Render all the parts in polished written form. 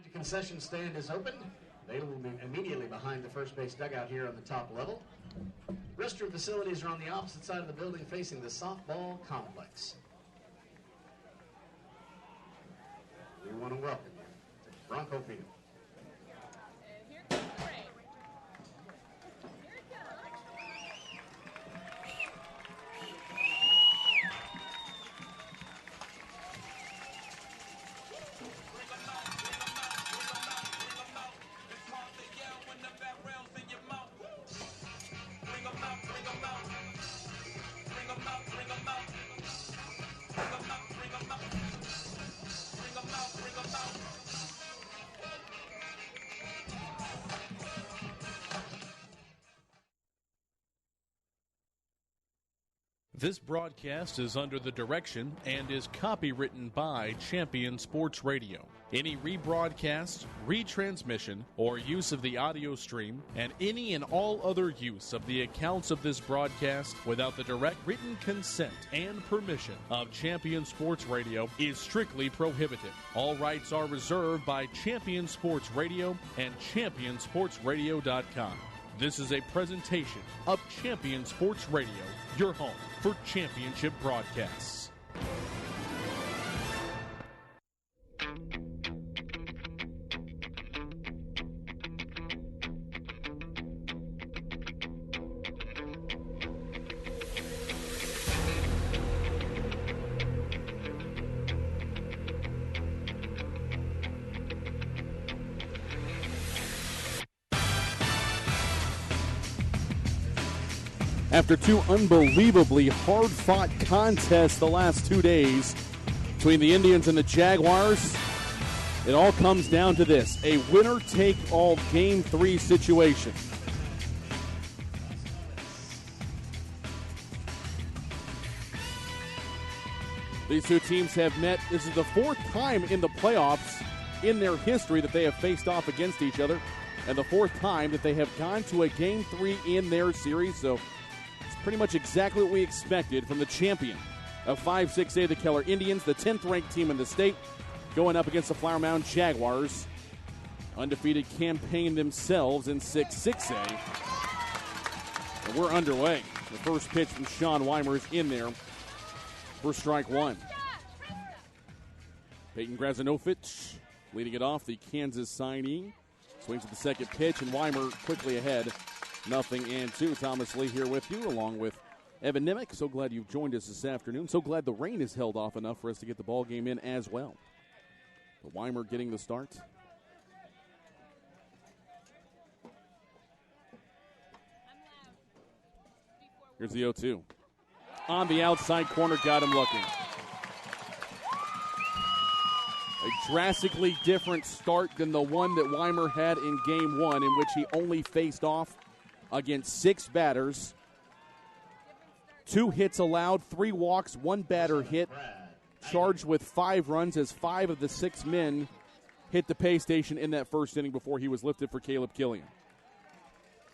The concession stand is open. They will be immediately behind the first base dugout here on the top level. Restroom facilities are on the opposite side of the building facing the softball complex. We want to welcome you to Bronco Field. And here comes the rain. Here it comes. This broadcast is under the direction and is copywritten by Champion Sports Radio. Any rebroadcast, retransmission, or use of the audio stream, and any and all other use of the accounts of this broadcast without the direct written consent and permission of Champion Sports Radio is strictly prohibited. All rights are reserved by Champion Sports Radio and ChampionSportsRadio.com. This is a presentation of Champion Sports Radio, your home for championship broadcasts. After two unbelievably hard-fought contests the last 2 days between the Indians and the Jaguars, it all comes down to this, a winner-take-all Game 3 situation. These two teams have met. This is the fourth time in the playoffs in their history that they have faced off against each other, and the fourth time that they have gone to a Game 3 in their series, so pretty much exactly what we expected from the champion of 5-6A, the Keller Indians, the 10th-ranked team in the state, going up against the Flower Mound Jaguars. Undefeated campaign themselves in 6-6A. And we're underway. The first pitch from Sean Weimer is in there for strike one. Peyton Grazinovich leading it off, the Kansas signee. Swings at the second pitch, and Weimer quickly ahead. 0-2. Thomas Lee here with you, along with Evan Nimick. So glad you've joined us this afternoon. So glad the rain is held off enough for us to get the ball game in as well. But Weimer getting the start. Here's the 0-2. On the outside corner, got him looking. A drastically different start than the one that Weimer had in Game 1, in which he only faced off against 6 batters. 2 hits allowed, 3 walks, 1 batter hit. Charged with 5 runs as 5 of the 6 men hit the pay station in that first inning before he was lifted for Caleb Killian.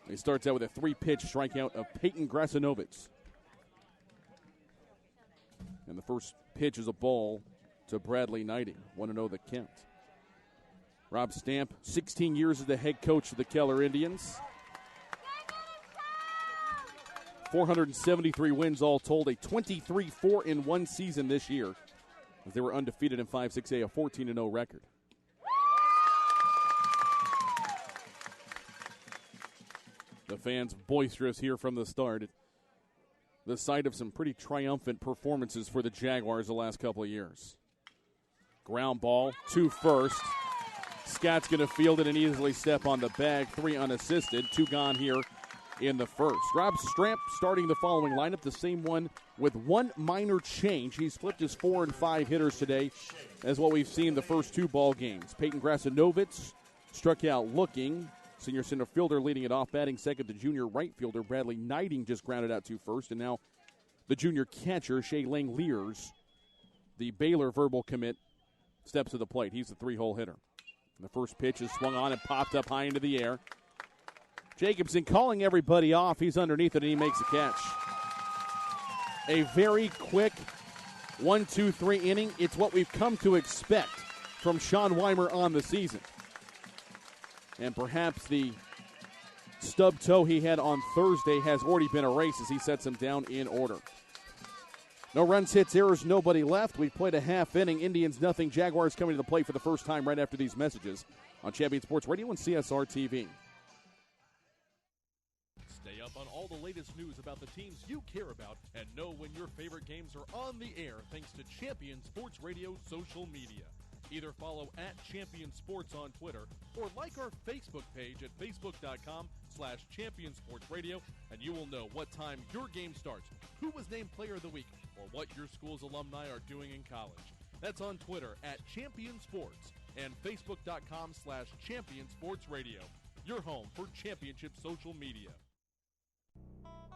He starts out with a 3-pitch strikeout of Peyton Grazinovich. And the first pitch is a ball to Bradley Knighting. 1-0 the count. Rob Stamp, 16 years as the head coach of the Keller Indians. 473 wins all told, a 23-4-1 season this year, as they were undefeated in 5-6A, a 14-0 record. The fans boisterous here from the start. The site of some pretty triumphant performances for the Jaguars the last couple of years. Ground ball to first. Scott's going to field it and easily step on the bag. 3 unassisted, 2 gone here in the first. Rob Stamp starting the following lineup, the same one with 1 minor change. He's flipped his 4 and 5 hitters today, as what we've seen the first 2 ball games. Peyton Grazinovich struck out looking. Senior center fielder leading it off, batting second. The junior right fielder, Bradley Knighting, just grounded out to first. And now the junior catcher, Shea Lang-Lears, the Baylor verbal commit, steps to the plate. He's the 3-hole hitter. And the first pitch is swung on and popped up high into the air. Jacobson calling everybody off. He's underneath it, and he makes a catch. A very quick 1-2-3 inning. It's what we've come to expect from Sean Weimer on the season. And perhaps the stub toe he had on Thursday has already been erased as he sets him down in order. No runs, hits, errors, nobody left. We've played a half inning. Indians nothing. Jaguars coming to the plate for the first time right after these messages on Champion Sports Radio and CSR TV. Stay up on all the latest news about the teams you care about and know when your favorite games are on the air thanks to Champion Sports Radio social media. Either follow @Champion Sports on Twitter or like our Facebook page at facebook.com/Champion Sports Radio, and you will know what time your game starts, who was named Player of the Week, or what your school's alumni are doing in college. That's on Twitter @Champion Sports and facebook.com/Champion Sports Radio, your home for championship social media.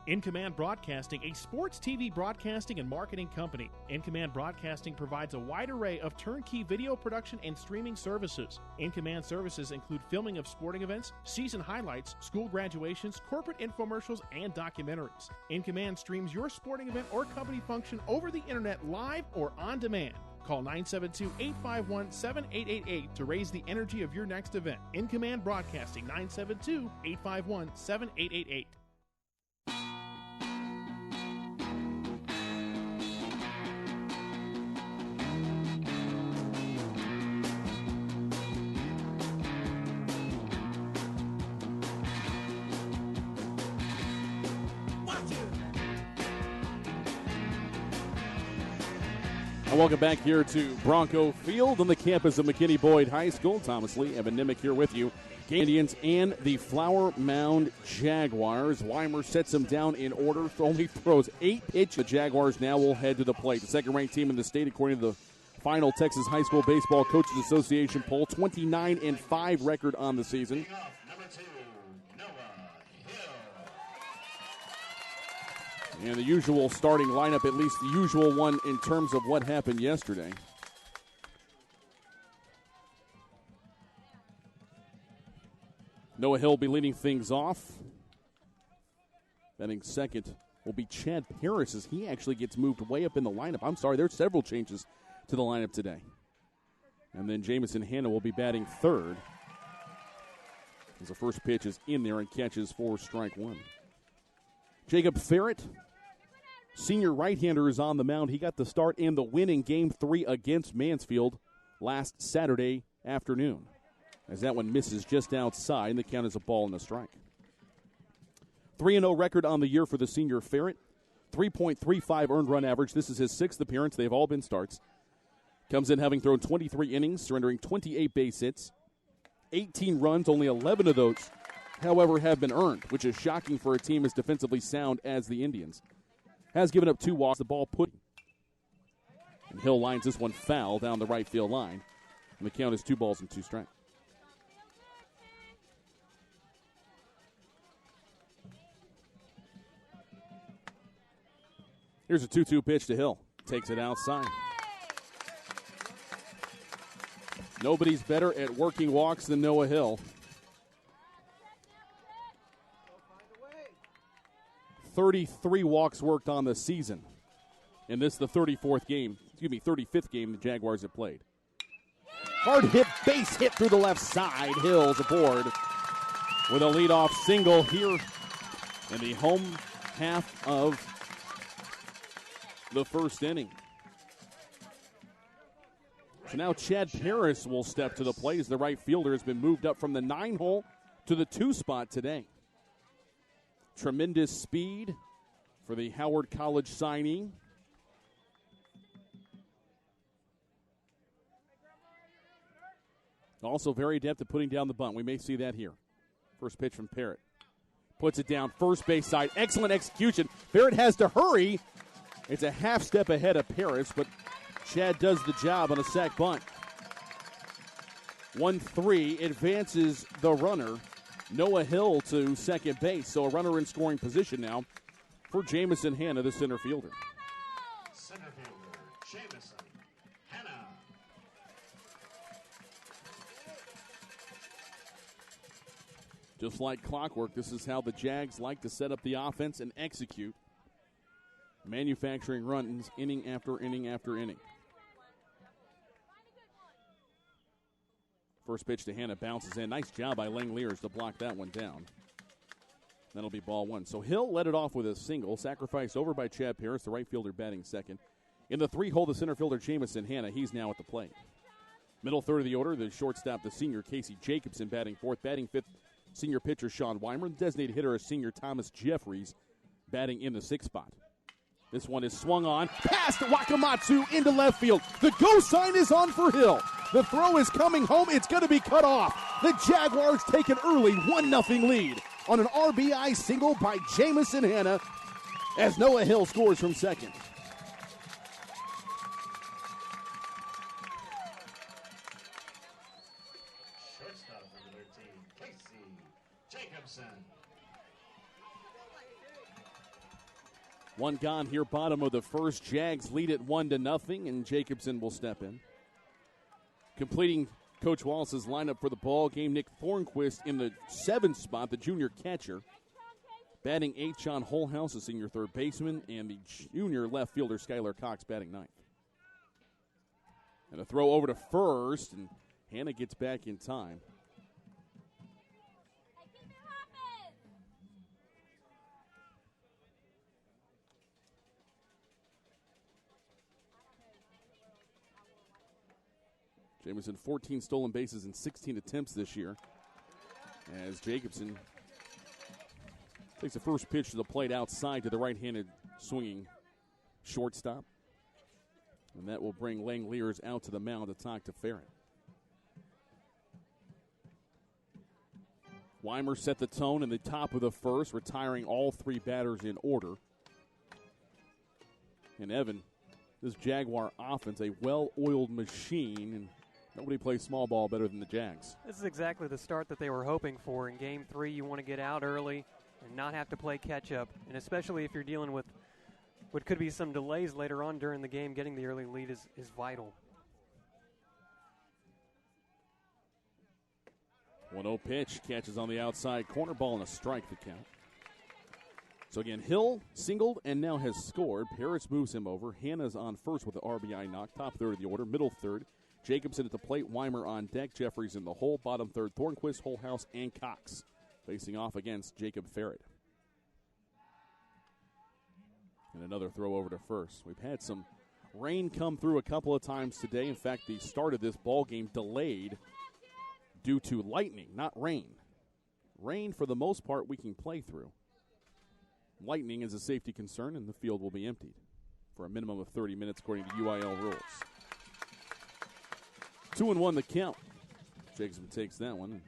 In Command Broadcasting, a sports TV broadcasting and marketing company. In Command Broadcasting provides a wide array of turnkey video production and streaming services. In Command services include filming of sporting events, season highlights, school graduations, corporate infomercials, and documentaries. In Command streams your sporting event or company function over the internet live or on demand. Call 972-851-7888 to raise the energy of your next event. In Command Broadcasting, 972-851-7888. Welcome back here to Bronco Field on the campus of McKinney Boyd High School. Thomas Lee, Evan Nimick here with you. Indians and the Flower Mound Jaguars. Weimer sets them down in order, only throws 8 pitches. The Jaguars now will head to the plate. The second-ranked team in the state, according to the final Texas High School Baseball Coaches Association poll, 29-5 record on the season. And the usual starting lineup, at least the usual one in terms of what happened yesterday. Noah Hill will be leading things off. Batting second will be Chad Paris as he actually gets moved way up in the lineup. I'm sorry, there's several changes to the lineup today. And then Jamison Hanna will be batting third as the first pitch is in there and catches for strike one. Jacob Ferret, senior right-hander, is on the mound. He got the start in the win in Game 3 against Mansfield last Saturday afternoon, as that one misses just outside, and the count is a ball and a strike. 3-0 record on the year for the senior Ferret, 3.35 earned run average. This is his 6th appearance. They've all been starts. Comes in having thrown 23 innings, surrendering 28 base hits, 18 runs, only 11 of those, however, have been earned, which is shocking for a team as defensively sound as the Indians. Has given up 2 walks, the ball put. And Hill lines this one foul down the right field line. And the count is 2 balls and 2 strikes. Here's a 2-2 pitch to Hill. Takes it outside. Nobody's better at working walks than Noah Hill. 33 walks worked on the season. And this is the 35th game the Jaguars have played. Hard hit, base hit through the left side. Hill's aboard with a leadoff single here in the home half of the first inning. So now Chad Paris will step to the plate as the right fielder has been moved up from the 9 hole to the 2 spot today. Tremendous speed for the Howard College signee. Also very adept at putting down the bunt. We may see that here. First pitch from Parrott. Puts it down first base side. Excellent execution. Parrott has to hurry. It's a half step ahead of Paris, but Chad does the job on a sac bunt. 1-3 advances the runner, Noah Hill, to second base. So a runner in scoring position now for Jamison Hanna, the center fielder. Center fielder, Jamison Hanna. Just like clockwork, this is how the Jags like to set up the offense and execute. Manufacturing runs inning after inning after inning. First pitch to Hannah bounces in. Nice job by Langeliers to block that one down. That'll be ball one. So Hill led it off with a single. Sacrificed over by Chad Paris, the right fielder batting second. In the 3-hole, the center fielder Jamison Hannah. He's now at the plate. Middle third of the order, the shortstop, the senior Casey Jacobson batting fourth. Batting fifth, senior pitcher Sean Weimer. The designated hitter is senior Thomas Jeffries batting in the sixth spot. This one is swung on, past Wakamatsu into left field. The go sign is on for Hill. The throw is coming home. It's going to be cut off. The Jaguars take an early 1-0 lead on an RBI single by Jamison Hannah as Noah Hill scores from second. Shortstop number 13, Casey Jacobson. One gone here, bottom of the first. Jags lead it 1-0, and Jacobson will step in. Completing Coach Wallace's lineup for the ball game, Nick Thornquist in the 7th spot, the junior catcher. Batting 8, John Holhouse, the senior third baseman, and the junior left fielder, Skylar Cox, batting 9th. And a throw over to first, and Hannah gets back in time. Jamison, 14 stolen bases in 16 attempts this year. As Jacobson takes the first pitch to the plate outside to the right-handed swinging shortstop. And that will bring Langeliers out to the mound to talk to Farron. Weimer set the tone in the top of the first, retiring all 3 batters in order. And Evan, this Jaguar offense, a well-oiled machine, and nobody plays small ball better than the Jags. This is exactly the start that they were hoping for. In Game 3, you want to get out early and not have to play catch-up, and especially if you're dealing with what could be some delays later on during the game, getting the early lead is vital. 1-0 pitch, catches on the outside corner, ball and a strike to count. So again, Hill singled and now has scored. Paris moves him over. Hannah's on first with the RBI knock, top third of the order, middle third. Jacobson at the plate, Weimer on deck, Jeffries in the hole, bottom third, Thornquist, Holhouse, and Cox facing off against Jacob Farrett. And another throw over to first. We've had some rain come through a couple of times today. In fact, the start of this ball game delayed due to lightning, not rain. Rain, for the most part, we can play through. Lightning is a safety concern, and the field will be emptied for a minimum of 30 minutes according to UIL rules. 2-1 the count. Jacobson takes that one.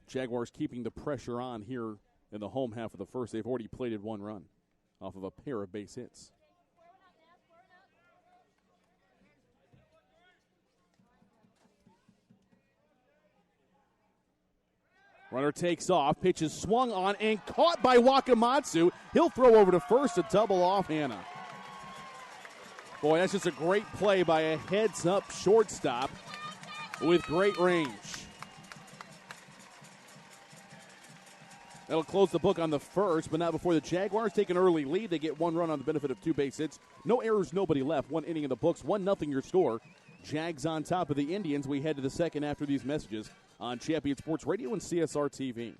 Jaguars keeping the pressure on here in the home half of the first. They've already plated 1 run off of a pair of base hits. Runner takes off. Pitch is swung on and caught by Wakamatsu. He'll throw over to first to double off Hannah. Boy, that's just a great play by a heads-up shortstop with great range. That'll close the book on the first, but not before the Jaguars take an early lead. They get 1 run on the benefit of 2 base hits. No errors, nobody left. 1 inning in the books, 1-0 your score. Jags on top of the Indians. We head to the second after these messages on Champion Sports Radio and CSR TV.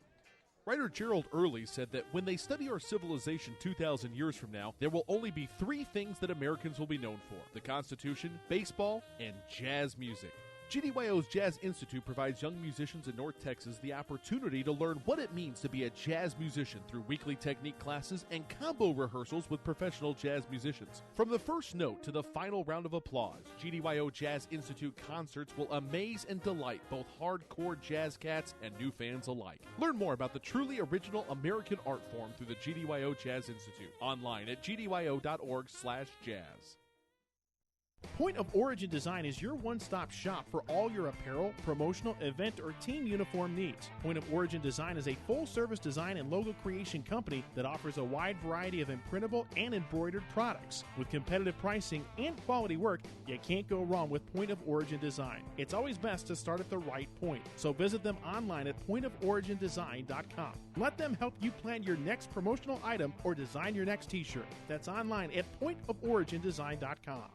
Writer Gerald Early said that when they study our civilization 2,000 years from now, there will only be 3 things that Americans will be known for: the Constitution, baseball, and jazz music. GDYO's Jazz Institute provides young musicians in North Texas the opportunity to learn what it means to be a jazz musician through weekly technique classes and combo rehearsals with professional jazz musicians. From the first note to the final round of applause, GDYO Jazz Institute concerts will amaze and delight both hardcore jazz cats and new fans alike. Learn more about the truly original American art form through the GDYO Jazz Institute online at gdyo.org/jazz. Point of Origin Design is your one-stop shop for all your apparel, promotional, event, or team uniform needs. Point of Origin Design is a full-service design and logo creation company that offers a wide variety of imprintable and embroidered products. With competitive pricing and quality work, you can't go wrong with Point of Origin Design. It's always best to start at the right point, so visit them online at pointoforigindesign.com. Let them help you plan your next promotional item or design your next t-shirt. That's online at pointoforigindesign.com.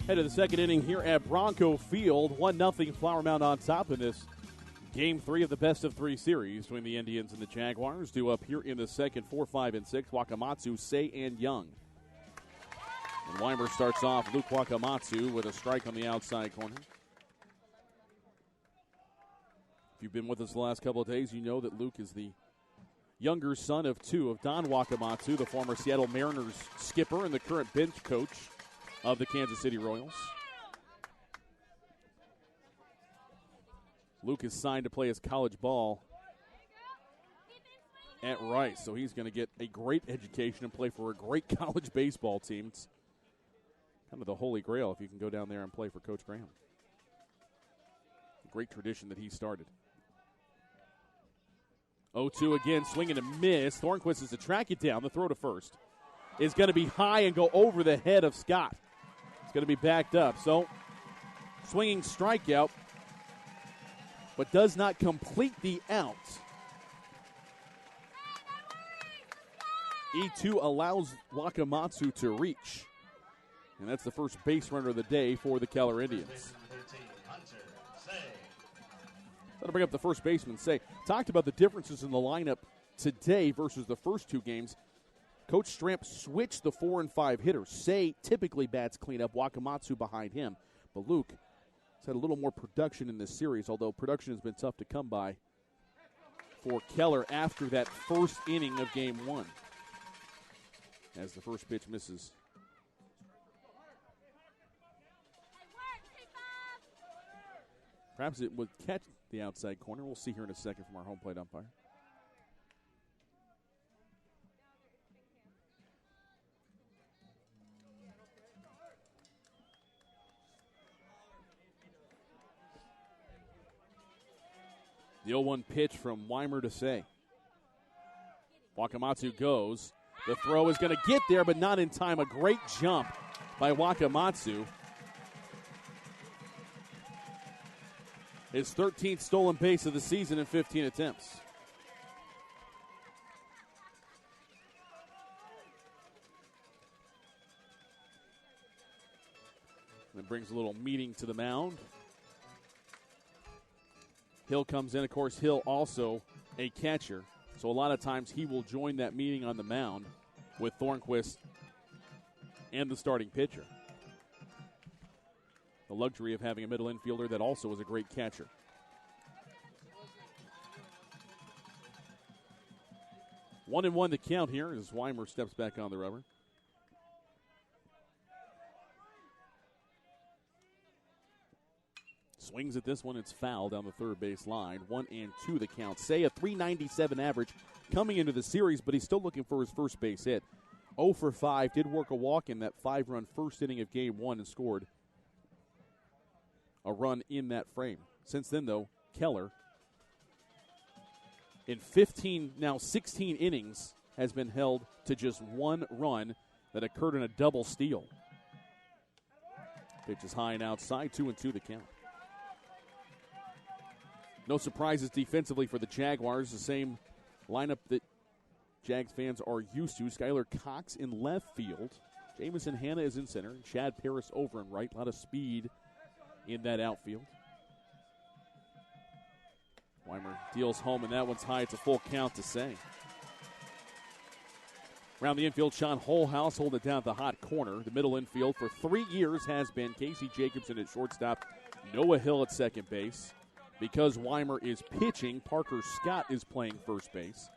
Head to the second inning here at Bronco Field. 1-0 Flower Mound on top in this Game 3 of the best-of-3 series between the Indians and the Jaguars. Due up here in the second, 4, 5, and 6, Wakamatsu, Say, and Young. And Weimer starts off Luke Wakamatsu with a strike on the outside corner. If you've been with us the last couple of days, you know that Luke is the younger son of two of Don Wakamatsu, the former Seattle Mariners skipper and the current bench coach of the Kansas City Royals. Luke is signed to play his college ball at Rice, so he's going to get a great education and play for a great college baseball team. It's kind of the holy grail if you can go down there and play for Coach Graham. A great tradition that he started. 0-2 again, swing and a miss. Thornquist is to track it down. The throw to first is going to be high and go over the head of Scott. It's going to be backed up. So, swinging strikeout, but does not complete the out. E2 allows Wakamatsu to reach. And that's the first base runner of the day for the Keller Indians. That'll bring up the first baseman, Say. Talked about the differences in the lineup today versus the first two games. Coach Stramp switched the 4 and 5 hitters. Say typically bats cleanup, Wakamatsu behind him. But Luke has had a little more production in this series, although production has been tough to come by for Keller after that first inning of Game 1. As the first pitch misses. Perhaps it would catch the outside corner. We'll see here in a second from our home plate umpire. The 0-1 pitch from Weimer to Say. Wakamatsu goes. The throw is going to get there, but not in time. A great jump by Wakamatsu. His 13th stolen base of the season in 15 attempts. And it brings a little meeting to the mound. Hill comes in. Of course, Hill also a catcher. So a lot of times he will join that meeting on the mound with Thornquist and the starting pitcher. The luxury of having a middle infielder that also is a great catcher. One and one to count here as Weimer steps back on the rubber. Swings at this one, it's foul down the third base line. 1-2 the count. Say a .397 average coming into the series, but he's still looking for his first base hit. 0 for 5, did work a walk in that 5-run first inning of Game 1 and scored a run in that frame. Since then, though, Keller, in 16 innings, has been held to just one run that occurred in a double steal. Pitch is high and outside, 2-2 the count. No surprises defensively for the Jaguars. The same lineup that Jags fans are used to. Skylar Cox in left field. Jamison Hanna is in center. Chad Paris over in right. A lot of speed in that outfield. Weimer deals home, and that one's high. It's a full count to Say. Around the infield, Sean Holhouse holding it down at the hot corner. The middle infield for 3 years has been Casey Jacobson at shortstop, Noah Hill at second base. Because Weimer is pitching, Parker Scott is playing first base.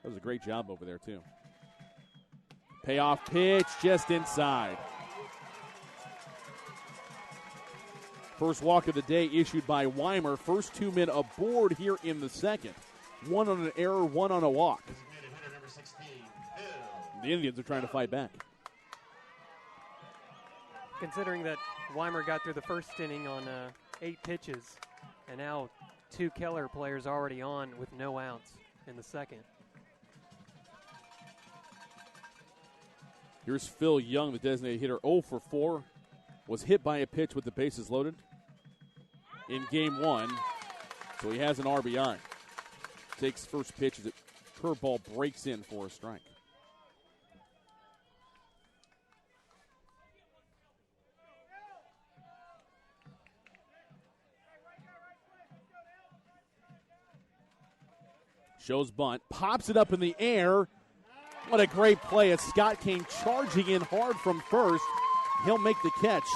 That was a great job over there, too. Payoff pitch just inside. First walk of the day issued by Weimer. First 2 men aboard here in the second. One on an error, one on a walk. The Indians are trying to fight back. Considering that Weimer got through the first inning on 8 pitches, and now 2 Keller players already on with no outs in the second. Here's Phil Young, the designated hitter, 0 for 4. Was hit by a pitch with the bases loaded in Game 1, so he has an RBI. Takes first pitch as a curveball breaks in for a strike. Shows bunt, pops it up in the air. What a great play as Scott came charging in hard from first. He'll make the catch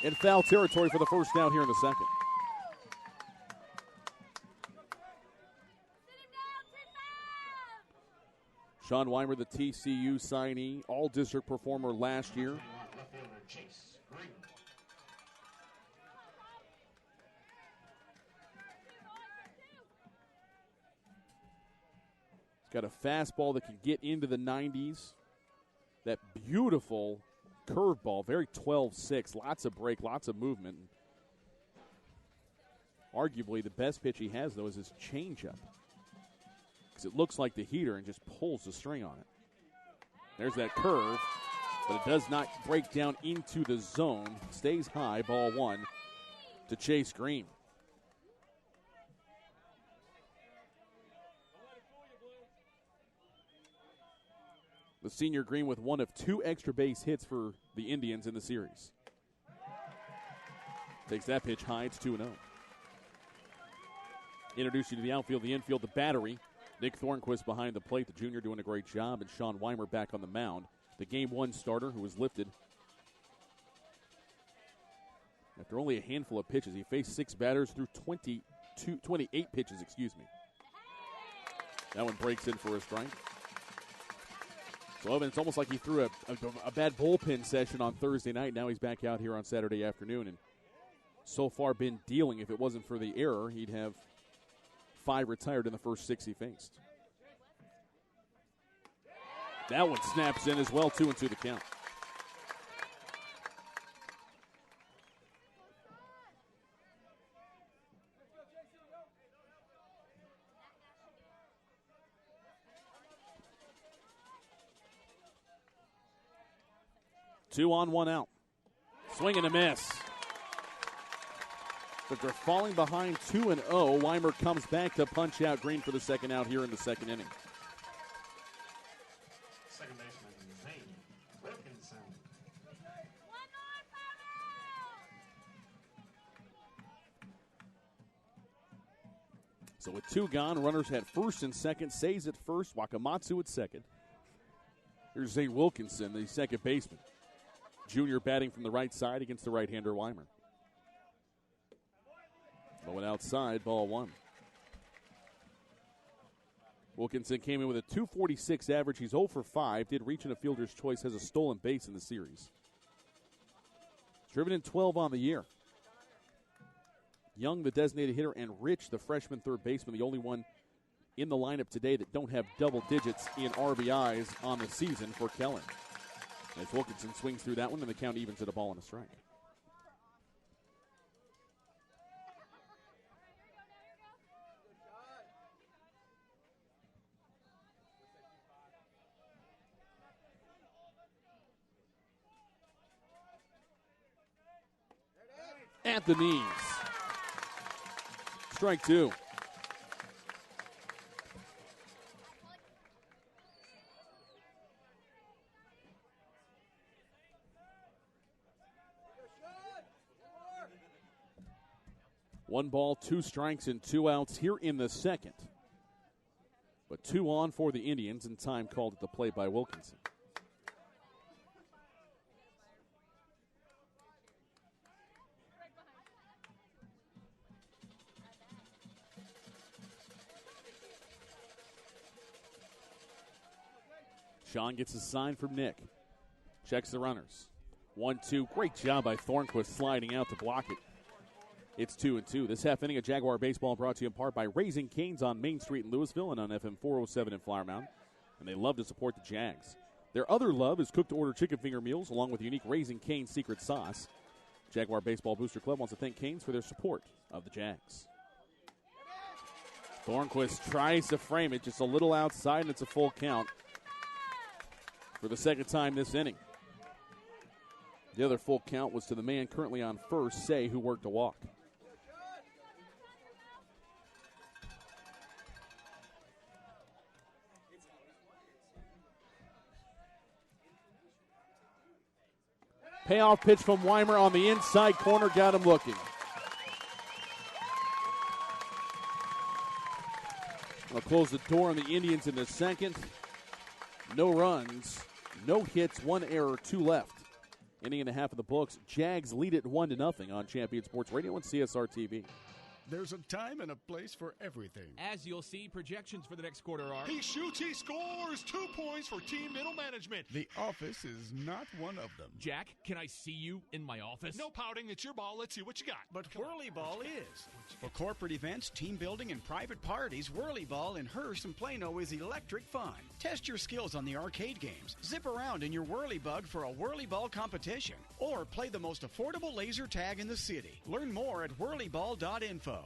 in foul territory for the first down here in the second. Sean Weimer, the TCU signee, all-district performer last year. Got a fastball that can get into the 90s. That beautiful curveball, very 12-6. Lots of break, lots of movement. Arguably the best pitch he has, though, is his changeup. Because it looks like the heater and just pulls the string on it. There's that curve, but it does not break down into the zone. Stays high, ball one to Chase Green. The senior Green with one of 2 extra base hits for the Indians in the series. Takes that pitch high, it's 2-0. Introduce you to the outfield, the infield, the battery. Nick Thornquist behind the plate, the junior doing a great job, and Sean Weimer back on the mound. The Game 1 starter who was lifted after only a handful of pitches. He faced 6 batters through 28 pitches, That one breaks in for a strike. So, Evan, it's almost like he threw a bad bullpen session on Thursday night. Now he's back out here on Saturday afternoon and so far been dealing. If it wasn't for the error, he'd have 5 retired in the first 6 he faced. That one snaps in as well, 2-2 the count. Two on, 1 out. Swing and a miss. But they're falling behind 2-0. Weimer comes back to punch out Green for the second out here in the second inning. Second baseman, Zane Wilkinson. So with 2 gone, runners at first and second. Says at first, Wakamatsu at second. Here's Zane Wilkinson, the second baseman. Junior batting from the right side against the right-hander Weimer. Going outside, ball 1. Wilkinson came in with a .246 average. He's 0 for 5. Did reach in a fielder's choice. Has a stolen base in the series. Driven in 12 on the year. Young, the designated hitter, and Rich, the freshman third baseman, the only one in the lineup today that don't have double digits in RBIs on the season for Keller. As Wilkinson swings through that one, and the count evens at a ball and a strike. At the knees. Strike 2. One ball, 2 strikes, and 2 outs here in the second. But 2 on for the Indians, and time called at the plate by Wilkinson. Sean gets a sign from Nick. Checks the runners. 1-2. Great job by Thornquist sliding out to block it. It's 2-2. This half inning of Jaguar baseball brought to you in part by Raising Cane's on Main Street in Louisville and on FM 407 in Flower Mound. And they love to support the Jags. Their other love is cooked-to-order chicken finger meals along with the unique Raising Cane's secret sauce. Jaguar Baseball Booster Club wants to thank Cane's for their support of the Jags. Thornquist tries to frame it just a little outside, and it's a full count for the second time this inning. The other full count was to the man currently on first, Say, who worked a walk. Payoff pitch from Weimer on the inside corner, got him looking. I'll close the door on the Indians in the second. No runs, no hits, 1 error, 2 left. Inning and a half of the books. Jags lead it 1-0 on Champion Sports Radio and CSR TV. There's a time and a place for everything. As you'll see, projections for the next quarter are... He shoots, he scores! 2 points for team middle management. The office is not one of them. Jack, can I see you in my office? No pouting, it's your ball. Let's see what you got. But Whirly Ball is. For corporate events, team building, and private parties, Whirly Ball in Hearst and Plano is electric fun. Test your skills on the arcade games. Zip around in your Whirly Bug for a Whirly Ball competition. Or play the most affordable laser tag in the city. Learn more at whirlyball.info.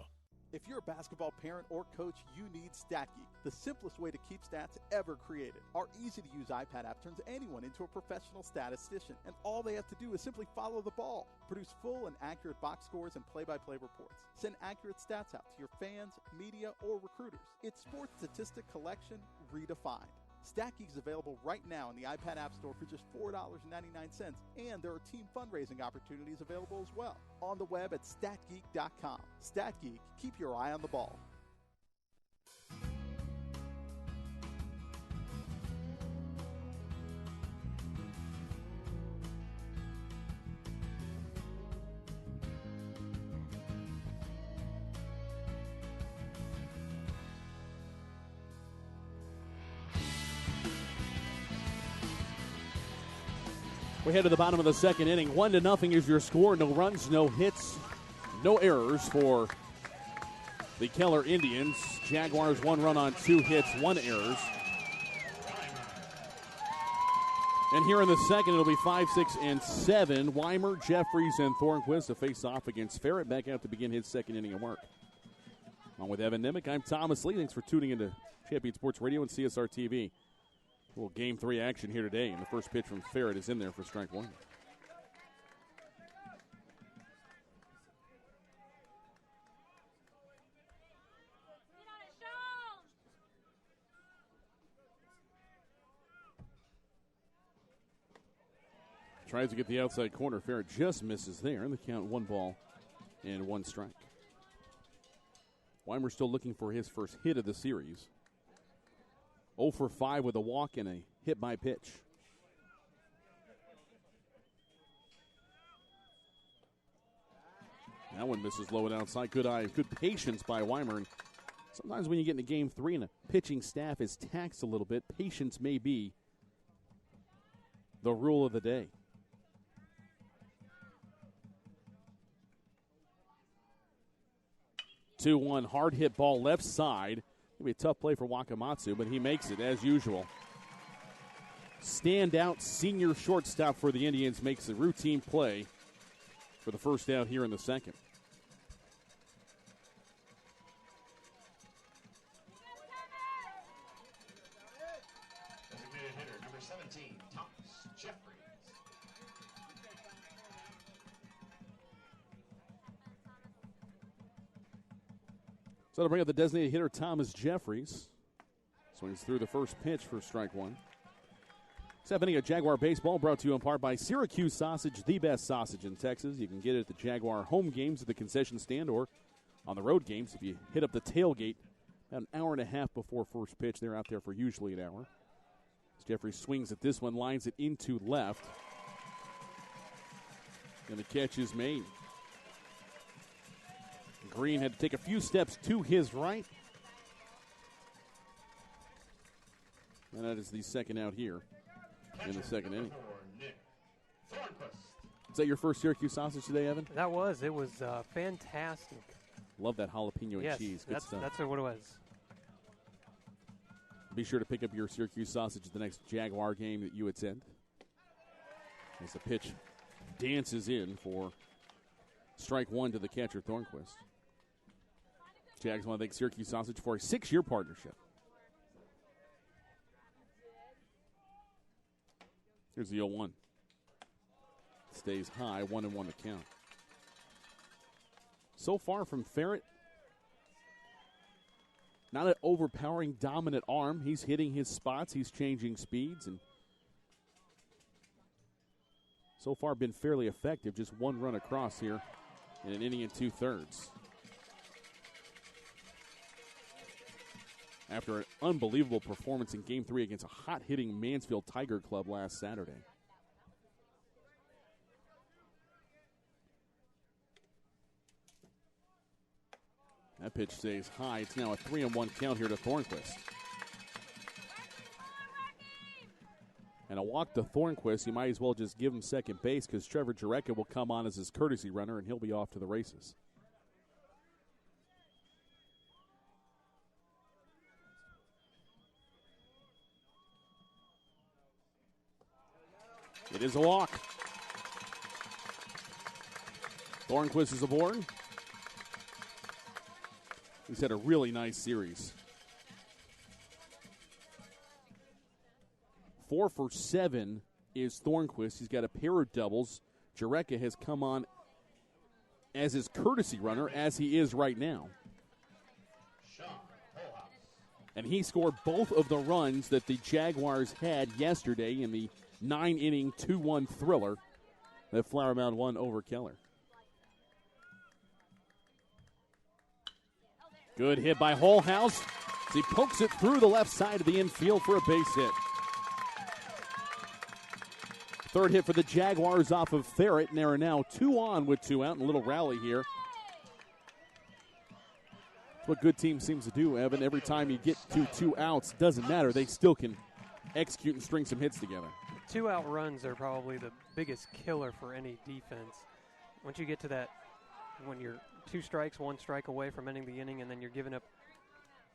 If you're a basketball parent or coach, you need StatGeek, the simplest way to keep stats ever created. Our easy-to-use iPad app turns anyone into a professional statistician, and all they have to do is simply follow the ball. Produce full and accurate box scores and play-by-play reports. Send accurate stats out to your fans, media, or recruiters. It's sports statistic collection redefined. StatGeek is available right now in the iPad App Store for just $4.99, and there are team fundraising opportunities available as well. On the web at statgeek.com. StatGeek, keep your eye on the ball. We head to the bottom of the second inning. 1-0 is your score. No runs, no hits, no errors for the Keller Indians. Jaguars 1 run on 2 hits, 1 errors. And here in the second, it'll be 5, 6, and 7. Weimer, Jeffries, and Thornquist to face off against Ferret back out to begin his second inning of work. Along with Evan Nimick, I'm Thomas Lee. Thanks for tuning into Champion Sports Radio and CSR TV. A little Game 3 action here today, and the first pitch from Ferret is in there for strike 1. Tries to get the outside corner. Ferret just misses there, and the count 1 ball and 1 strike. Weimer still looking for his first hit of the series. 0 for 5 with a walk and a hit by pitch. That one misses low and outside. Good eye, good patience by Weimer. And sometimes when you get into Game 3 and a pitching staff is taxed a little bit, patience may be the rule of the day. Two one, hard hit ball left side. It'll be a tough play for Wakamatsu, but he makes it as usual. Standout senior shortstop for the Indians makes a routine play for the first out here in the second. Designated hitter number 17, Thomas Jeffries. So to bring up the designated hitter, Thomas Jeffries. Swings through the first pitch for strike 1. 7th inning of Jaguar baseball brought to you in part by Syracuse Sausage, the best sausage in Texas. You can get it at the Jaguar home games at the concession stand or on the road games if you hit up the tailgate about an hour and a half before first pitch. They're out there for usually an hour. As Jeffries swings at this one, lines it into left. And the catch is made. Green had to take a few steps to his right. And that is the second out here in the second inning. Is that your first Syracuse sausage today, Evan? That was. It was fantastic. Love that jalapeno and cheese. Good stuff. That's what it was. Be sure to pick up your Syracuse sausage at the next Jaguar game that you attend. As the pitch dances in for strike 1 to the catcher, Thornquist. Jags want to thank Syracuse Sausage for a 6-year partnership. Here's the 0-1. Stays high, 1-1 the count. So far from Ferret, not an overpowering dominant arm. He's hitting his spots. He's changing speeds. And so far been fairly effective. Just 1 run across here in an inning and 2/3. after an unbelievable performance in Game 3 against a hot-hitting Mansfield Tiger Club last Saturday. That pitch stays high. It's now a 3-1 count here to Thornquist. And a walk to Thornquist, you might as well just give him second base because Trevor Jarecka will come on as his courtesy runner, and he'll be off to the races. It is a walk. Thornquist is aboard. He's had a really nice series. 4 for 7 is Thornquist. He's got a pair of doubles. Jarecka has come on as his courtesy runner, as he is right now. And he scored both of the runs that the Jaguars had yesterday in the 9-inning 2-1 thriller that Flower Mound won over Keller. Good hit by Holhouse as he pokes it through the left side of the infield for a base hit. Third hit for the Jaguars off of Ferret, and they are now 2 on with 2 out, and a little rally here. That's what good teams seems to do, Evan. Every time you get to 2 outs, doesn't matter. They still can execute and string some hits together. 2-out runs are probably the biggest killer for any defense. Once you get to that, when you're 2 strikes, 1 strike away from ending the inning, and then you're giving up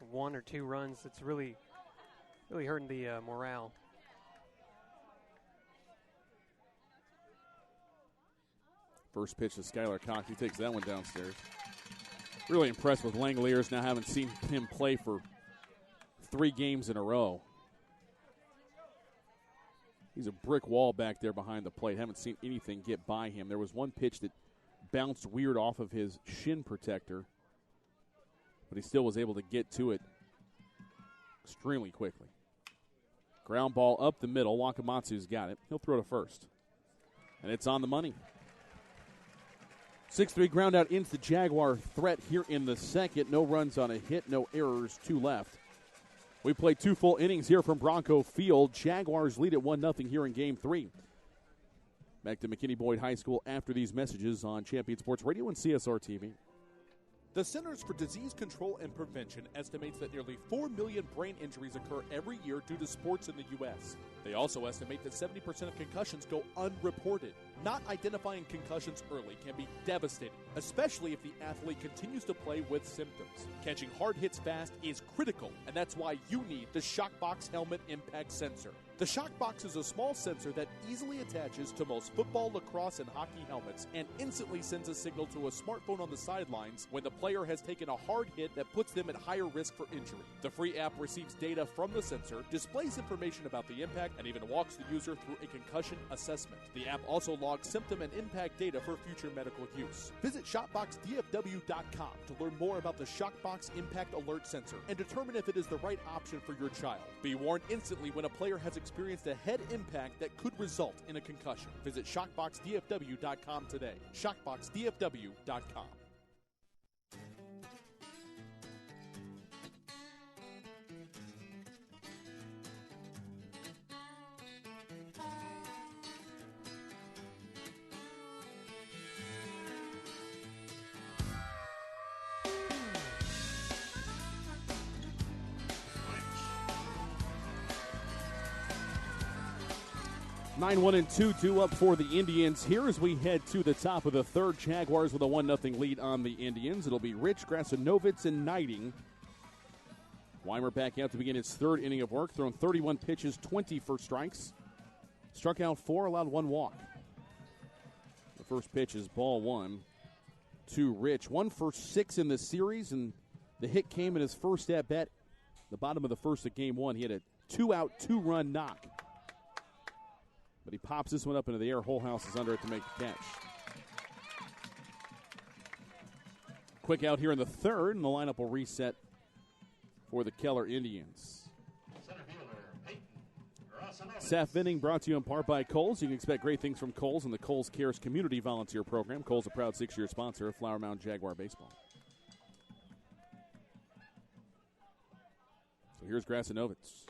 1 or 2 runs, it's really hurting the morale. First pitch to Skylar Cox. He takes that one downstairs. Really impressed with Langoliers. Now haven't seen him play for 3 games in a row. He's a brick wall back there behind the plate. Haven't seen anything get by him. There was one pitch that bounced weird off of his shin protector, but he still was able to get to it extremely quickly. Ground ball up the middle. Wakamatsu's got it. He'll throw to first. And it's on the money. 6-3 ground out into the Jaguar threat here in the second. No runs on a hit, no errors, 2 left. We played 2 full innings here from Bronco Field. Jaguars lead at 1-0 here in Game 3. Back to McKinney Boyd High School after these messages on Champion Sports Radio and CSR TV. The Centers for Disease Control and Prevention estimates that nearly 4 million brain injuries occur every year due to sports in the U.S. They also estimate that 70% of concussions go unreported. Not identifying concussions early can be devastating, especially if the athlete continues to play with symptoms. Catching hard hits fast is critical, and that's why you need the Shockbox Helmet Impact Sensor. The Shockbox is a small sensor that easily attaches to most football, lacrosse, and hockey helmets and instantly sends a signal to a smartphone on the sidelines when the player has taken a hard hit that puts them at higher risk for injury. The free app receives data from the sensor, displays information about the impact, and even walks the user through a concussion assessment. The app also logs symptom and impact data for future medical use. Visit ShotboxDFW.com to learn more about the Shockbox Impact Alert Sensor and determine if it is the right option for your child. Be warned instantly when a player has experienced a head impact that could result in a concussion. Visit ShotboxDFW.com today. ShotboxDFW.com. Nine 1 and 2 up for the Indians here as we head to the top of the third. Jaguars with a 1-0 lead on the Indians. It'll be Rich, Grasanovitz, and Knighting. Weimer back out to begin his 3rd inning of work, thrown 31 pitches, 20 for strikes. Struck out 4, allowed 1 walk. The first pitch is ball 1 to Rich. 1 for 6 in the series, and the hit came in his first at-bat. The bottom of the first of Game 1, he had a 2-out, 2-run knock. But he pops this one up into the air. Holhouse is under it to make the catch. Quick out here in the 3rd, and the lineup will reset for the Keller Indians. Seth Vinning brought to you in part by Kohl's. You can expect great things from Kohl's and the Kohl's Cares Community Volunteer Program. Kohl's a proud 6-year sponsor of Flower Mound Jaguar Baseball. So here's Grasanovitz.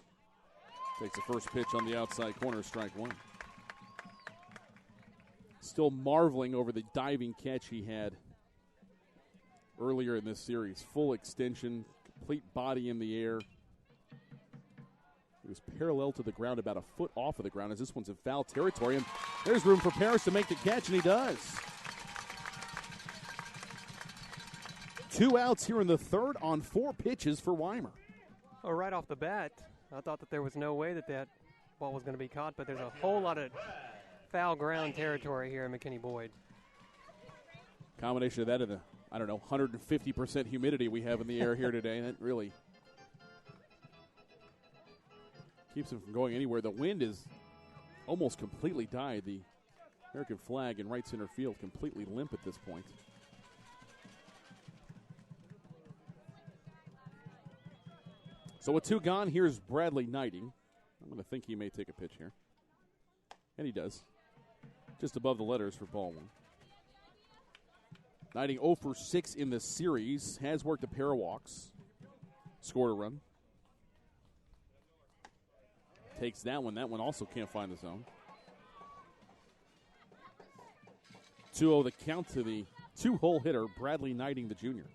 Takes the first pitch on the outside corner, strike one. Still marveling over the diving catch he had earlier in this series. Full extension, complete body in the air. He was parallel to the ground, about a foot off of the ground, as this one's in foul territory. And there's room for Paris to make the catch, and he does. 2 outs here in the third on 4 pitches for Weimer. Oh, right off the bat, I thought that there was no way that ball was going to be caught, but there's a whole lot of foul ground territory here in McKinney-Boyd. Combination of that and the, 150% humidity we have in the air here today. That really keeps him from going anywhere. The wind is almost completely died. The American flag in right center field completely limp at this point. So with 2 gone, here's Bradley Knighting. I'm going to think he may take a pitch here. And he does. Just above the letters for ball 1. Knighting 0 for 6 in the series. Has worked a pair of walks. Scored a run. Takes that one. That one also can't find the zone. 2-0 the count to the 2-hole hitter, Bradley Knighting, the junior.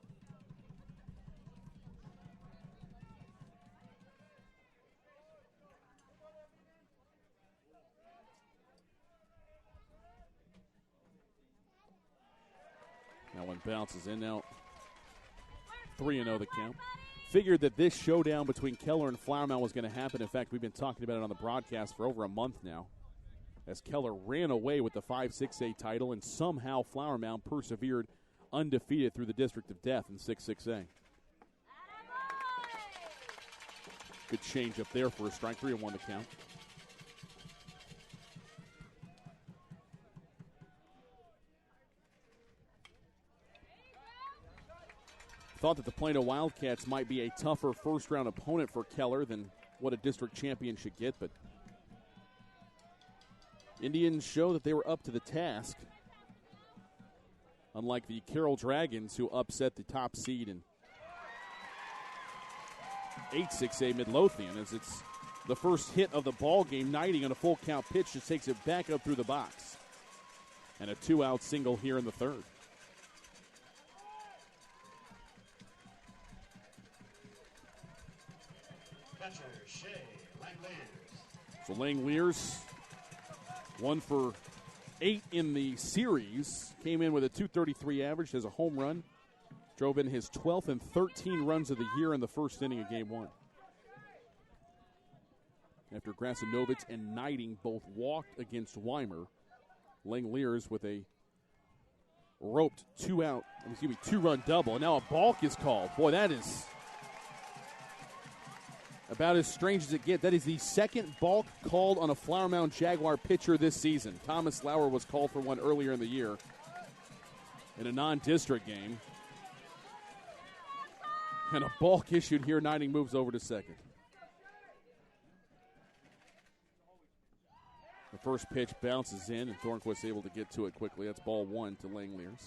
That one bounces in now. 3-0 the count. Figured that this showdown between Keller and Flower Mound was going to happen. In fact, we've been talking about it on the broadcast for over a month now, as Keller ran away with the 5-6A title, and somehow Flower Mound persevered undefeated through the District of Death in 6-6A. Good change up there for a strike. 3-1 the count. Thought that the Plano Wildcats might be a tougher first-round opponent for Keller than what a district champion should get, but Indians show that they were up to the task, unlike the Carroll Dragons, who upset the top seed in 8-6A Midlothian, as it's the first hit of the ball game. Knighting on a full count pitch just takes it back up through the box. And a 2-out single here in the third. So Langeliers, 1 for 8 in the series, came in with a .233 average, has a home run, drove in his 12th and 13 runs of the year in the first inning of Game 1. After Grasanovitz and Knighting both walked against Weimer, Langeliers with a roped 2-run double, and now a balk is called. Boy, that is about as strange as it gets. That is the second balk called on a Flower Mound Jaguar pitcher this season. Thomas Lauer was called for one earlier in the year in a non-district game. And a balk issued here. Knighting moves over to second. The first pitch bounces in, and Thornquist able to get to it quickly. That's ball 1 to Langeliers.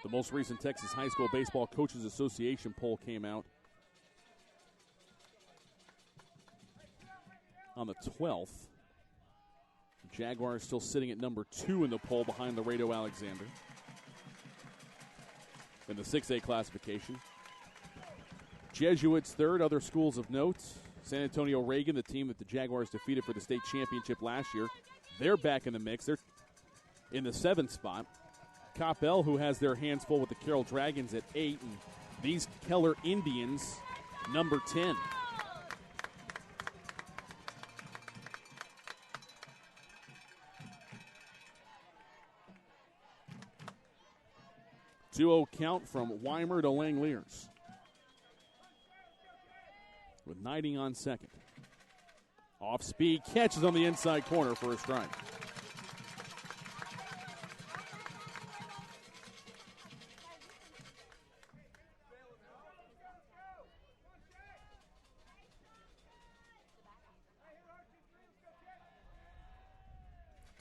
The most recent Texas High School Baseball Coaches Association poll came out on the 12th. The Jaguars still sitting at number 2 in the poll behind Laredo Alexander in the 6A classification. Jesuits third, other schools of note. San Antonio Reagan, the team that the Jaguars defeated for the state championship last year, they're back in the mix. They're in the 7th spot. Coppell, who has their hands full with the Carroll Dragons at 8, and these Keller Indians, number 10. Two-0 count from Weimer to Langeliers, with Knighting on second. Off speed, catches on the inside corner for a strike.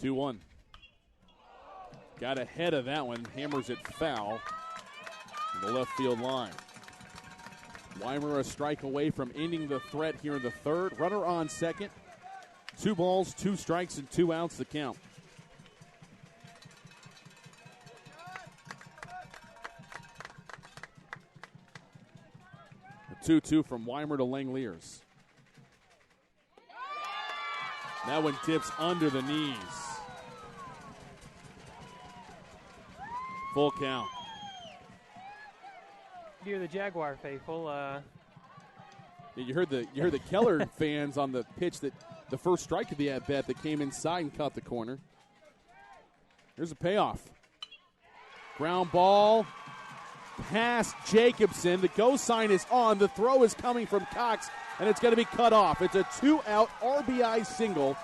Two-one. got ahead of that one, hammers it foul on the left field line. Weimer a strike away from ending the threat here in the third. Runner on second. 2 balls, 2 strikes, and 2 outs the count. A 2-2 from Weimer to Langeliers. That one tips under the knees. Full count. Dear the Jaguar faithful, You heard the Keller fans on the pitch that the first strike of the at-bat that came inside and caught the corner. Here's a payoff. Ground ball past Jacobson. The go sign is on. The throw is coming from Cox, and it's going to be cut off. It's a 2-out RBI single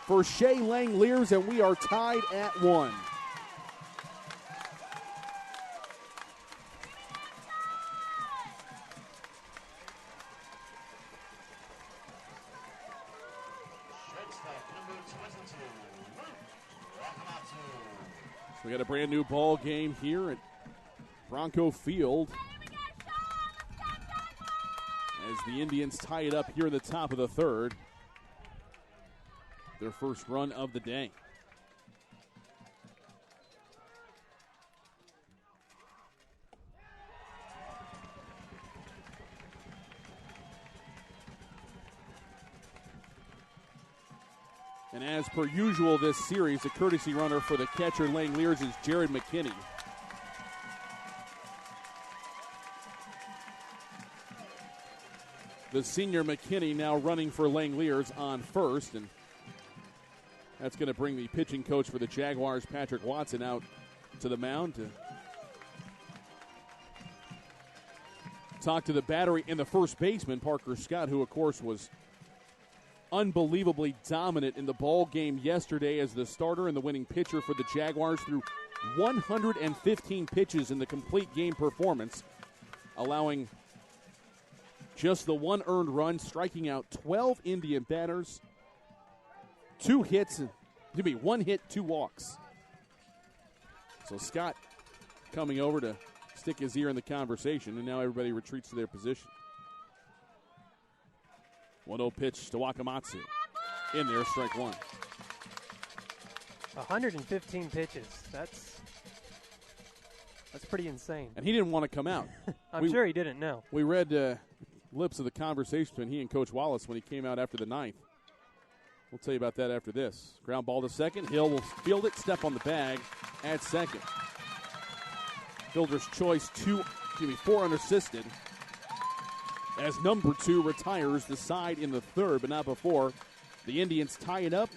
for Shea Langeliers, and we are tied at 1. We got a brand new ball game here at Bronco Field as the Indians tie it up here in the top of the third. Their first run of the day. And as per usual this series, the courtesy runner for the catcher Langeliers is Jared McKinney. The senior McKinney now running for Langeliers on first, and that's going to bring the pitching coach for the Jaguars, Patrick Watson, out to the mound to talk to the battery and the first baseman, Parker Scott, who, of course, was unbelievably dominant in the ball game yesterday as the starter and the winning pitcher for the Jaguars threw 115 pitches in the complete game performance, allowing just the 1 earned run, striking out 12 Indian batters, 1 hit, 2 walks. So Scott coming over to stick his ear in the conversation, and now everybody retreats to their position. 1-0 pitch to Wakamatsu. In there, strike 1. 115 pitches. That's pretty insane. And he didn't want to come out. I'm sure he didn't know. We read lips of the conversation between he and Coach Wallace when he came out after the 9th. We'll tell you about that after this. Ground ball to second. Hill will field it, step on the bag at second. Fielder's choice, 4 unassisted. As number 2 retires the side in the third, but not before. The Indians tie it up.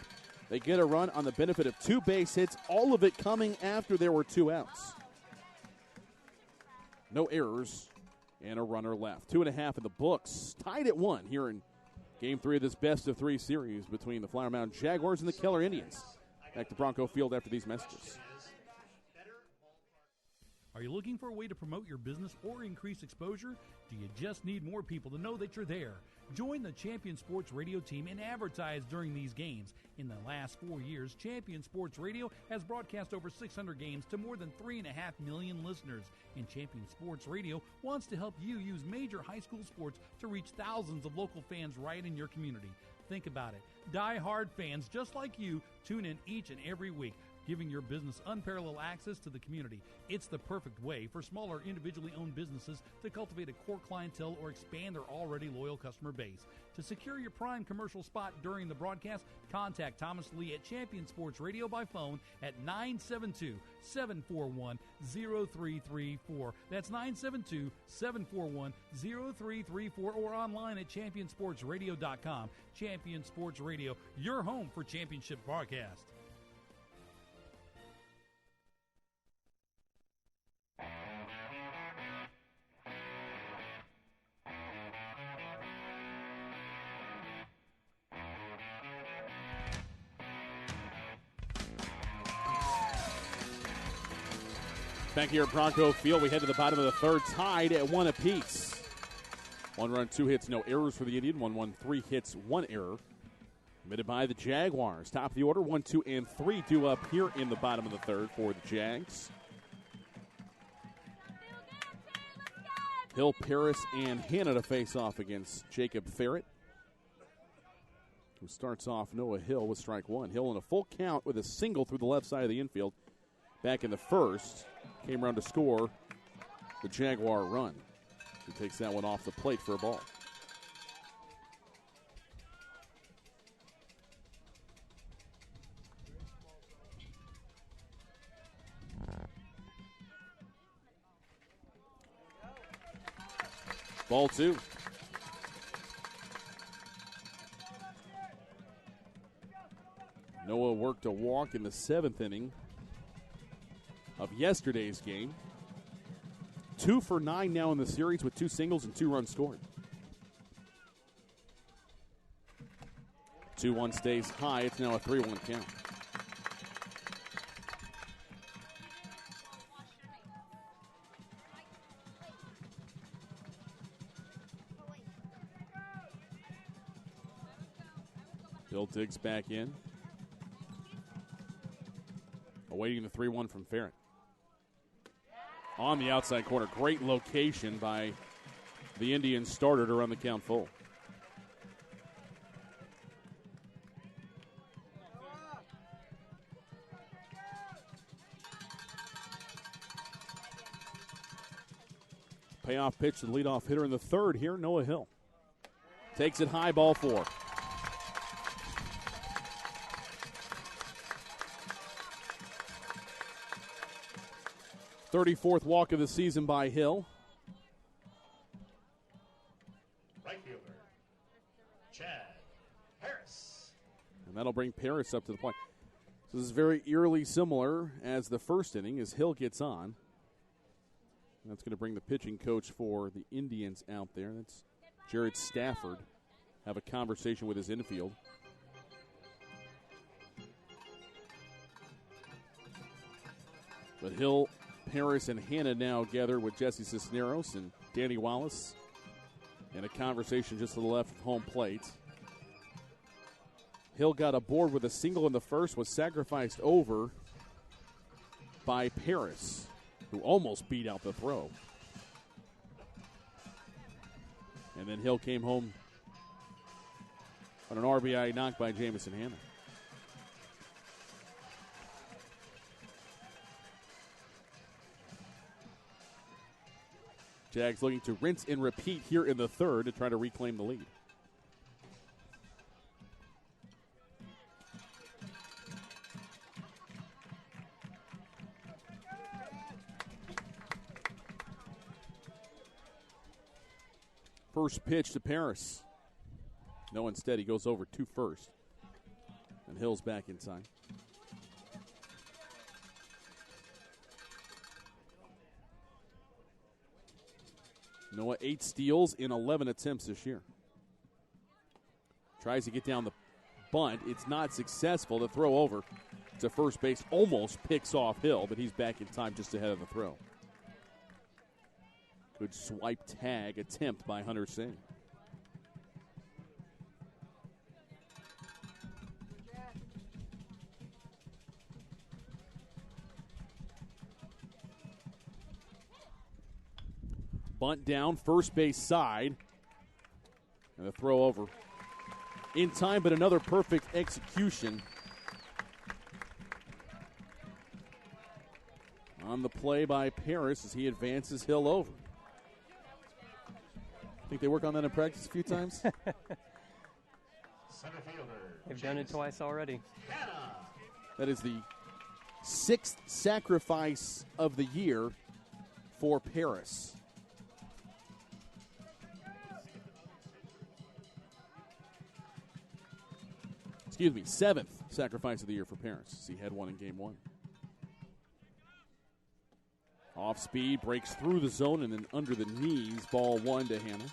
They get a run on the benefit of 2 base hits, all of it coming after there were 2 outs. No errors and a runner left. 2.5 in the books. Tied at 1 here in Game 3 of this best-of-3 series between the Flower Mound Jaguars and the Keller Indians. Back to Bronco Field after these messages. Are you looking for a way to promote your business or increase exposure? Do you just need more people to know that you're there? Join the Champion Sports Radio team and advertise during these games. In the last 4 years, Champion Sports Radio has broadcast over 600 games to more than 3.5 million listeners. And Champion Sports Radio wants to help you use major high school sports to reach thousands of local fans right in your community. Think about it. Die-hard fans just like you tune in each and every week, giving your business unparalleled access to the community. It's the perfect way for smaller individually owned businesses to cultivate a core clientele or expand their already loyal customer base. To secure your prime commercial spot during the broadcast, contact Thomas Lee at Champion Sports Radio by phone at 972-741-0334. That's 972-741-0334 or online at championsportsradio.com. Champion Sports Radio, your home for championship broadcast. Back here at Bronco Field, we head to the bottom of the third, tied at 1 apiece. 1 run, 2 hits, no errors for the Indian. 1 3 hits, 1 error. Committed by the Jaguars. Top of the order, 1, 2, and 3 due up here in the bottom of the third for the Jags. Hill, Paris, and Hannah to face off against Jacob Ferret, who starts off Noah Hill with strike one. Hill in a full count with a single through the left side of the infield. Back in the first, came around to score the Jaguar run. He takes that one off the plate for a ball. Ball two. Noah worked a walk in the 7th inning of yesterday's game. 2 for 9 now in the series with 2 singles and 2 runs scored. 2-1 stays high. It's now a 3-1 count. Hill digs back in. Awaiting the 3-1 from Ferret. On the outside corner. Great location by the Indians starter to run the count full. Payoff pitch to the leadoff hitter in the third here, Noah Hill. Takes it high, ball 4. Thirty-fourth walk of the season by Hill. Right fielder, Chad Harris. And that'll bring Paris up to the plate. This is very eerily similar as the first inning as Hill gets on. That's going to bring the pitching coach for the Indians out there. That's Jared Stafford. Have a conversation with his infield. But Hill, Paris, and Hannah now gather with Jesse Cisneros and Danny Wallace in a conversation just to the left of home plate. Hill got aboard with a single in the first, was sacrificed over by Paris, who almost beat out the throw. And then Hill came home on an RBI knock by Jamison Hannah. Jags looking to rinse and repeat here in the third to try to reclaim the lead. First pitch to Paris. No, instead he goes over 2 first. And Hill's back inside. Noah 8 steals in 11 attempts this year. Tries to get down the bunt. It's not successful. The throw over to first base almost picks off Hill, but he's back in time just ahead of the throw. Good swipe tag attempt by Hunter Singh. Bunt down, first base side. And the throw over in time, but another perfect execution on the play by Paris as he advances Hill over. Think they work on that in practice a few times? Center fielder. They've done it twice already. That is the 6th sacrifice of the year for Paris. Excuse me, 7th sacrifice of the year for Paris. He had one in game 1. Off speed, breaks through the zone and then under the knees. Ball 1 to Hannah.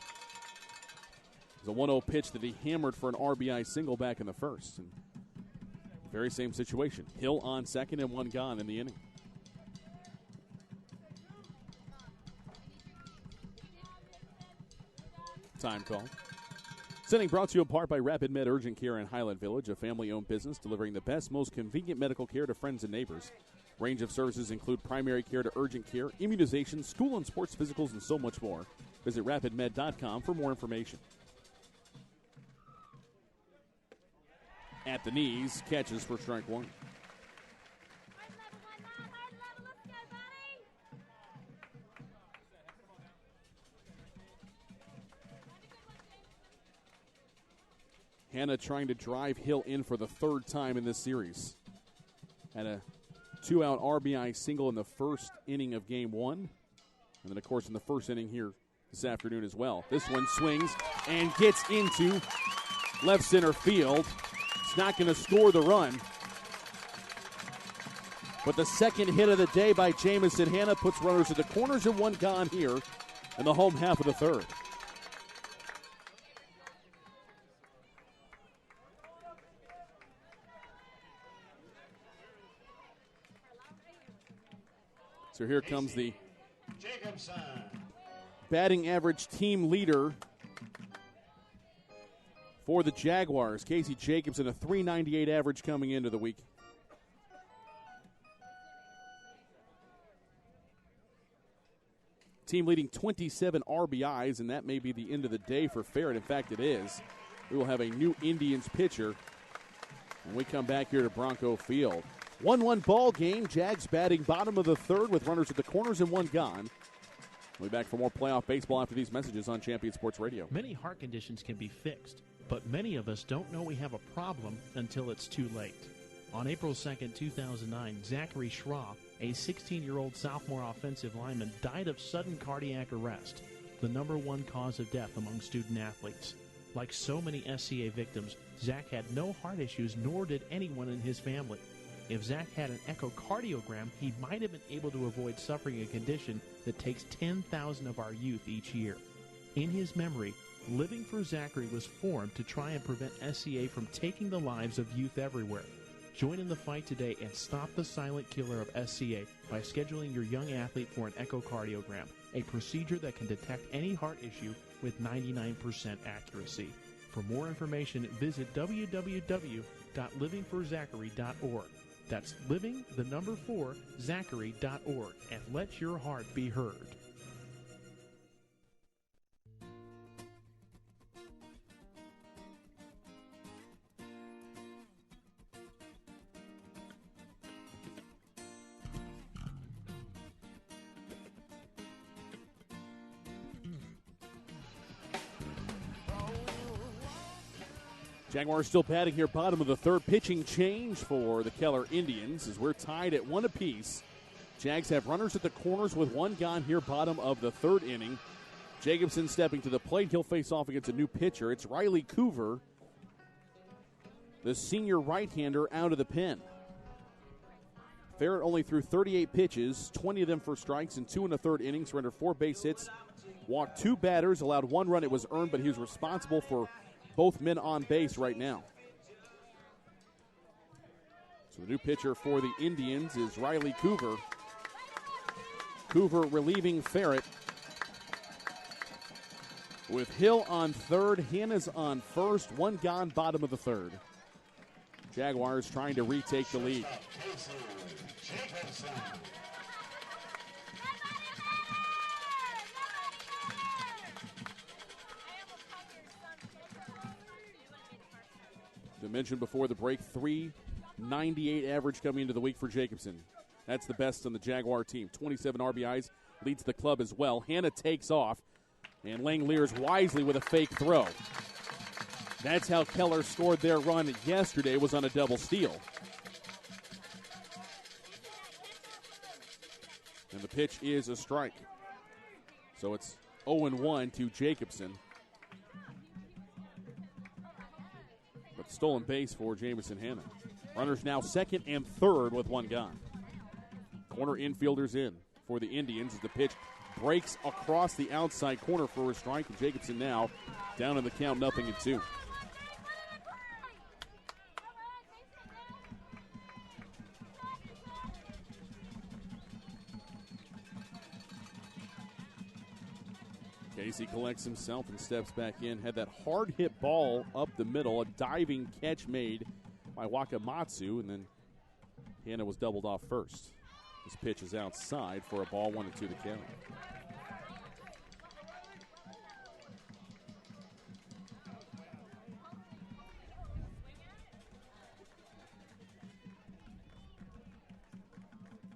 It's a 1-0 pitch that he hammered for an RBI single back in the first. And very same situation. Hill on second and 1 gone in the inning. Time call. Sending brought to you in part by Rapid Med Urgent Care in Highland Village, a family-owned business delivering the best, most convenient medical care to friends and neighbors. Range of services include primary care to urgent care, immunization, school and sports physicals, and so much more. Visit rapidmed.com for more information. At the knees, catches for strike one. Hannah trying to drive Hill in for the third time in this series. Had a 2-out RBI single in the first inning of game one. And then, of course, in the first inning here this afternoon as well. This one swings and gets into left center field. It's not going to score the run. But the second hit of the day by Jamison Hannah puts runners at the corners and one gone here in the home half of the third. So here comes the Jacobson. Batting average team leader for the Jaguars. Casey Jacobson, a .398 average coming into the week. Team leading 27 RBIs, and that may be the end of the day for Ferret. In fact, it is. We will have a new Indians pitcher when we come back here to Bronco Field. 1-1 ball game. Jags batting bottom of the third with runners at the corners and one gone. We'll be back for more playoff baseball after these messages on Champion Sports Radio. Many heart conditions can be fixed, but many of us don't know we have a problem until it's too late. On April 2nd, 2009, Zachary Schraw, a 16-year-old sophomore offensive lineman, died of sudden cardiac arrest, the #1 cause of death among student athletes. Like so many SCA victims, Zach had no heart issues, nor did anyone in his family. If Zach had an echocardiogram, he might have been able to avoid suffering a condition that takes 10,000 of our youth each year. In his memory, Living for Zachary was formed to try and prevent SCA from taking the lives of youth everywhere. Join in the fight today and stop the silent killer of SCA by scheduling your young athlete for an echocardiogram, a procedure that can detect any heart issue with 99% accuracy. For more information, visit www.livingforzachary.org. That's living4zachary.org, and let your heart be heard. Jaguars still batting here, bottom of the third. Pitching change for the Keller Indians as we're tied at 1 apiece. Jags have runners at the corners with one gone here, bottom of the third inning. Jacobson stepping to the plate. He'll face off against a new pitcher. It's Riley Coover, the senior right-hander, out of the pen. Ferret only threw 38 pitches, 20 of them for strikes, and 2 in the third inning. Surrendered 4 base hits, walked 2 batters, allowed 1 run. It was earned, but he was responsible for both men on base right now. So the new pitcher for the Indians is Riley Coover. Coover relieving Ferret. With Hill on third, Hannah's on first, 1 gone, bottom of the third. Jaguars trying to retake the lead. I mentioned before the break, .398 average coming into the week for Jacobson. That's the best on the Jaguar team. 27 RBIs, leads the club as well. Hannah takes off, and Langlears wisely with a fake throw. That's how Keller scored their run yesterday, was on a double steal. And the pitch is a strike. So it's 0-1 to Jacobson. But stolen base for Jamison Hannah. Runners now second and third with 1 gone. Corner infielders in for the Indians as the pitch breaks across the outside corner for a strike. And Jacobson now down in the count, 0-2. Casey collects himself and steps back in. Had that hard hit ball up the middle, a diving catch made by Wakamatsu, and then Hannah was doubled off first. This pitch is outside for a ball, 1-2 to count.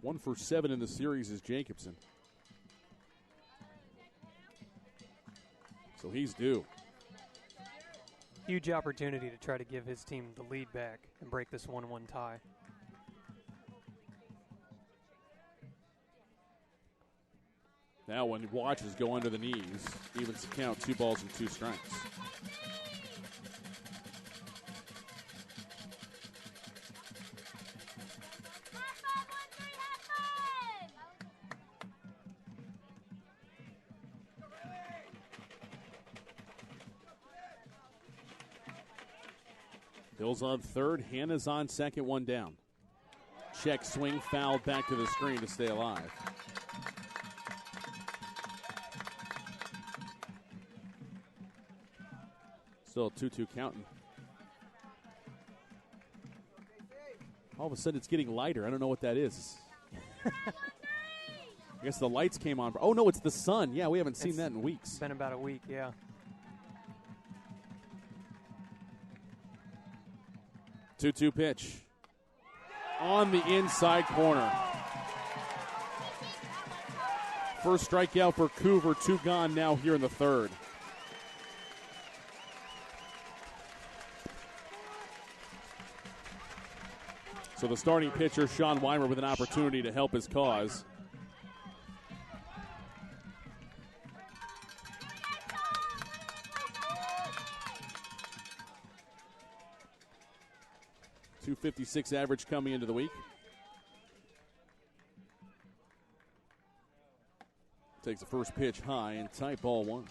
One for 7 in the series is Jacobson. So he's due. Huge opportunity to try to give his team the lead back and break this 1-1 tie. Now when watches go under the knees, evens the count, 2 balls and 2 strikes. Bill's on third, Hannah's on second, 1 down. Check swing, fouled back to the screen to stay alive. Still a 2-2 counting. All of a sudden it's getting lighter. I don't know what that is. I guess the lights came on. Oh, no, it's the sun. Yeah, we haven't seen that in weeks. It's been about a week, yeah. 2-2 pitch. On the inside corner. First strikeout for Coover. 2 gone now here in the third. So the starting pitcher, Sean Weimer, with an opportunity to help his cause. .256 average coming into the week. Takes the first pitch high and tight, ball 1.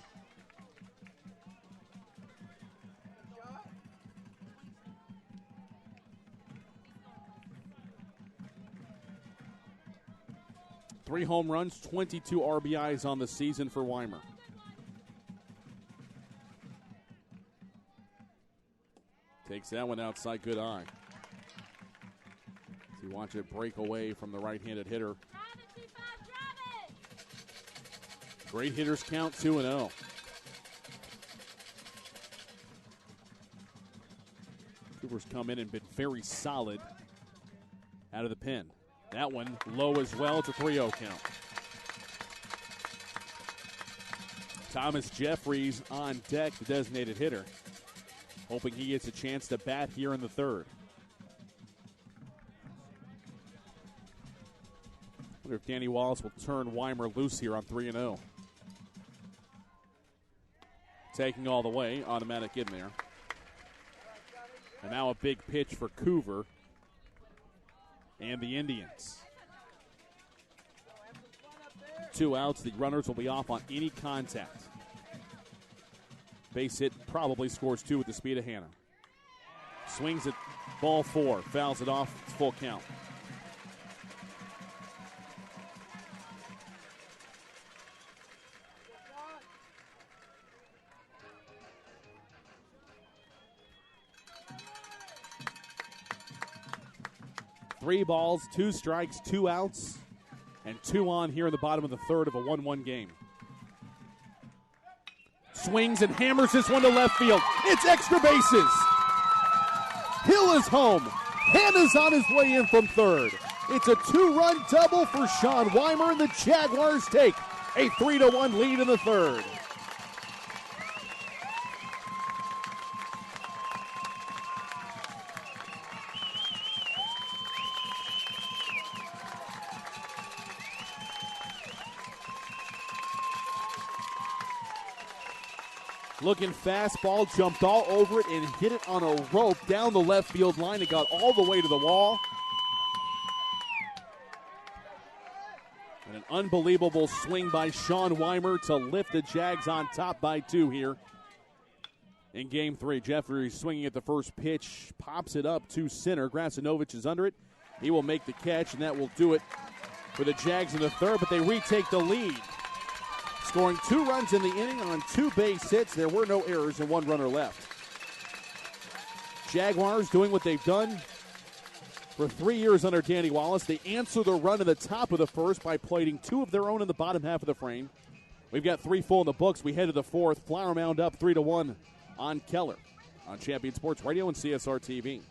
Three home runs, 22 RBIs on the season for Weimer. Takes that one outside, good eye. So you watch it break away from the right-handed hitter. Great hitters count, 2-0. Cooper's come in and been very solid out of the pen. That one low as well. It's a 3-0 count. Thomas Jeffries on deck, the designated hitter. Hoping he gets a chance to bat here in the third. Wonder if Danny Wallace will turn Weimer loose here on 3-0. Taking all the way, automatic in there. And now a big pitch for Coover and the Indians. 2 outs. The runners will be off on any contact. Base hit, probably scores 2 with the speed of Hannah. Swings at ball 4, fouls it off, it's full count. Three balls, 2 strikes, 2 outs, and 2 on here in the bottom of the third of a 1-1 game. Swings and hammers this one to left field. It's extra bases. Hill is home. Hannah's on his way in from third. It's a 2-run double for Sean Weimer, and the Jaguars take a 3-1 lead in the third. Looking fastball, jumped all over it and hit it on a rope down the left field line. It got all the way to the wall. And an unbelievable swing by Sean Weimer to lift the Jags on top by 2 here in Game 3. Jeffrey swinging at the first pitch, pops it up to center. Grasinovich is under it. He will make the catch, and that will do it for the Jags in the third, but they retake the lead. scoring 2 runs in the inning on 2 base hits. There were no errors and 1 runner left. Jaguars doing what they've done for 3 years under Danny Wallace. They answer the run in the top of the first by plating 2 of their own in the bottom half of the frame. We've got 3 full in the books. We head to the 4th. Flower Mound up 3-1 on Keller on Champion Sports Radio and CSR TV.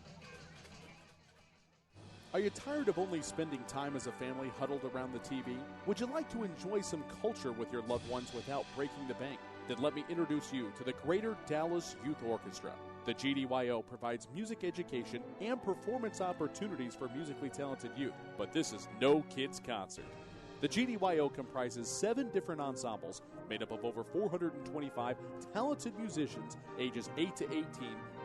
Are you tired of only spending time as a family huddled around the TV? Would you like to enjoy some culture with your loved ones without breaking the bank? Then let me introduce you to the Greater Dallas Youth Orchestra. The GDYO provides music education and performance opportunities for musically talented youth, but this is no kids' concert. The GDYO comprises 7 different ensembles made up of over 425 talented musicians ages 8 to 18,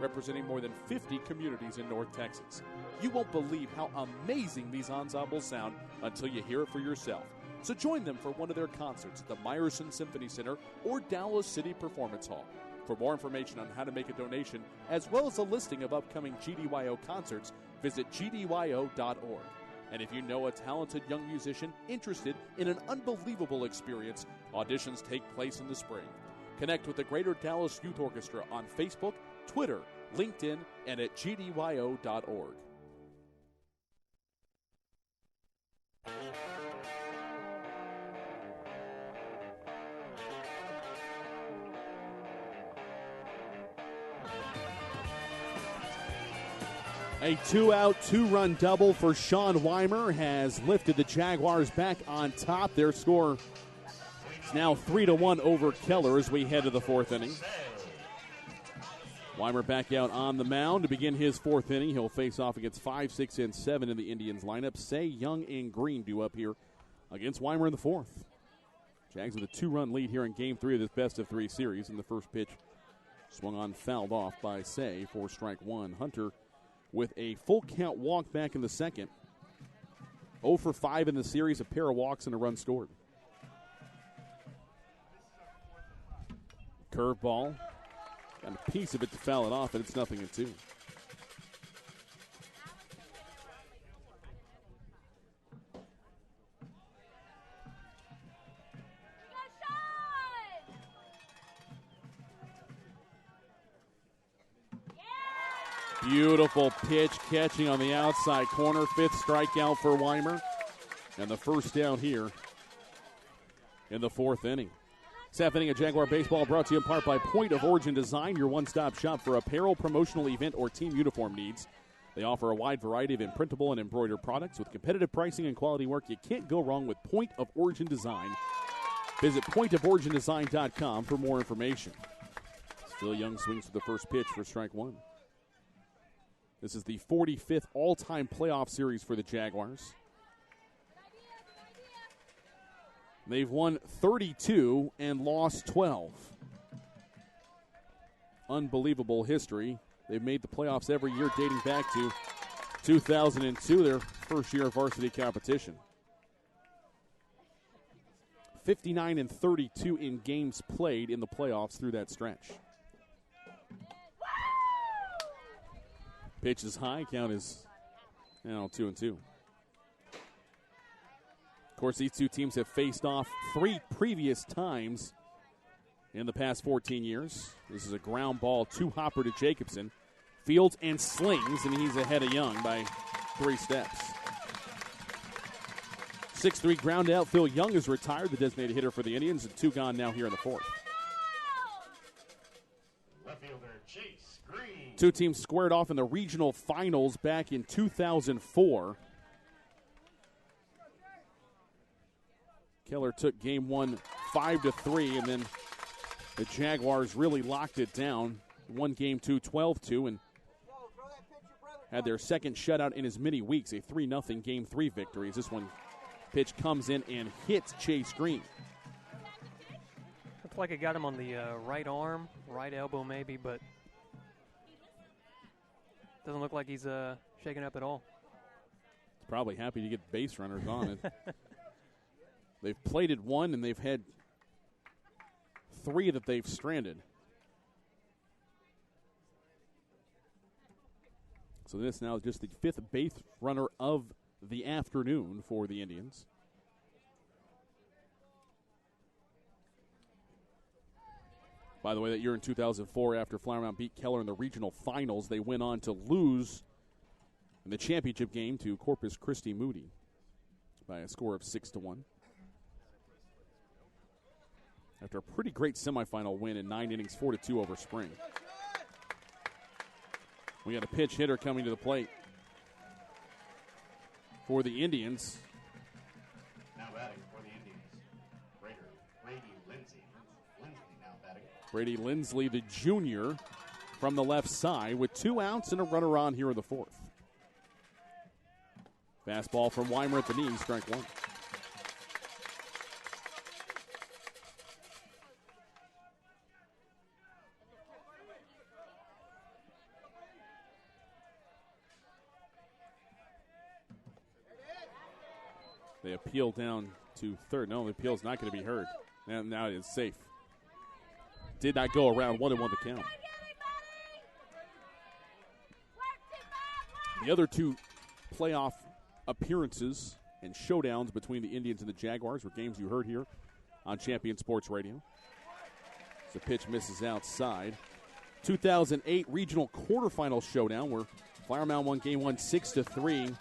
representing more than 50 communities in North Texas. You won't believe how amazing these ensembles sound until you hear it for yourself. So join them for one of their concerts at the Meyerson Symphony Center or Dallas City Performance Hall. For more information on how to make a donation, as well as a listing of upcoming GDYO concerts, visit gdyo.org. And if you know a talented young musician interested in an unbelievable experience, auditions take place in the spring. Connect with the Greater Dallas Youth Orchestra on Facebook, Twitter, LinkedIn, and at gdyo.org. A 2-out, 2-run double for Sean Weimer has lifted the Jaguars back on top. Their score is now 3-1 over Keller as we head to the 4th inning. Weimer back out on the mound to begin his 4th inning. He'll face off against 5, 6, and 7 in the Indians lineup. Say, Young, and Green due up here against Weimer in the 4th. Jags with a 2-run lead here in Game 3 of this best-of-3 series. And the first pitch swung on, fouled off by Say for strike 1. Hunter with a full count walk back in the 2nd. 0 for 5 in the series, a pair of walks and a run scored. Curveball. Got a piece of it to foul it off, and it's 0-2. Beautiful pitch, catching on the outside corner. 5th strikeout for Weimer. And the first down here in the 4th inning. 7th inning of Jaguar Baseball brought to you in part by Point of Origin Design, your one-stop shop for apparel, promotional event, or team uniform needs. They offer a wide variety of imprintable and embroidered products with competitive pricing and quality work. You can't go wrong with Point of Origin Design. Visit pointoforigindesign.com for more information. Still Young swings for the first pitch for strike 1. This is the 45th all-time playoff series for the Jaguars. They've won 32 and lost 12. Unbelievable history. They've made the playoffs every year dating back to 2002, their first year of varsity competition. 59 and 32 in games played in the playoffs through that stretch. Pitch is high. Count is now 2-2. Of course, these two teams have faced off 3 previous times in the past 14 years. This is a ground ball, 2-hopper to Jacobson. Fields and slings, and he's ahead of Young by 3 steps. 6-3 ground out. Phil Young is retired, the designated hitter for the Indians, and 2 gone now here in the 4th. Left fielder Chase Green. 2 teams squared off in the regional finals back in 2004. Keller took game 1 5-3, and then the Jaguars really locked it down. Won game 2 12-2, and had their second shutout in as many weeks, a 3-0 game 3 victory. As this one pitch comes in and hits Chase Green. Looks like it got him on the right arm, right elbow maybe, but doesn't look like he's shaken up at all. He's probably happy to get base runners on it. They've plated 1, and they've had 3 that they've stranded. So this now is just the 5th base runner of the afternoon for the Indians. By the way, that year in 2004, after Flower Mound beat Keller in the regional finals, they went on to lose in the championship game to Corpus Christi Moody by a score of 6-1. After a pretty great semifinal win in 9 innings, 4-2 over Spring. We got a pitch hitter coming to the plate for the Indians. Now batting for the Indians, Brady Lindsay. Lindsay now batting. Brady Lindsley, the junior, from the left side with 2 outs and a runner on here in the 4th. Fastball from Weimer at the knee, strike 1. They appeal down to third. No, the appeal's not going to be heard. And now it's safe. Did not go around 1-1 the count. The other 2 playoff appearances and showdowns between the Indians and the Jaguars were games you heard here on Champion Sports Radio. The pitch misses outside. 2008 regional quarterfinal showdown where Flower Mound won game 1 6-3.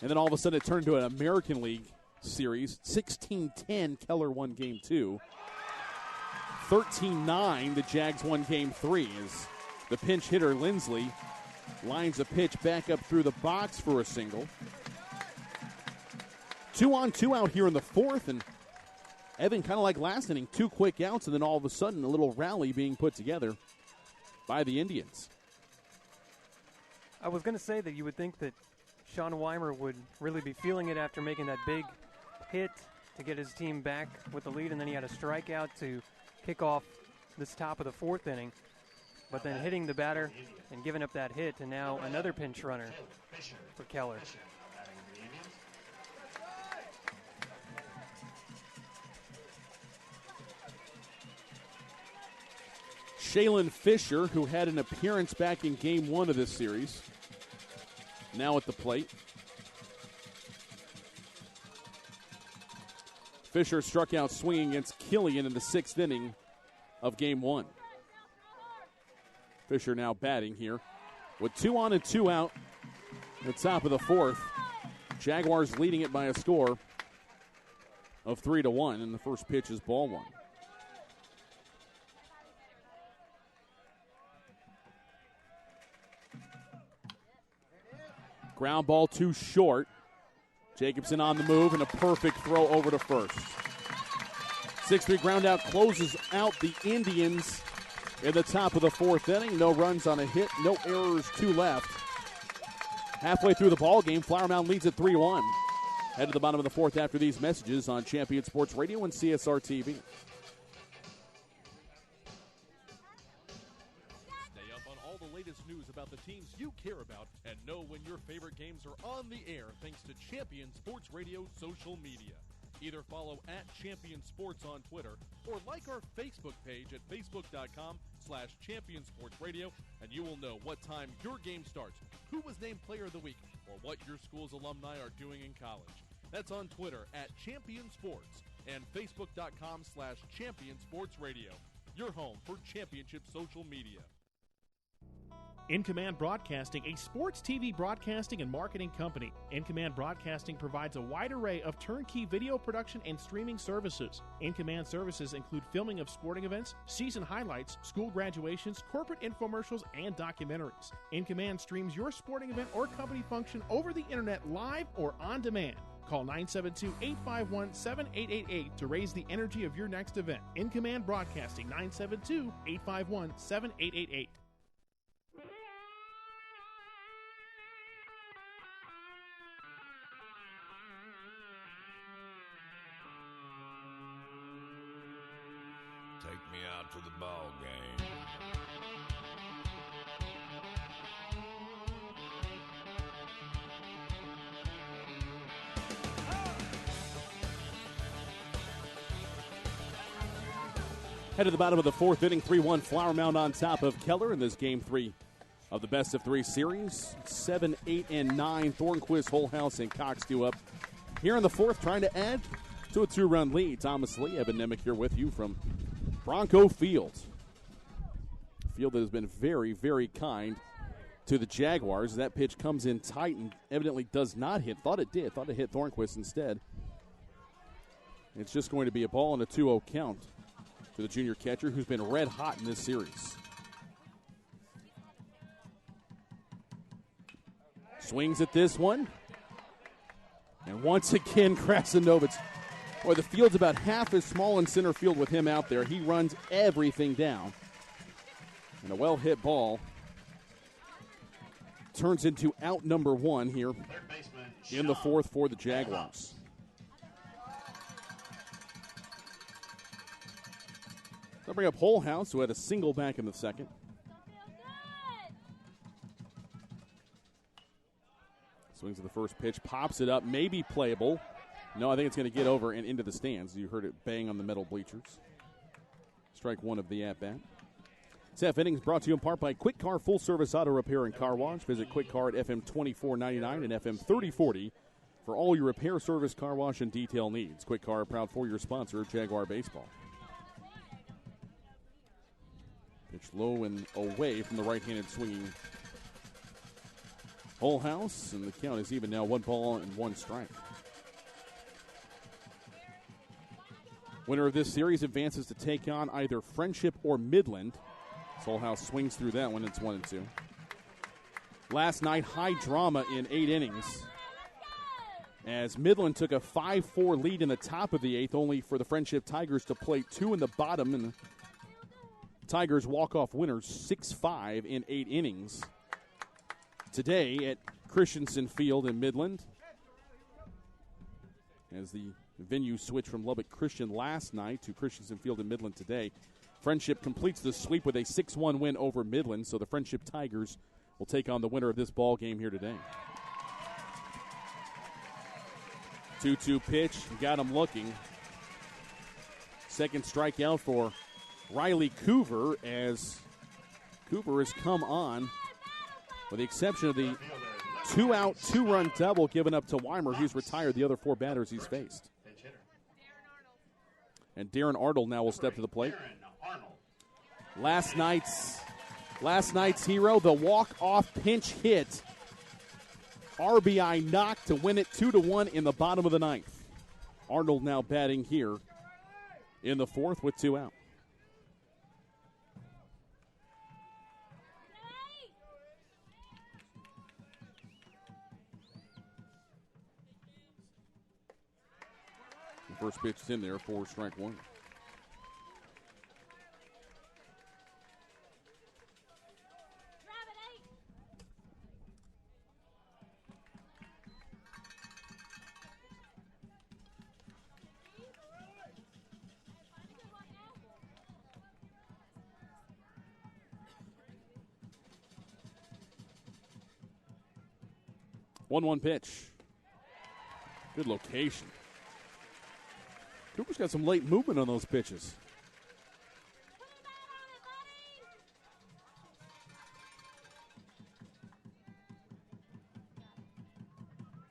And then all of a sudden it turned into an American League series. 16-10, Keller won game 2. 13-9, the Jags won game 3 as the pinch hitter Lindsley lines a pitch back up through the box for a single. 2 on, 2 out here in the 4th, and Evan, kind of like last inning, 2 quick outs, and then all of a sudden a little rally being put together by the Indians. I was going to say that you would think that Sean Weimer would really be feeling it after making that big hit to get his team back with the lead, and then he had a strikeout to kick off this top of the 4th inning. But then hitting the batter and giving up that hit, and now another pinch runner for Keller. Shaylin Fisher, who had an appearance back in game 1 of this series, now at the plate. Fisher struck out swinging against Killian in the 6th inning of game 1. Fisher now batting here with 2 on and 2 out at the top of the 4th. Jaguars leading it by a score of 3-1, and the first pitch is ball 1. Ground ball too short. Jacobson on the move and a perfect throw over to first. 6-3 ground out closes out the Indians in the top of the 4th inning. No runs on a hit, no errors, 2 left. Halfway through the ball game, Flower Mound leads at 3-1. Head to the bottom of the 4th after these messages on Champion Sports Radio and CSR TV. News about the teams you care about and know when your favorite games are on the air thanks to Champion Sports Radio social media. Either follow @Champion Sports on Twitter or like our Facebook page at facebook.com/Champion Sports Radio, and you will know what time your game starts, who was named Player of the Week, or what your school's alumni are doing in college. That's on Twitter @Champion Sports and facebook.com/Champion Sports Radio, your home for championship social media. In Command Broadcasting, a sports TV broadcasting and marketing company. In Command Broadcasting provides a wide array of turnkey video production and streaming services. In Command services include filming of sporting events, season highlights, school graduations, corporate infomercials, and documentaries. In Command streams your sporting event or company function over the internet live or on demand. Call 972-851-7888 to raise the energy of your next event. In Command Broadcasting, 972-851-7888. Take me out to the ball game. Head to the bottom of the 4th inning, 3-1 Flower Mound on top of Keller in this game 3 of the best of 3 series. 7, 8, and 9. Thornquist, Holthouse, and Cox due up here in the 4th, trying to add to a 2-run lead. Thomas Lee, Evan Nemick here with you from Bronco Field. Field that has been very, very kind to the Jaguars. That pitch comes in tight and evidently does not hit. Thought it did. Thought it hit Thornquist instead. It's just going to be a ball and a 2-0 count to the junior catcher who's been red hot in this series. Swings at this one. And once again, Krasinovich. Boy, the field's about half as small in center field with him out there. He runs everything down. And a well-hit ball turns into out number one here in the fourth for the Jaguars. They'll bring up Holhouse, who had a single back in the second. Swings at the first pitch, pops it up, maybe playable. No, I think it's going to get over and into the stands. You heard it bang on the metal bleachers. Strike one of the at-bat. This half innings brought to you in part by Quick Car Full Service Auto Repair and Car Wash. Visit Quick Car at FM 2499 and FM 3040 for all your repair, service, car wash, and detail needs. Quick Car, proud for your sponsor, Jaguar Baseball. Pitch low and away from the right-handed swinging Holhouse, and the count is even now 1-1 strike. Winner of this series advances to take on either Friendship or Midland. Holhouse swings through that one. It's 1-2. Last night, high drama in 8 innings as Midland took a 5-4 lead in the top of the 8th, only for the Friendship Tigers to play 2 in the bottom, and the Tigers walk-off winners 6-5 in 8 innings. Today at Christensen Field in Midland, as the venue switched from Lubbock Christian last night to Christensen Field in Midland today. Friendship completes the sweep with a 6-1 win over Midland, so the Friendship Tigers will take on the winner of this ball game here today. 2-2 pitch, got him looking. Second strikeout for Riley Coover, as Coover has come on, with the exception of the 2-out, 2-run double given up to Weimer. He's retired the other 4 batters he's faced. And Darren Arnold now will step to the plate. Last night's hero, the walk-off pinch hit. RBI knock to win it 2-1 in the bottom of the 9th. Arnold now batting here in the 4th with 2 out. First pitch is in there for strike one. One pitch. Good location. Cooper's got some late movement on those pitches.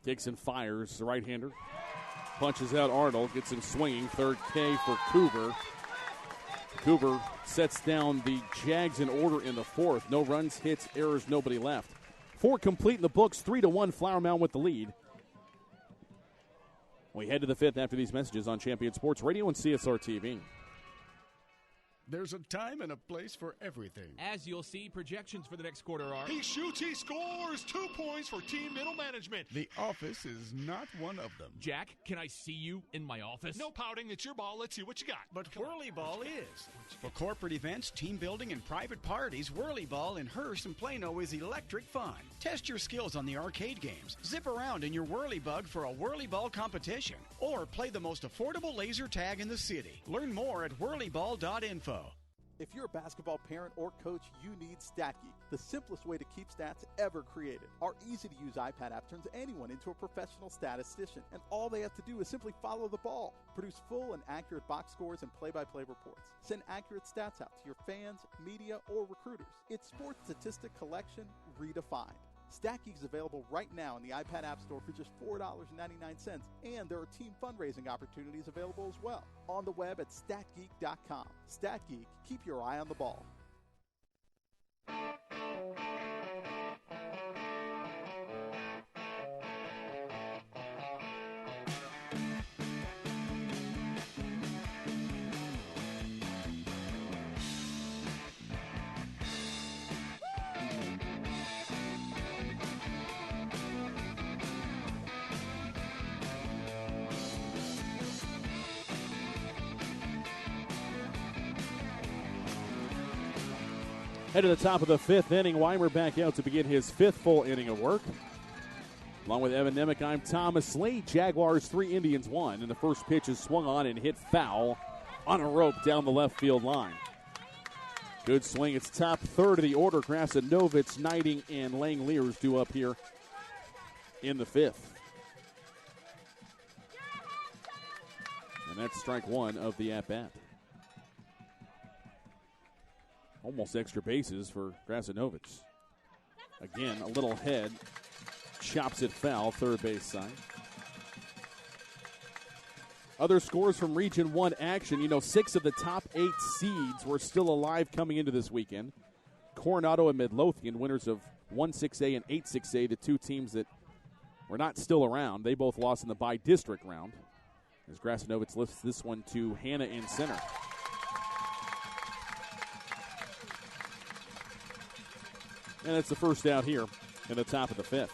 Takes and fires the right-hander. Punches out Arnold, gets him swinging. Third K for Cooper. Cooper sets down the Jags in order in the 4th. No runs, hits, errors, nobody left. 4 complete in the books, 3-1 Flower Mound with the lead. We head to the 5th after these messages on Champion Sports Radio and CSR TV. There's a time and a place for everything. As you'll see, projections for the next quarter are... He shoots, he scores! 2 points for team middle management. The office is not one of them. Jack, can I see you in my office? No pouting, it's your ball. Let's see what you got. But Whirly Ball is. For corporate events, team building, and private parties, Whirly Ball in Hearst and Plano is electric fun. Test your skills on the arcade games. Zip around in your Whirly Bug for a Whirly Ball competition. Or play the most affordable laser tag in the city. Learn more at whirlyball.info. If you're a basketball parent or coach, you need StatGeek, the simplest way to keep stats ever created. Our easy-to-use iPad app turns anyone into a professional statistician, and all they have to do is simply follow the ball. Produce full and accurate box scores and play-by-play reports. Send accurate stats out to your fans, media, or recruiters. It's sports statistic collection redefined. StatGeek is available right now in the iPad App Store for just $4.99, and there are team fundraising opportunities available as well. On the web at StatGeek.com. StatGeek, keep your eye on the ball. Head to the top of the fifth inning. Weimer back out to begin his fifth full inning of work. Along with Evan Nemick, I'm Thomas Lee. Jaguars 3, Indians 1. And the first pitch is swung on and hit foul on a rope down the left field line. Good swing. It's top third of the order. Grasanovich, Knighting, and Langeliers due up here in the fifth. And that's strike one of the at-bat. Almost extra bases for Grasanovich. Again, a little head. Chops it foul, third base side. Other scores from Region 1 action. 6 of the top 8 seeds were still alive coming into this weekend. Coronado and Midlothian, winners of 1-6A and 8-6A, the two teams that were not still around. They both lost in the by-district round. As Grasanovich lifts this one to Hannah in center. And it's the first out here in the top of the fifth.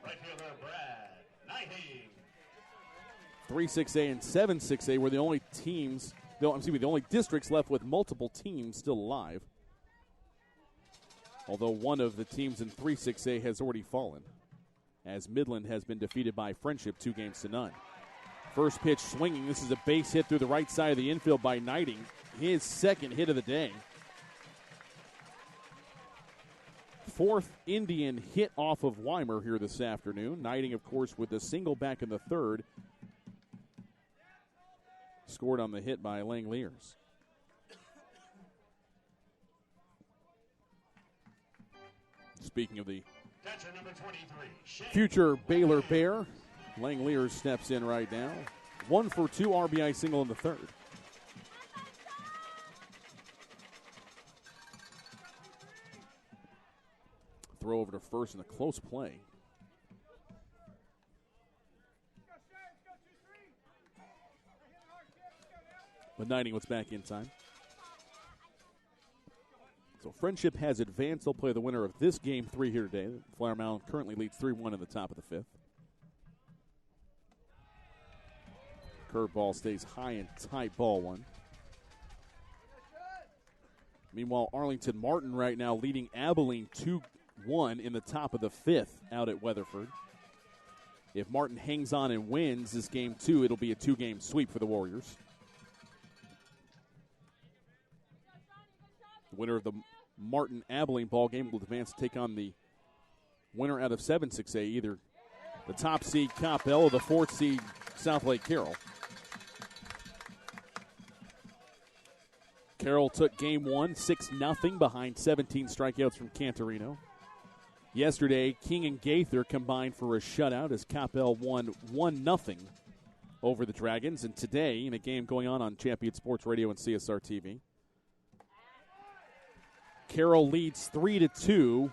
Right fielder Brad Knighting. 3-6A and 7-6A were the only teams, the only districts left with multiple teams still alive. Although one of the teams in 3-6A has already fallen, as Midland has been defeated by Friendship 2-0. First pitch swinging. This is a base hit through the right side of the infield by Knighting. His second hit of the day. Fourth Indian hit off of Weimer here this afternoon. Knighting, of course, with a single back in the third. Scored on the hit by Langeliers. Speaking of the Number 23, future Baylor Bear, Langeliers steps in right now. 1 for 2 RBI single in the third. Throw over to first in a close play. But Knighting was back in time. So Friendship has advanced. They'll play the winner of this game 3 here today. Flower Mound currently leads 3-1 in the top of the fifth. Curveball stays high and tight, ball one. Meanwhile, Arlington Martin right now leading Abilene 2-1 in the top of the fifth out at Weatherford. If Martin hangs on and wins this game 2, it'll be a 2-game sweep for the Warriors. The winner of the Martin-Abilene ball game will advance to take on the winner out of 7-6A, either the top seed Coppell or the 4th seed South Lake Carroll. Carroll took game 1, 6-0 behind 17 strikeouts from Cantorino. Yesterday, King and Gaither combined for a shutout as Coppell won 1-0 over the Dragons. And today, in a game going on Champion Sports Radio and CSR TV, Carroll leads 3-2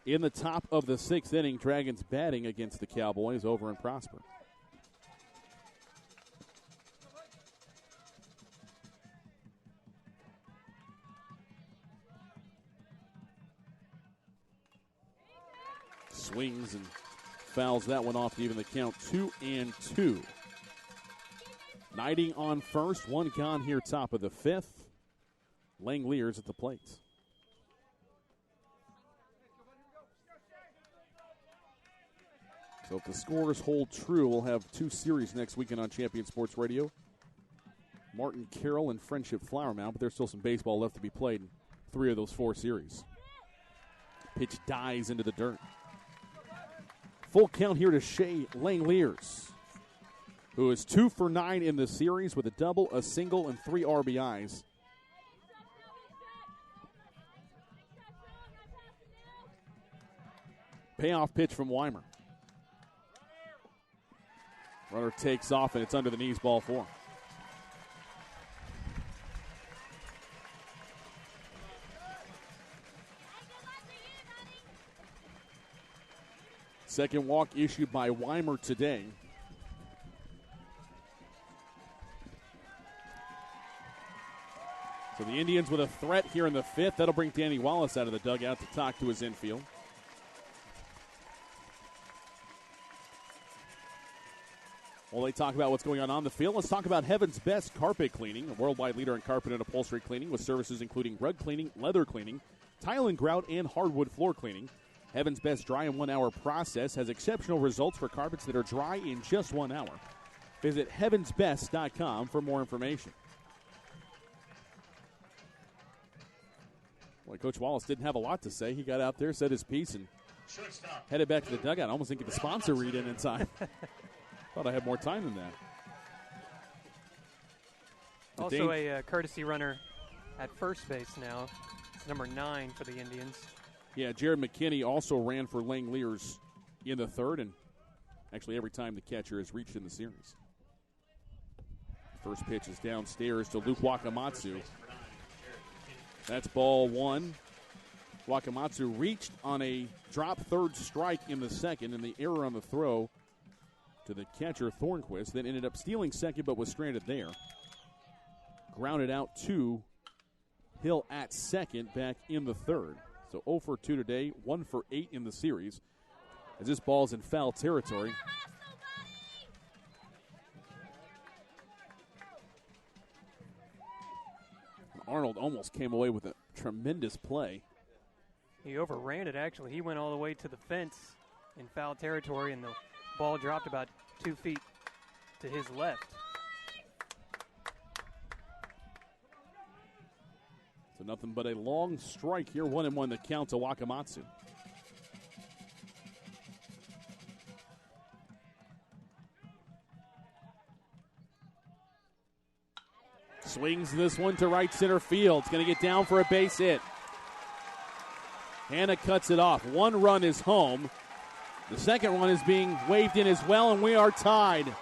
in the top of the 6th inning. Dragons batting against the Cowboys over in Prosper. Swings and fouls that one off to even the count 2-2. Knighting on first, one gone here top of the fifth. Langeliers at the plate. So if the scores hold true, we'll have 2 series next weekend on Champion Sports Radio. Martin Carroll and Friendship Flower Mound, but there's still some baseball left to be played in 3 of those 4 series. Pitch dies into the dirt. Full count here to Shea Langeliers, who is 2 for 9 in the series with a double, a single, and 3 RBIs. Payoff pitch from Weimer. Runner takes off, and it's under the knees, ball 4. Second walk issued by Weimer today. So the Indians with a threat here in the 5th. That'll bring Danny Wallace out of the dugout to talk to his infield. While they talk about what's going on the field, let's talk about Heaven's Best Carpet Cleaning, a worldwide leader in carpet and upholstery cleaning with services including rug cleaning, leather cleaning, tile and grout, and hardwood floor cleaning. Heaven's Best Dry in 1 hour process has exceptional results for carpets that are dry in just 1 hour. Visit heavensbest.com for more information. Boy, Coach Wallace didn't have a lot to say. He got out there, said his piece, and headed back to the dugout. I almost didn't get the sponsor read in time. Thought I had more time than that. Also a courtesy runner at first base now. It's number 9 for the Indians. Yeah, Jared McKinney also ran for Langoliers in the 3rd, and actually every time the catcher has reached in the series. First pitch is downstairs to Luke Wakamatsu. That's ball 1. Wakamatsu reached on a drop third strike in the 2nd, and the error on the throw to the catcher, Thornquist, then ended up stealing second but was stranded there. Grounded out to Hill at second back in the 3rd. So 0 for 2 today, 1 for 8 in the series, as this ball's in foul territory. Arnold almost came away with a tremendous play. He overran it, actually. He went all the way to the fence in foul territory, and the ball dropped about 2 feet to his left. So nothing but a long strike here, 1-1 the count to Wakamatsu. Swings this one to right center field. It's going to get down for a base hit. Hanna cuts it off. 1 run is home. The second one is being waved in as well, and we are tied.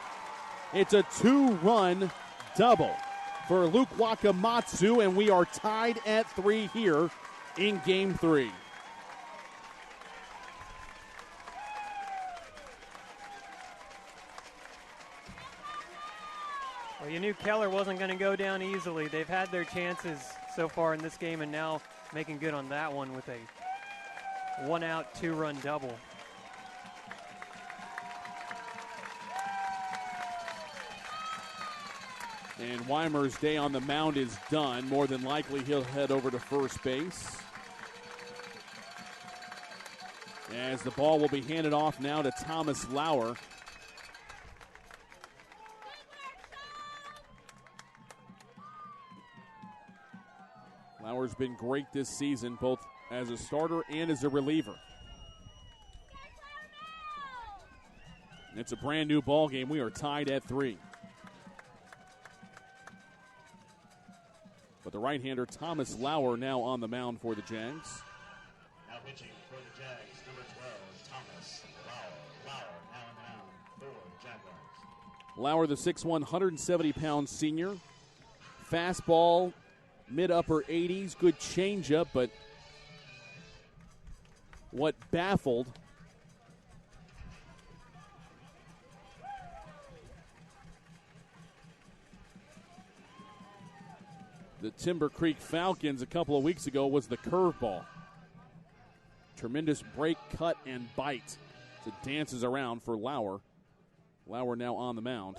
It's a 2-run double for Luke Wakamatsu, and we are tied at 3 here in Game 3. Well, you knew Keller wasn't going to go down easily. They've had their chances so far in this game, and now making good on that one with a 1-out, 2-run double. And Weimer's day on the mound is done. More than likely, he'll head over to first base. As the ball will be handed off now to Thomas Lauer. Lauer's been great this season, both as a starter and as a reliever. It's a brand new ball game. We are tied at 3. But the right-hander Thomas Lauer now on the mound for the Jags. Now pitching for the Jags, number 12, Thomas Lauer. Lauer now on the mound for the Jaguars. Lauer, the 6'1", 170-pound senior. Fastball, mid-upper 80s, good changeup, but what baffled the Timber Creek Falcons a couple of weeks ago was the curveball. Tremendous break, cut, and bite. It dances around for Lauer. Lauer now on the mound.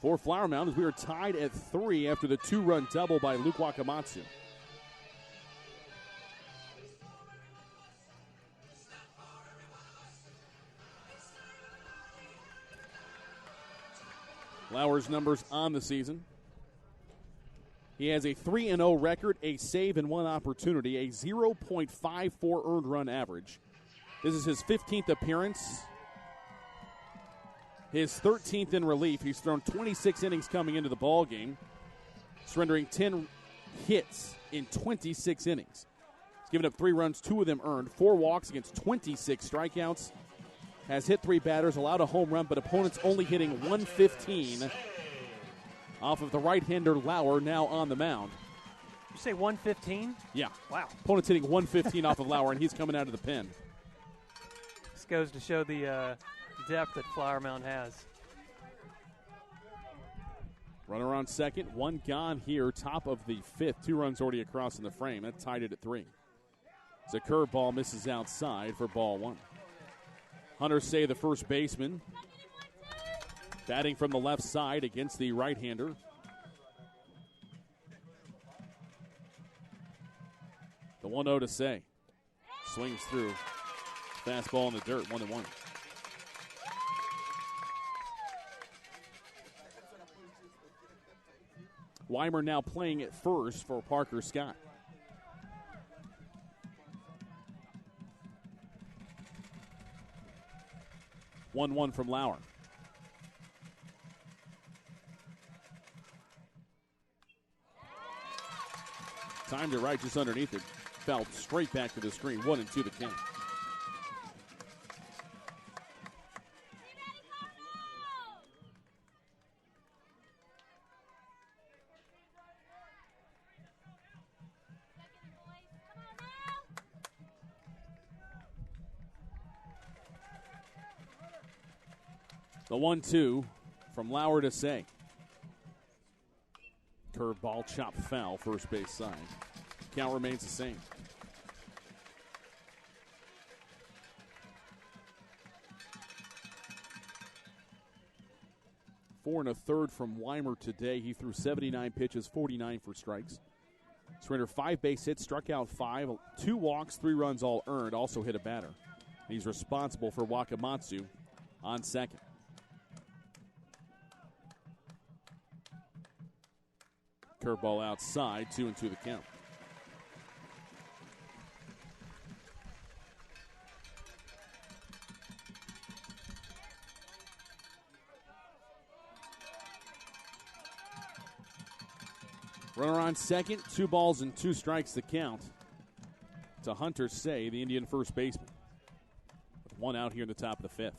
For Flower Mound, as we are tied at 3 after the 2-run double by Luke Wakamatsu. Lauer's numbers on the season. He has a 3-0 record, a save in 1 opportunity, a 0.54 earned run average. This is his 15th appearance. His 13th in relief. He's thrown 26 innings coming into the ball game, surrendering 10 hits in 26 innings. He's Given up 3 runs, 2 of them earned. 4 walks against 26 strikeouts. Has hit 3 batters, allowed a home run, but opponents only hitting 115 off of the right-hander Lauer, now on the mound. You say 115? Yeah. Wow. Opponent's hitting 115 off of Lauer, and he's coming out of the pen. This goes to show the depth that Flower Mound has. Runner on second, 1 gone here, top of the 5th. 2 runs already across in the frame. That tied it at 3. It's a curveball, misses outside for ball 1. Hunter Say, the first baseman, batting from the left side against the right-hander. The 1-0 to Say. Swings through. Fastball in the dirt, 1-1. Weimer now playing at first for Parker Scott. One from Lauer. Timed it right just underneath it. Fouled straight back to the screen. 1-2 the count. The 1-2 from Lauer to Say. Curveball, chop foul, first base side. Count remains the same. Four and a third from Weimer today. He threw 79 pitches, 49 for strikes. Surrendered 5 base hits, struck out 5, 2 walks, 3 runs all earned, also hit a batter. He's responsible for Wakamatsu on second. Curveball outside, 2-2 the count. Runner on second, 2 balls and 2 strikes to count. To Hunter Say, the Indian first baseman. With 1 out here in the top of the 5th.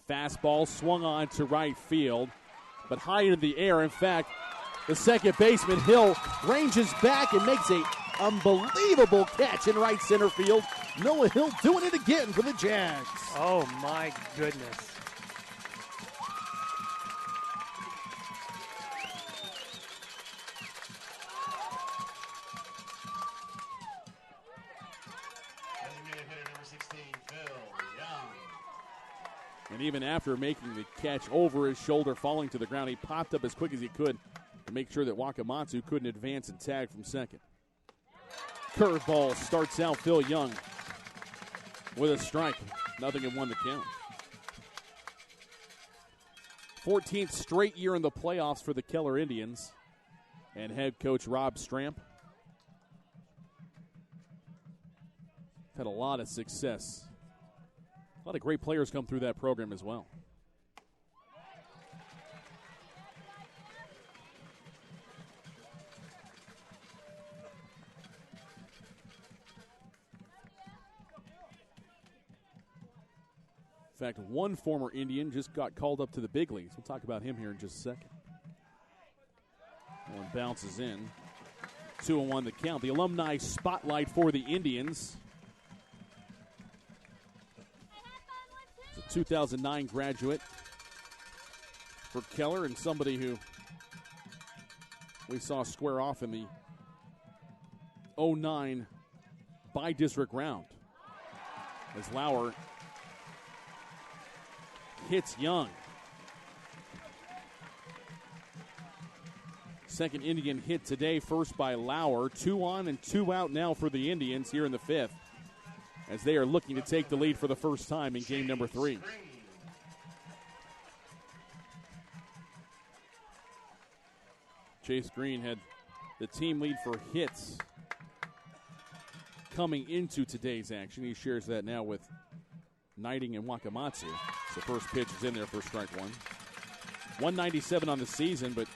Fastball swung on to right field, but high into the air. In fact, the second baseman, Hill, ranges back and makes an unbelievable catch in right center field. Noah Hill doing it again for the Jags. Oh, my goodness. And even after making the catch over his shoulder, falling to the ground, he popped up as quick as he could to make sure that Wakamatsu couldn't advance and tag from second. Curveball starts out Phil Young with a strike. 0-1 the count. 14th straight year in the playoffs for the Keller Indians and head coach Rob Stramp. Had a lot of success. A lot of great players come through that program as well. In fact, one former Indian just got called up to the big leagues. We'll talk about him here in just a second. One bounces in. 2-1 the count. The alumni spotlight for the Indians. 2009 graduate for Keller and somebody who we saw square off in the 09 by-district round as Lauer hits Young. Second Indian hit today, first by Lauer. 2 on and 2 out now for the Indians here in the 5th, as they are looking to take the lead for the first time in game number 3. Chase Green had the team lead for hits coming into today's action. He shares that now with Knighting and Wakamatsu. So first pitch is in there for strike 1. 197 on the season, but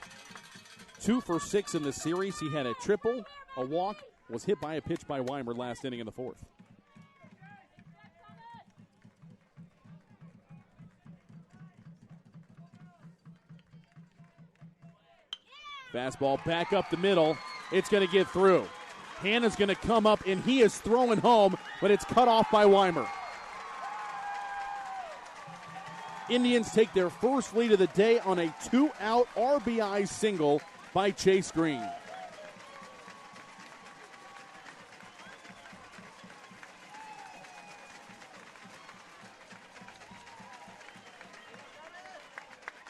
2 for 6 in the series. He had a triple, a walk, was hit by a pitch by Weimer last inning in the fourth. Fastball back up the middle. It's going to get through. Hannah's going to come up, and he is throwing home, but it's cut off by Weimer. Indians take their first lead of the day on a 2-out RBI single by Chase Green.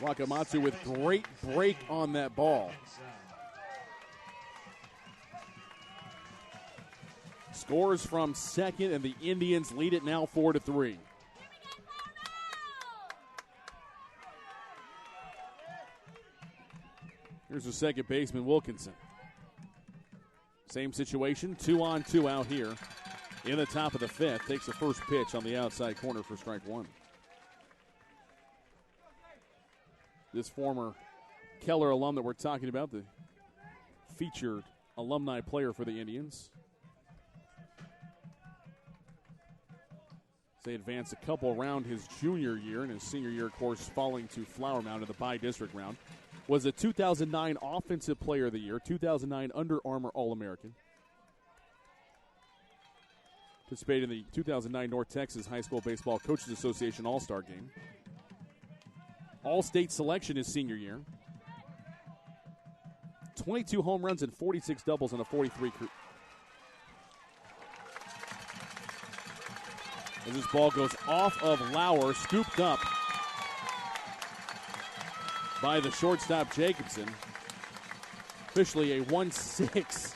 Wakamatsu with great break on that ball. Scores from second, and the Indians lead it now 4-3. Here's the second baseman, Wilkinson. Same situation, 2-on-2 out here in the top of the fifth. Takes the first pitch on the outside corner for strike one. This former Keller alum that we're talking about, the featured alumni player for the Indians. They advanced a couple around his junior year, and his senior year, of course, falling to Flower Mound in the bi-district round. Was a 2009 Offensive Player of the Year, 2009 Under Armour All-American. Participated in the 2009 North Texas High School Baseball Coaches Association All-Star Game. All-State selection his senior year. 22 home runs and 46 doubles on a 43 crew. As this ball goes off of Lauer, scooped up by the shortstop Jacobson. Officially a 1-6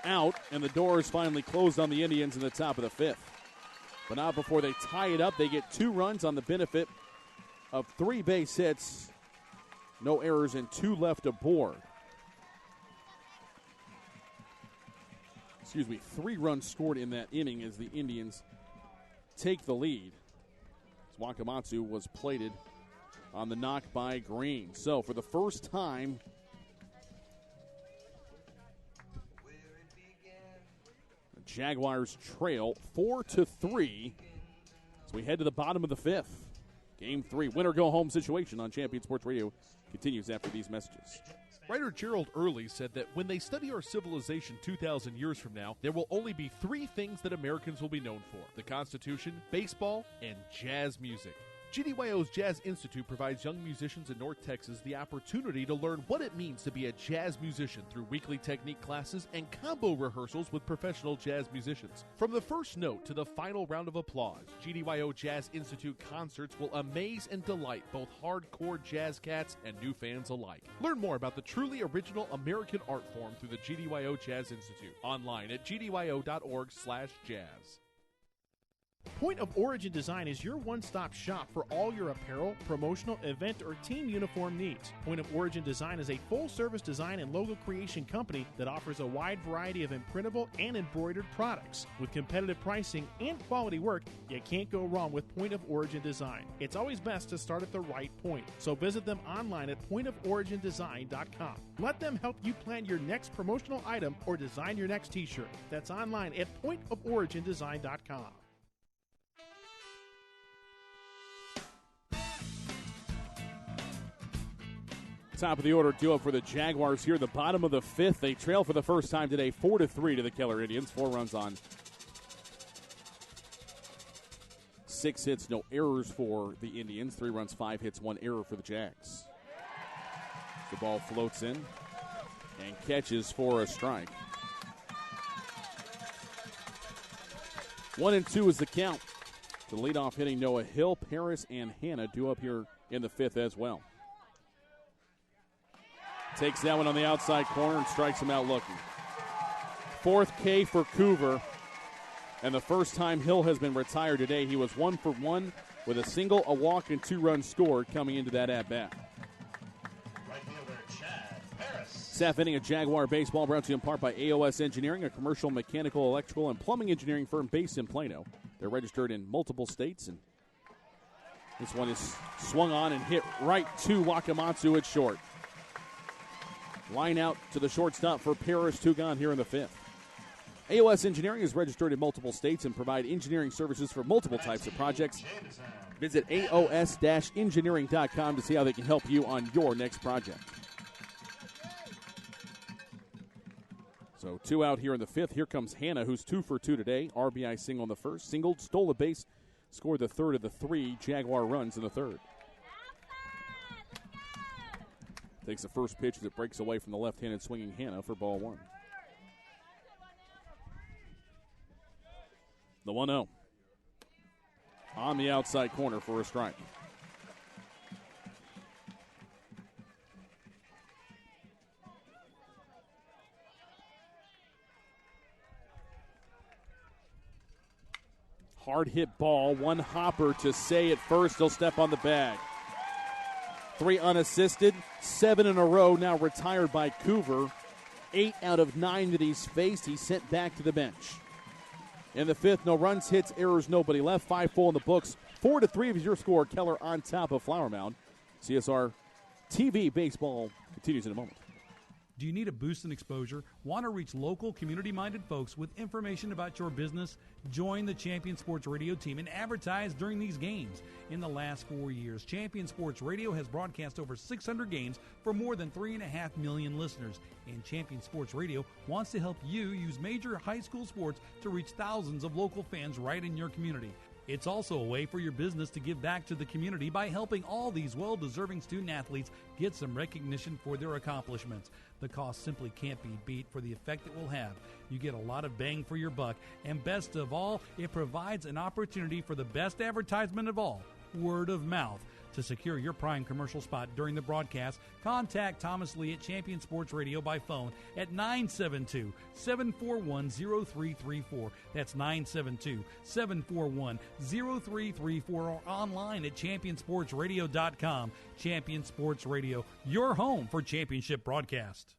out, and the door is finally closed on the Indians in the top of the fifth. But not before they tie it up. They get 2 runs on the benefit of 3 base hits, no errors, and 2 left aboard. 3 runs scored in that inning as the Indians take the lead. Wakamatsu was plated on the knock by Green. So for the first time, the Jaguars trail 4-3 as we head to the bottom of the fifth. Game 3, winner-go-home situation on Champion Sports Radio continues after these messages. Writer Gerald Early said that when they study our civilization 2,000 years from now, there will only be 3 things that Americans will be known for: the Constitution, baseball, and jazz music. GDYO's Jazz Institute provides young musicians in North Texas the opportunity to learn what it means to be a jazz musician through weekly technique classes and combo rehearsals with professional jazz musicians. From the first note to the final round of applause, GDYO Jazz Institute concerts will amaze and delight both hardcore jazz cats and new fans alike. Learn more about the truly original American art form through the GDYO Jazz Institute. Online at gdyo.org/jazz. Point of Origin Design is your one-stop shop for all your apparel, promotional, event, or team uniform needs. Point of Origin Design is a full-service design and logo creation company that offers a wide variety of imprintable and embroidered products. With competitive pricing and quality work, you can't go wrong with Point of Origin Design. It's always best to start at the right point, so visit them online at pointoforigindesign.com. Let them help you plan your next promotional item or design your next t-shirt. That's online at pointoforigindesign.com. Top of the order duo for the Jaguars here, the bottom of the fifth. They trail for the first time today 4-3 to the Keller Indians. 4 runs on 6 hits, no errors for the Indians. 3 runs, 5 hits, 1 error for the Jags. The ball floats in and catches for a strike. 1-2 is the count. The leadoff hitting Noah Hill, Paris, and Hannah due up here in the fifth as well. Takes that one on the outside corner and strikes him out looking. 4th K for Coover. And the first time Hill has been retired today, he was 1 for 1 with a single, a walk, and 2 runs scored coming into that at-bat. Right fielder Chad Paris. Staff inning of Jaguar Baseball brought to you in part by AOS Engineering, a commercial, mechanical, electrical, and plumbing engineering firm based in Plano. They're registered in multiple states, and this one is swung on and hit right to Wakamatsu at short. Line out to the shortstop for Parrish. 2 gone here in the 5th. AOS Engineering is registered in multiple states and provide engineering services for multiple types of projects. Visit aos-engineering.com to see how they can help you on your next project. So 2 out here in the 5th. Here comes Hannah, who's 2 for 2 today. RBI single in the 1st. Singled, stole a base, scored the 3rd of the 3 Jaguar runs in the 3rd. Takes the first pitch as it breaks away from the left-handed swinging Hannah for ball 1. The 1-0. On the outside corner for a strike. Hard hit ball. One hopper to Say at first. He'll step on the bag. 3 unassisted. 7 in a row now retired by Coover. 8 out of 9 that he's faced, he's sent back to the bench. In the 5th, no runs, hits, errors, nobody left. 5 full in the books. 4-3 is your score. Keller on top of Flower Mound. CSR TV baseball continues in a moment. Do you need a boost in exposure? Want to reach local, community-minded folks with information about your business? Join the Champion Sports Radio team and advertise during these games. In the last 4 years, Champion Sports Radio has broadcast over 600 games for more than 3.5 million listeners. And Champion Sports Radio wants to help you use major high school sports to reach thousands of local fans right in your community. It's also a way for your business to give back to the community by helping all these well-deserving student-athletes get some recognition for their accomplishments. The cost simply can't be beat for the effect it will have. You get a lot of bang for your buck, and best of all, it provides an opportunity for the best advertisement of all, word of mouth. To secure your prime commercial spot during the broadcast, contact Thomas Lee at Champion Sports Radio by phone at 972-741-0334. That's 972-741-0334 or online at championsportsradio.com. Champion Sports Radio, your home for championship broadcast.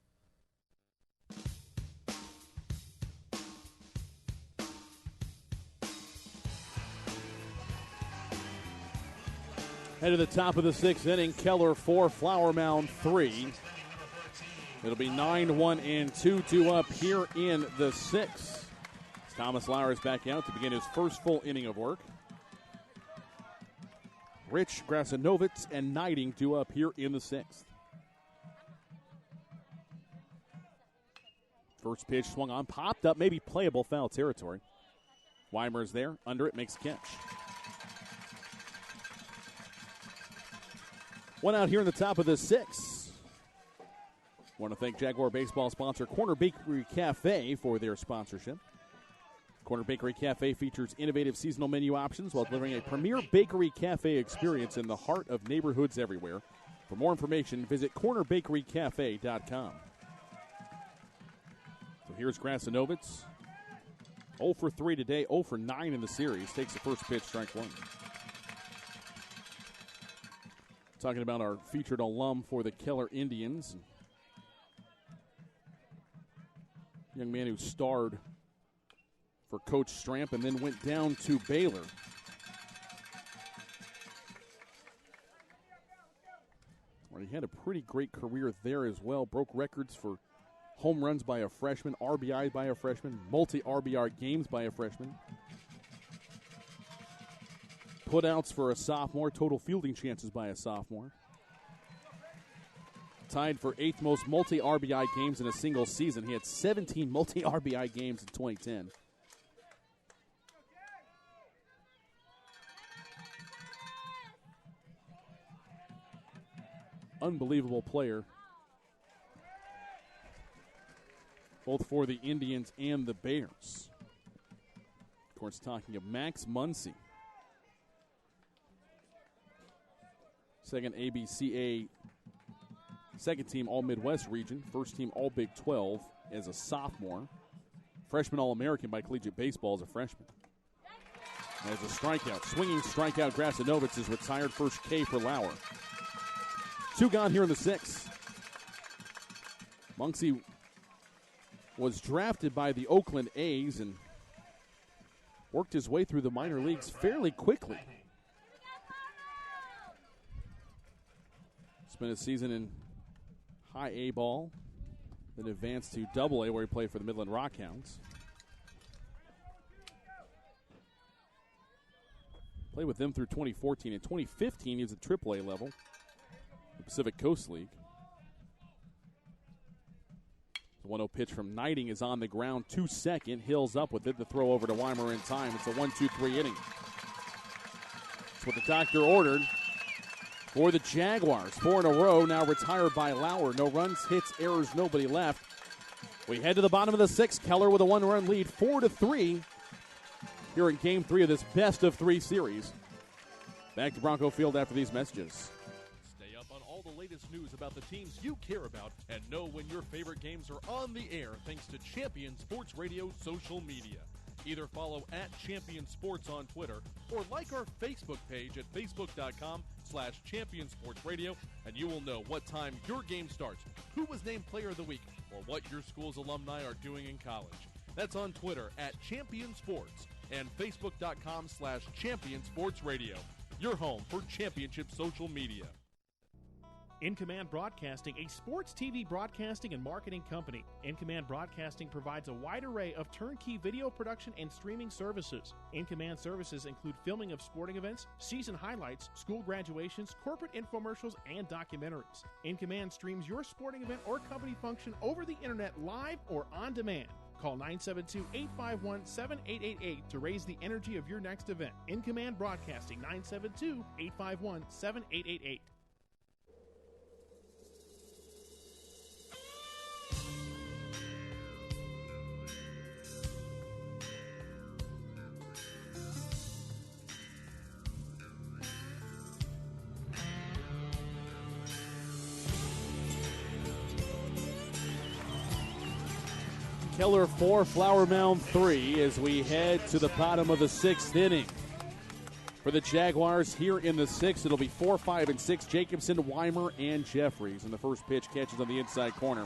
Head to the top of the 6th inning. Keller 4, Flower Mound 3. It'll be 9-1 and 2-2 up here in the 6th. Thomas Lauer is back out to begin his first full inning of work. Rich, Grasanovitz, and Knighting due up here in the 6th. First pitch swung on, popped up, maybe playable foul territory. Weimer's there, under it, makes a catch. 1 out here in the top of the 6th. Want to thank Jaguar Baseball sponsor Corner Bakery Cafe for their sponsorship. Corner Bakery Cafe features innovative seasonal menu options while delivering a premier bakery cafe experience in the heart of neighborhoods everywhere. For more information, visit cornerbakerycafe.com. So here's Grasanovitz. 0 for 3 today, 0 for 9 in the series. Takes the first pitch, strike 1. Talking about our featured alum for the Keller Indians. Young man who starred for Coach Stramp and then went down to Baylor. Well, he had a pretty great career there as well. Broke records for home runs by a freshman, RBI by a freshman, multi-RBI games by a freshman. Putouts for a sophomore, total fielding chances by a sophomore. Tied for 8th most multi-RBI games in a single season. He had 17 multi-RBI games in 2010. Unbelievable player, both for the Indians and the Bears. Of course, talking of Max Muncy. Second ABCA, second team All-Midwest region, first team All-Big 12 as a sophomore. Freshman All-American by Collegiate Baseball as a freshman. As a strikeout, swinging strikeout, Grasanovitz is retired. First K for Lauer. 2 gone here in the 6th. Muncy was drafted by the Oakland A's and worked his way through the minor leagues fairly quickly. Spent a season in high A ball, then advanced to Double-A where he played for the Midland Rockhounds. Played with them through 2014. In 2015, he was at Triple-A level, the Pacific Coast League. The 1-0 pitch from Knighting is on the ground, 2-2. Hill's up with it. The throw over to Weimer in time. It's a 1-2-3 inning. That's what the doctor ordered for the Jaguars. 4 in a row, now retired by Lauer. No runs, hits, errors, nobody left. We head to the bottom of the 6th. Keller with a 1-run lead, 4-3. Here in Game 3 of this best-of-3 series. Back to Bronco Field after these messages. Stay up on all the latest news about the teams you care about and know when your favorite games are on the air thanks to Champion Sports Radio social media. Either follow @Champion Sports on Twitter or like our Facebook page at facebook.com/Champion Sports Radio, and you will know what time your game starts, who was named Player of the Week, or what your school's alumni are doing in college. That's on Twitter @Champion Sports and facebook.com/Champion Sports Radio. Your home for championship social media. In Command Broadcasting, a sports TV broadcasting and marketing company. In Command Broadcasting provides a wide array of turnkey video production and streaming services. In Command services include filming of sporting events, season highlights, school graduations, corporate infomercials, and documentaries. In Command streams your sporting event or company function over the internet live or on demand. Call 972-851-7888 to raise the energy of your next event. In Command Broadcasting, 972-851-7888. Keller 4, Flower Mound 3 as we head to the bottom of the 6th inning. For the Jaguars here in the 6th, it'll be 4, 5, and 6. Jacobson, Weimer, and Jeffries. And the first pitch catches on the inside corner.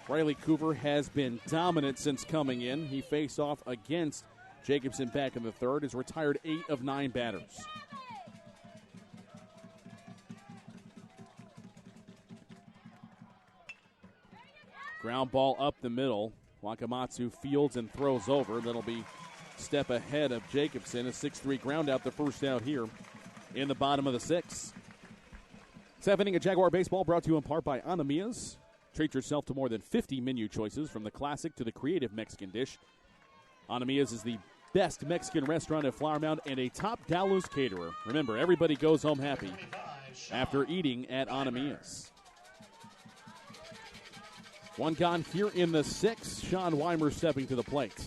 Riley Coover has been dominant since coming in. He faced off against Jacobson back in the 3rd. Has retired 8 of 9 batters. Ground ball up the middle. Wakamatsu fields and throws over. That'll be step ahead of Jacobson. A 6-3 ground out, the first out here in the bottom of the 6th. 7th inning of Jaguar baseball brought to you in part by Anamia's. Treat yourself to more than 50 menu choices from the classic to the creative Mexican dish. Anamia's is the best Mexican restaurant at Flower Mound and a top Dallas caterer. Remember, everybody goes home happy after eating at Anamia's. One gone here in the 6th. Sean Weimer stepping to the plate.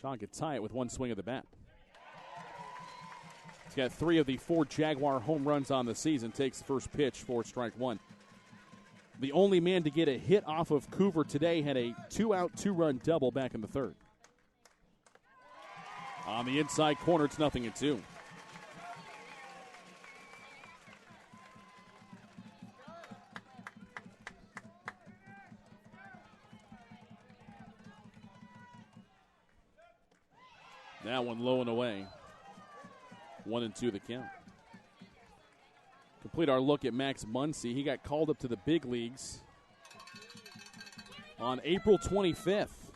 Sean could tie it with one swing of the bat. He's got 3 of the 4 Jaguar home runs on the season. Takes the first pitch for strike 1. The only man to get a hit off of Coover today had a 2-out, 2-run double back in the 3rd. On the inside corner, it's 0-2. That one low and away. 1-2 the count. Complete our look at Max Muncy. He got called up to the big leagues on April 25th.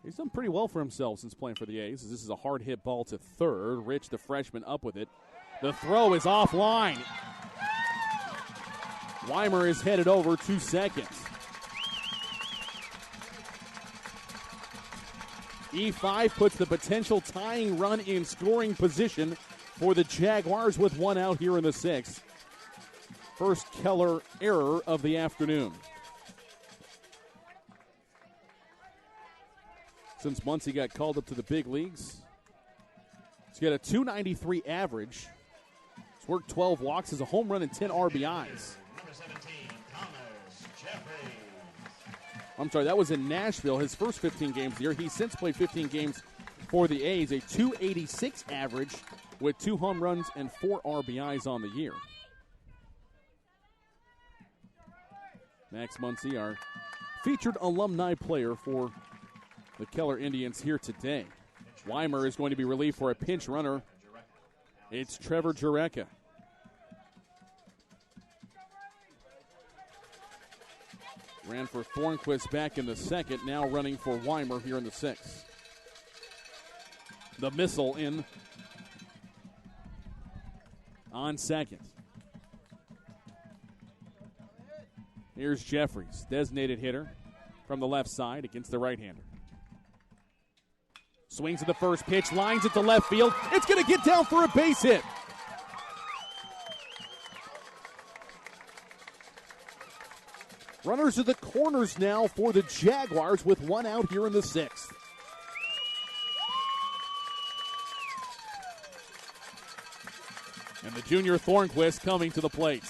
He's done pretty well for himself since playing for the A's. This is a hard hit ball to 3rd. Rich, the freshman, up with it. The throw is offline. Weimer is headed over to second. E5 puts the potential tying run in scoring position for the Jaguars with 1 out here in the 6th. First Keller error of the afternoon. Since Muncy got called up to the big leagues, he's got a .293 average. He's worked 12 walks, has a home run and 10 RBIs. I'm sorry, that was in Nashville, his first 15 games of the year. He's since played 15 games for the A's, a .286 average with 2 home runs and 4 RBIs on the year. Max Muncy, our featured alumni player for the Keller Indians here today. Weimer is going to be relieved for a pinch runner. It's Trevor Jureka. Ran for Thornquist back in the second, now running for Weimer here in the sixth. The missile in on second. Here's Jeffries, designated hitter from the left side against the right-hander. Swings at the first pitch, lines it to left field. It's going to get down for a base hit. Runners at the corners now for the Jaguars with one out here in the sixth. And the junior Thornquist coming to the plate.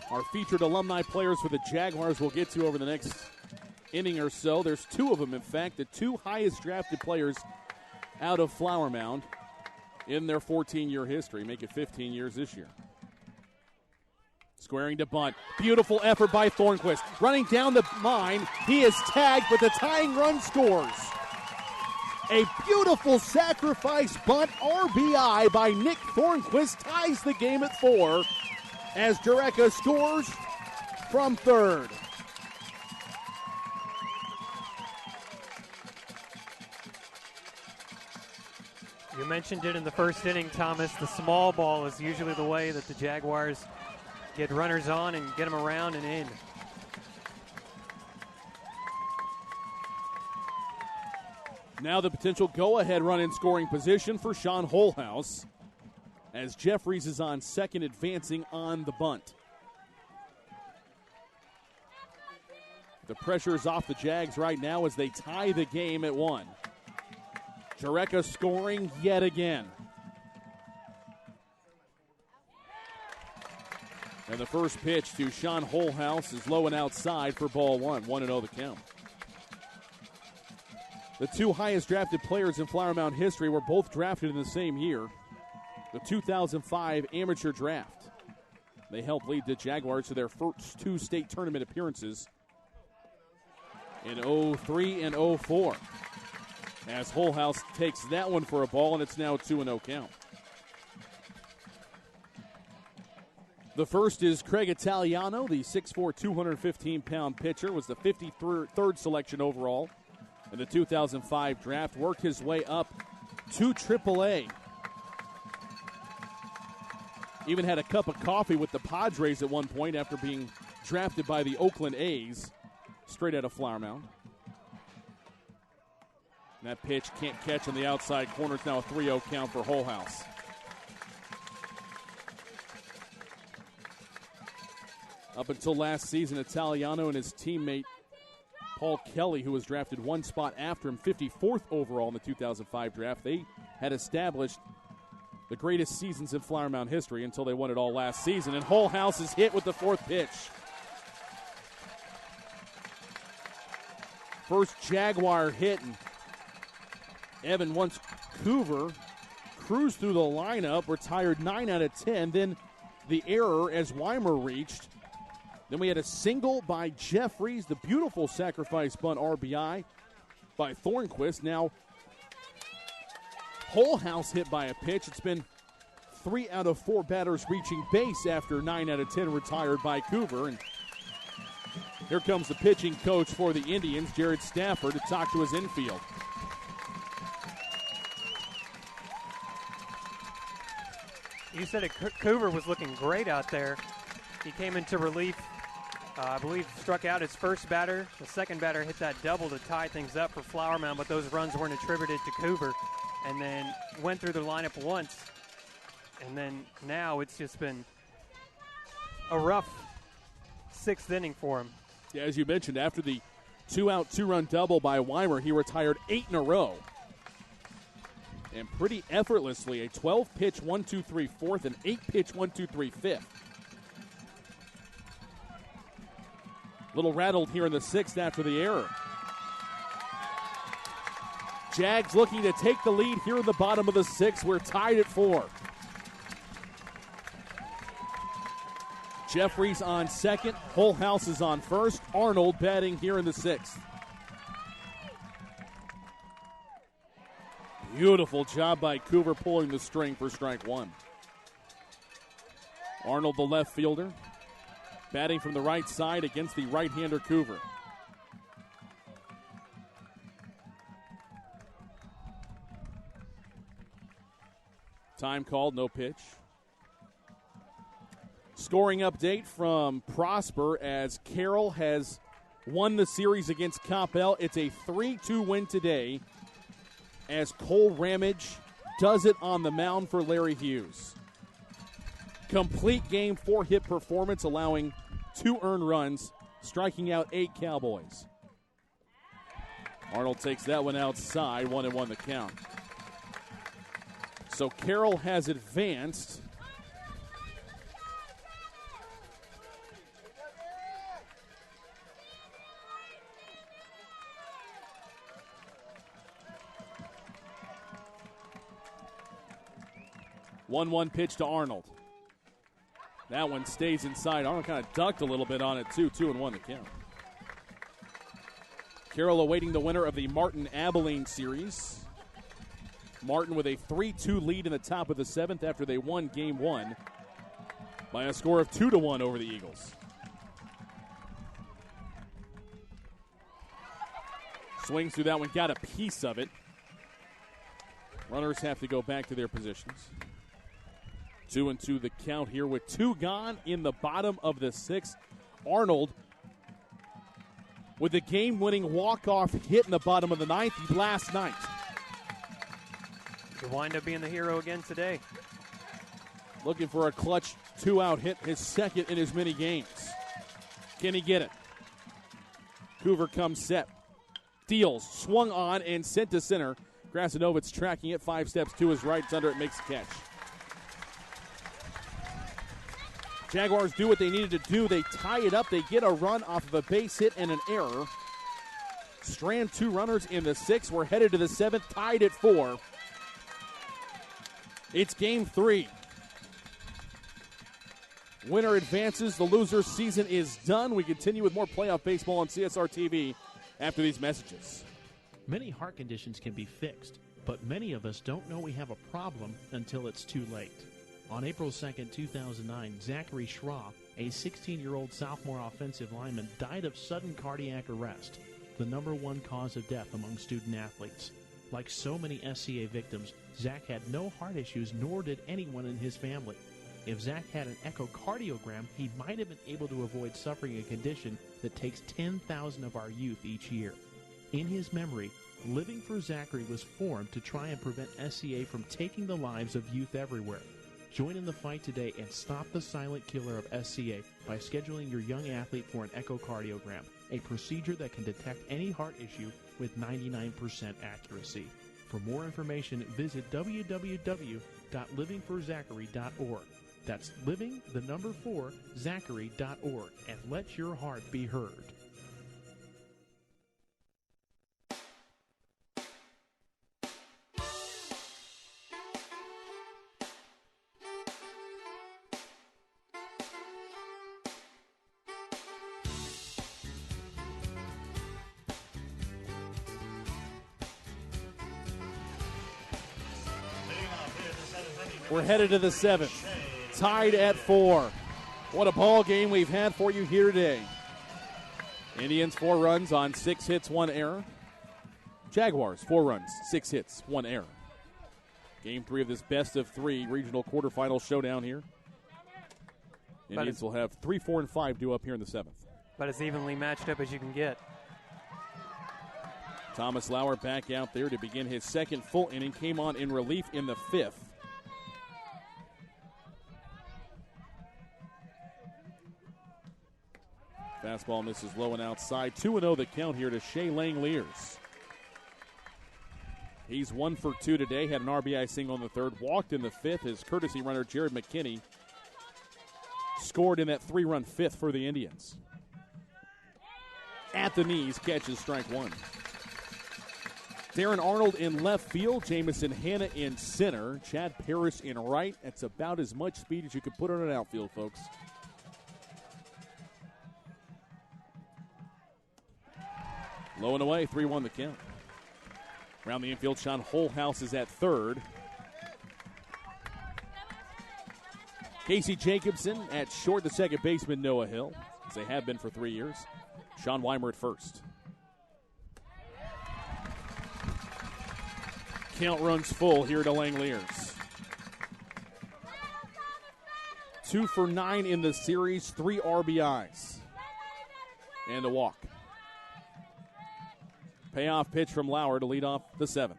Our featured alumni players for the Jaguars we'll get to over the next inning or so. There's two of them, in fact, the two highest drafted players out of Flower Mound in their 14-year history. Make it 15 years this year. Squaring to bunt. Beautiful effort by Thornquist. Running down the line. He is tagged, but the tying run scores. A beautiful sacrifice bunt RBI by Nick Thornquist ties the game at 4 as Jureka scores from third. You mentioned it in the first inning, Thomas. The small ball is usually the way that the Jaguars get runners on and get them around and in. Now the potential go-ahead run in scoring position for Sean Holhouse as Jeffries is on second, advancing on the bunt. The pressure is off the Jags right now as they tie the game at 1. Jureka scoring yet again. And the first pitch to Sean Holhouse is low and outside for ball 1. 1-0 the count. The two highest drafted players in Flower Mound history were both drafted in the same year, the 2005 amateur draft. They helped lead the Jaguars to their first two state tournament appearances in 03 and 04. As Holhouse takes that one for a ball, and it's now a 2-0 count. The first is Craig Italiano, the 6'4", 215-pound pitcher, was the 53rd selection overall in the 2005 draft, worked his way up to AAA. Even had a cup of coffee with the Padres at one point after being drafted by the Oakland A's, straight out of Flower Mound. And that pitch can't catch on the outside corner. It's now a 3-0 count for Holhouse. Up until last season, Italiano and his teammate Paul Kelly, who was drafted one spot after him, 54th overall in the 2005 draft, they had established the greatest seasons in Flower Mound history until they won it all last season. And Holhouse is hit with the fourth pitch. First Jaguar hit, and Evan, once Coover cruised through the lineup, retired 9 out of 10. Then the error as Weimer reached. Then we had a single by Jeffries, the beautiful sacrifice bunt RBI by Thornquist. Now Holhouse hit by a pitch. It's been 3 out of 4 batters reaching base after 9 out of 10 retired by Coover. And here comes the pitching coach for the Indians, Jared Stafford, to talk to his infield. You said Coover was looking great out there. He came into relief, I believe struck out his first batter. The second batter hit that double to tie things up for Flower Mound, but those runs weren't attributed to Coover. And then went through the lineup once. And then now it's just been a rough 6th inning for him. Yeah, as you mentioned, after the 2-out, 2-run double by Weimer, he retired 8 in a row. And pretty effortlessly, a 12-pitch 1-2-3 fourth and 8-pitch 1-2-3 fifth. Little rattled here in the 6th after the error. Jags looking to take the lead here in the bottom of the 6th. We're tied at 4. Jeffries on second. Holthouse is on first. Arnold batting here in the 6th. Beautiful job by Coover pulling the string for strike 1. Arnold, the left fielder, batting from the right side against the right-hander Coover. Time called, no pitch. Scoring update from Prosper as Carroll has won the series against Coppell. It's a 3-2 win today as Cole Ramage does it on the mound for Larry Hughes. Complete game, 4-hit performance, allowing 2 earned runs, striking out 8 Cowboys. Arnold takes that one outside, 1-1 the count. So Carroll has advanced. One pitch to Arnold. That one stays inside. Arnold kind of ducked a little bit on it, too. 2-1 the count. Carroll awaiting the winner of the Martin-Abilene series. Martin with a 3-2 lead in the top of the 7th after they won Game 1 by a score of 2-1 over the Eagles. Swings through that one, got a piece of it. Runners have to go back to their positions. 2-2 the count here with 2 gone in the bottom of the 6th. Arnold with the game-winning walk-off hit in the bottom of the 9th last night. He'll wind up being the hero again today. Looking for a clutch 2-out hit, his second in as many games. Can he get it? Coover comes set. Deals, swung on, and sent to center. Krasinovitz tracking it 5 steps to his right. It's under it, makes the catch. Jaguars do what they needed to do. They tie it up. They get a run off of a base hit and an error. Strand 2 runners in the 6th. We're headed to the 7th, tied at 4. It's Game 3. Winner advances. The loser's season is done. We continue with more playoff baseball on CSR TV after these messages. Many heart conditions can be fixed, but many of us don't know we have a problem until it's too late. On April 2nd, 2009, Zachary Schraw, a 16-year-old sophomore offensive lineman, died of sudden cardiac arrest, the #1 cause of death among student athletes. Like so many SCA victims, Zach had no heart issues, nor did anyone in his family. If Zach had an echocardiogram, he might have been able to avoid suffering a condition that takes 10,000 of our youth each year. In his memory, Living for Zachary was formed to try and prevent SCA from taking the lives of youth everywhere. Join in the fight today and stop the silent killer of SCA by scheduling your young athlete for an echocardiogram, a procedure that can detect any heart issue with 99% accuracy. For more information, visit www.livingforzachary.org. That's living4zachary.org, and let your heart be heard. We're headed to the 7th, tied at 4. What a ball game we've had for you here today. Indians 4 runs on 6 hits, 1 error. Jaguars 4 runs, 6 hits, 1 error. Game 3 of this best of 3 regional quarterfinal showdown here. Indians will have 3, 4, and 5 due up here in the 7th. But as evenly matched up as you can get. Thomas Lauer back out there to begin his second full inning. Came on in relief in the 5th. Fastball misses low and outside. 2-0 the count here to Shea Langeliers. He's 1 for 2 today. Had an RBI single in the 3rd. Walked in the 5th. His courtesy runner, Jared McKinney, scored in that 3-run 5th for the Indians. At the knees, catches strike 1. Darren Arnold in left field. Jamison Hanna in center. Chad Parrish in right. That's about as much speed as you could put on an outfield, folks. Low and away, 3-1 the count. Around the infield, Sean Holthouse is at third. Casey Jacobson at short, the second baseman, Noah Hill, as they have been for 3 years. Sean Weimer at first. Count runs full here to Langoliers. 2 for 9 in the series, 3 RBIs. And a walk. Payoff pitch from Lauer to lead off the 7th.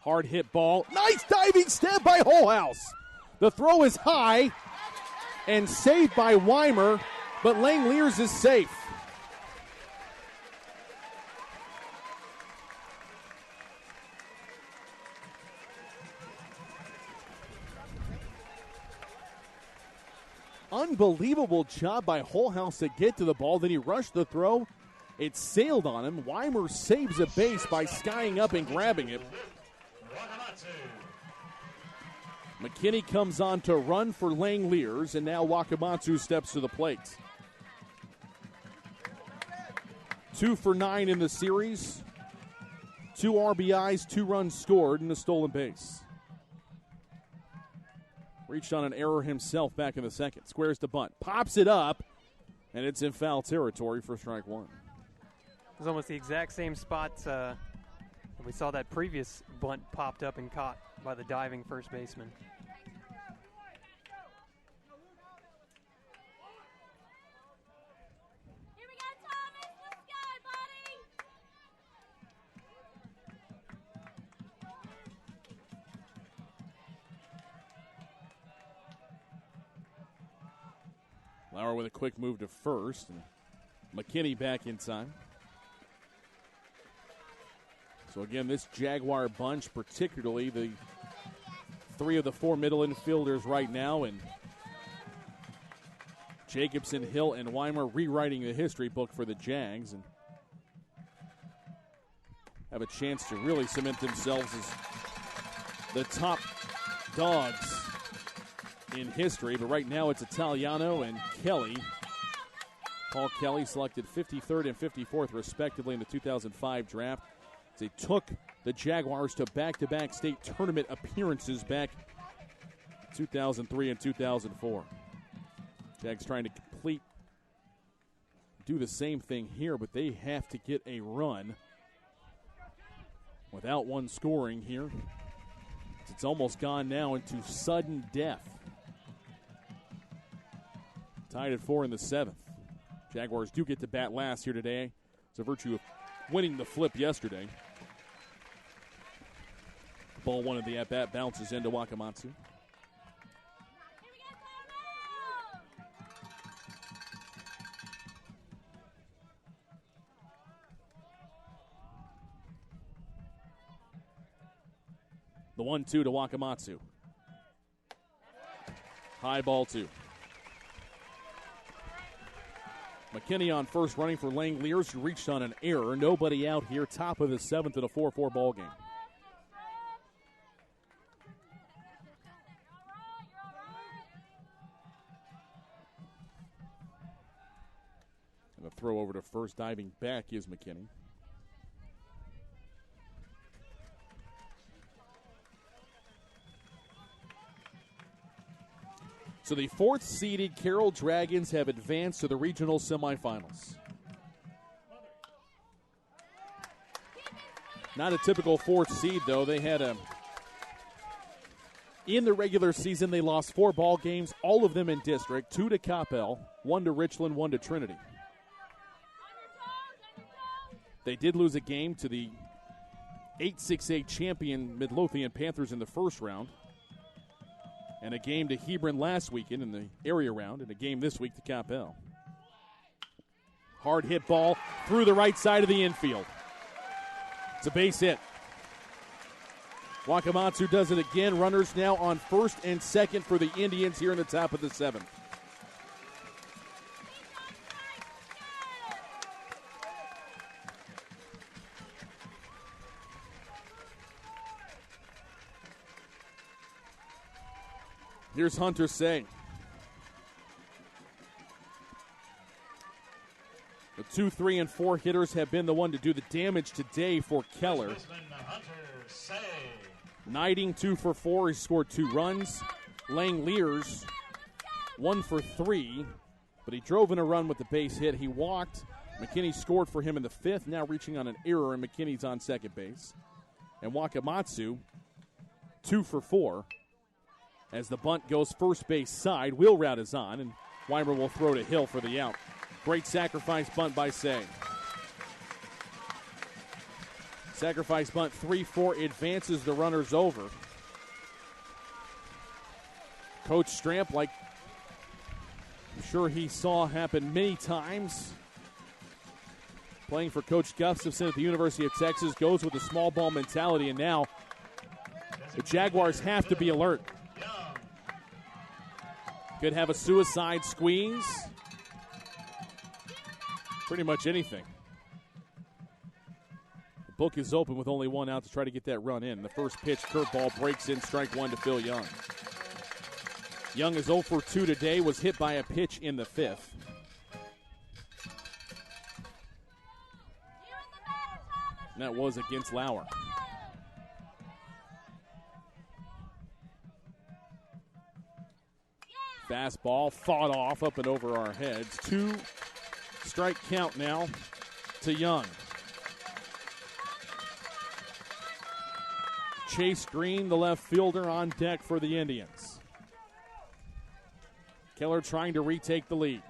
Hard hit ball. Nice diving step by Holthouse. The throw is high and saved by Weimer, but Langoliers is safe. Unbelievable job by Holthouse to get to the ball. Then he rushed the throw. It sailed on him. Weimer saves a base by skying up and grabbing it. McKinney comes on to run for Langoliers, and now Wakamatsu steps to the plate. 2 for 9 in the series. 2 RBIs, 2 runs scored, and a stolen base. Reached on an error himself back in the second. Squares the bunt. Pops it up, and it's in foul territory for strike 1. It was almost the exact same spot we saw that previous bunt popped up and caught by the diving first baseman. Here we go, Thomas. Let's go, buddy. Lauer with a quick move to first. And McKinney back in time. So again, this Jaguar bunch, particularly the 3 of the 4 middle infielders right now, and Jacobson, Hill, and Weimer rewriting the history book for the Jags and have a chance to really cement themselves as the top dogs in history. But right now it's Italiano and Kelly. Paul Kelly selected 53rd and 54th respectively in the 2005 draft. They took the Jaguars to back-to-back state tournament appearances back 2003 and 2004. Jags trying to do the same thing here, but they have to get a run without one scoring here. It's almost gone now into sudden death. Tied at 4 in the 7th. Jaguars do get to bat last here today. It's a virtue of winning the flip yesterday. Ball 1 of the at-bat bounces into Wakamatsu. The 1-2 to Wakamatsu. High ball 2. McKinney on first running for Langoliers, who reached on an error. Nobody out here, top of the 7th in a 4-4 ball game. And the throw over to first, diving back is McKinney. So the 4th-seeded Carroll Dragons have advanced to the regional semifinals. Not a typical 4th seed, though. They had in the regular season, they lost 4 ball games, all of them in district, 2 to Coppell, 1 to Richland, 1 to Trinity. They did lose a game to the 8-6-8 champion Midlothian Panthers in the first round. And a game to Hebron last weekend in the area round, and a game this week to Coppell. Hard hit ball through the right side of the infield. It's a base hit. Wakamatsu does it again. Runners now on first and second for the Indians here in the top of the 7th. Here's Hunter Say. The 2, 3, and 4 hitters have been the one to do the damage today for Keller. Knighting 2 for 4. He scored 2 runs. Langeliers 1 for 3, but he drove in a run with the base hit. He walked. McKinney scored for him in the 5th, now reaching on an error, and McKinney's on second base. And Wakamatsu 2 for 4. As the bunt goes first base side, wheel route is on, and Weimer will throw to Hill for the out. Great sacrifice bunt by Say. Sacrifice bunt 3-4 advances the runners over. Coach Stramp, like I'm sure he saw happen many times, playing for Coach Gustafson at the University of Texas, goes with a small ball mentality, and now the Jaguars have to be alert. Could have a suicide squeeze. Pretty much anything. The book is open with only 1 out to try to get that run in. The first pitch, curveball, breaks in, strike 1 to Phil Young. Young is 0 for 2 today, was hit by a pitch in the 5th. And that was against Lauer. Fastball fought off up and over our heads. 2 strike count now to Young. Chase Green, the left fielder, on deck for the Indians. Keller trying to retake the lead.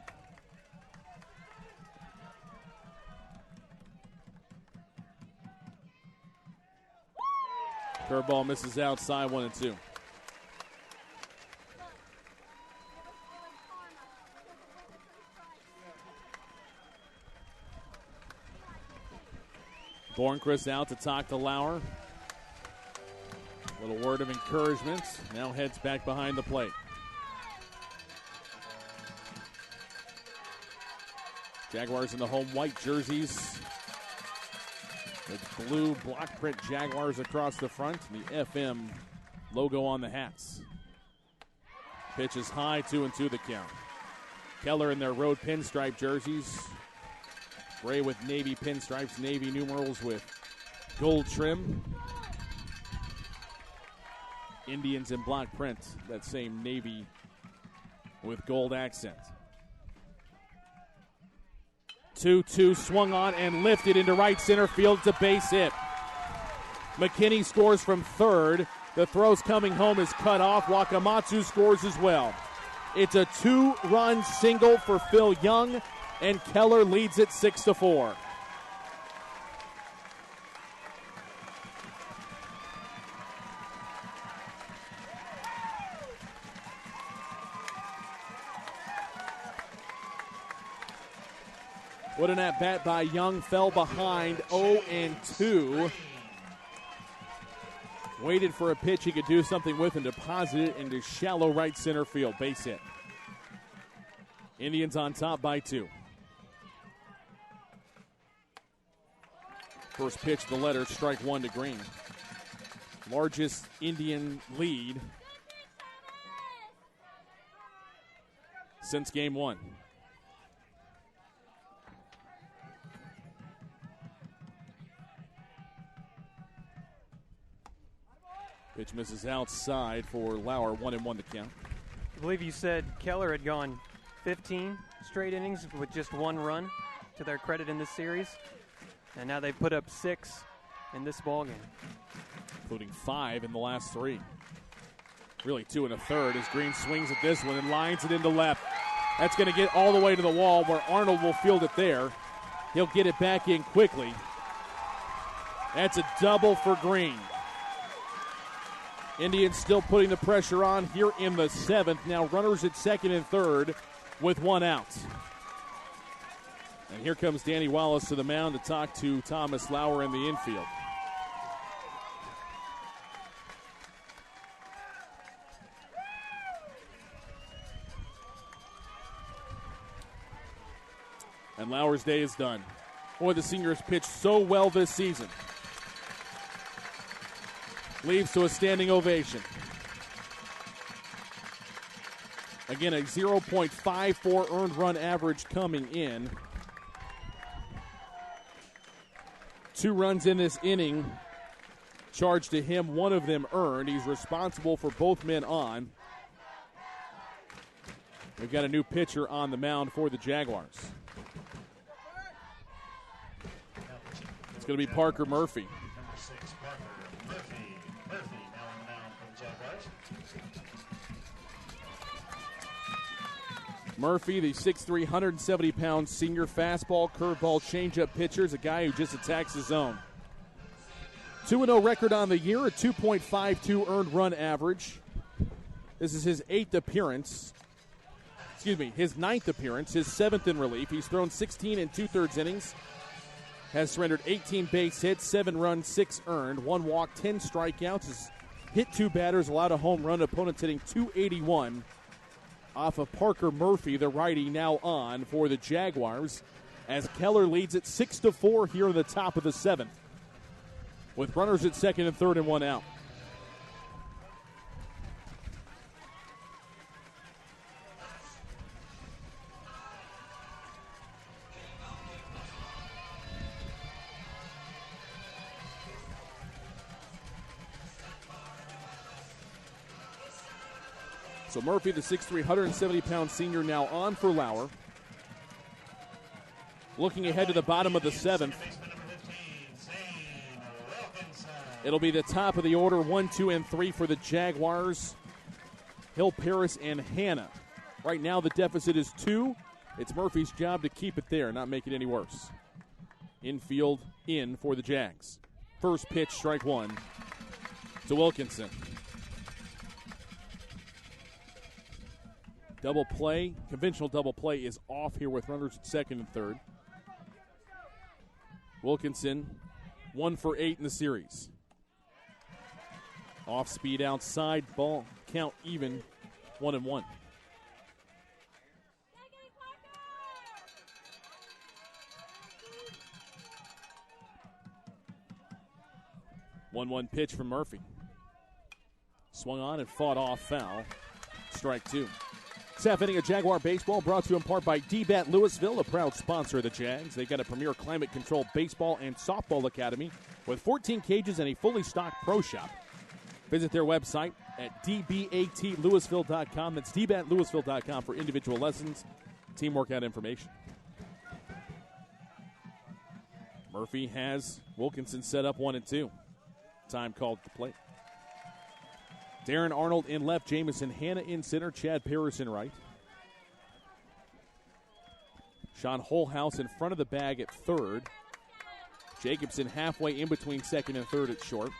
Curveball misses outside, 1-2. Bornquist out to talk to Lauer. Little word of encouragement. Now heads back behind the plate. Jaguars in the home white jerseys with blue block print Jaguars across the front and the FM logo on the hats. Pitch is high, 2-2 the count. Keller in their road pinstripe jerseys. Gray with navy pinstripes, navy numerals with gold trim. Indians in block print, that same navy with gold accent. 2-2 swung on and lifted into right center field. It's a base hit. McKinney scores from third. The throw's coming home is cut off. Wakamatsu scores as well. It's a 2-run single for Phil Young, and Keller leads it 6-4. What an at-bat by Young. Fell behind 0-2. Waited for a pitch he could do something with and deposited it into shallow right center field. Base hit. Indians on top by 2. First pitch of the letter, strike 1 to Green. Largest Indian lead since game 1. Pitch misses outside for Lauer, 1-1 to count. I believe you said Keller had gone 15 straight innings with just 1 run to their credit in this series. And now they've put up 6 in this ballgame. Including 5 in the last 3. Really 2 1/3 as Green swings at this one and lines it into left. That's going to get all the way to the wall where Arnold will field it there. He'll get it back in quickly. That's a double for Green. Indians still putting the pressure on here in the 7th. Now runners at second and third with 1 out. And here comes Danny Wallace to the mound to talk to Thomas Lauer in the infield. And Lauer's day is done. Boy, the senior has pitched so well this season. Leaves to a standing ovation. Again, a 0.54 earned run average coming in. 2 runs in this inning charged to him, one of them earned. He's responsible for both men on. We've got a new pitcher on the mound for the Jaguars. It's going to be Parker Murphy. Number 6, Parker Murphy. Murphy now on the mound for the Jaguars. Murphy, the 6'3", 170-pound senior fastball, curveball, changeup pitcher, is a guy who just attacks his zone. 2-0 record on the year, a 2.52 earned run average. This is his 8th appearance. His 9th appearance, his 7th in relief. He's thrown 16 and 2/3 innings. Has surrendered 18 base hits, 7 runs, 6 earned, 1 walk, 10 strikeouts. Has hit 2 batters, allowed a home run. Opponents hitting .281 off of Parker Murphy, the righty, now on for the Jaguars, as Keller leads it 6-4 here in the top of the 7th, with runners at second and third and 1 out. So Murphy, the 6'3", 170-pound senior, now on for Lauer. Looking ahead to the bottom of the 7th. It'll be the top of the order, 1, 2, and 3 for the Jaguars. Hill, Paris, and Hannah. Right now the deficit is 2. It's Murphy's job to keep it there, not make it any worse. Infield in for the Jags. First pitch, strike 1 to Wilkinson. Double play, conventional double play is off here with runners at second and third. Wilkinson, 1 for 8 in the series. Off speed outside, ball count even, 1-1. One pitch from Murphy. Swung on and fought off, foul. Strike 2. This half inning of Jaguar baseball brought to you in part by D-Bat Louisville, a proud sponsor of the Jags. They've got a premier climate-controlled baseball and softball academy with 14 cages and a fully stocked pro shop. Visit their website at dbatlouisville.com. That's dbatlouisville.com for individual lessons, team workout information. Murphy has Wilkinson set up 1-2. Time called at the plate. Darren Arnold in left, Jamison Hanna in center, Chad Paris in right. Sean Holhouse in front of the bag at third. Jacobson halfway in between second and third at short.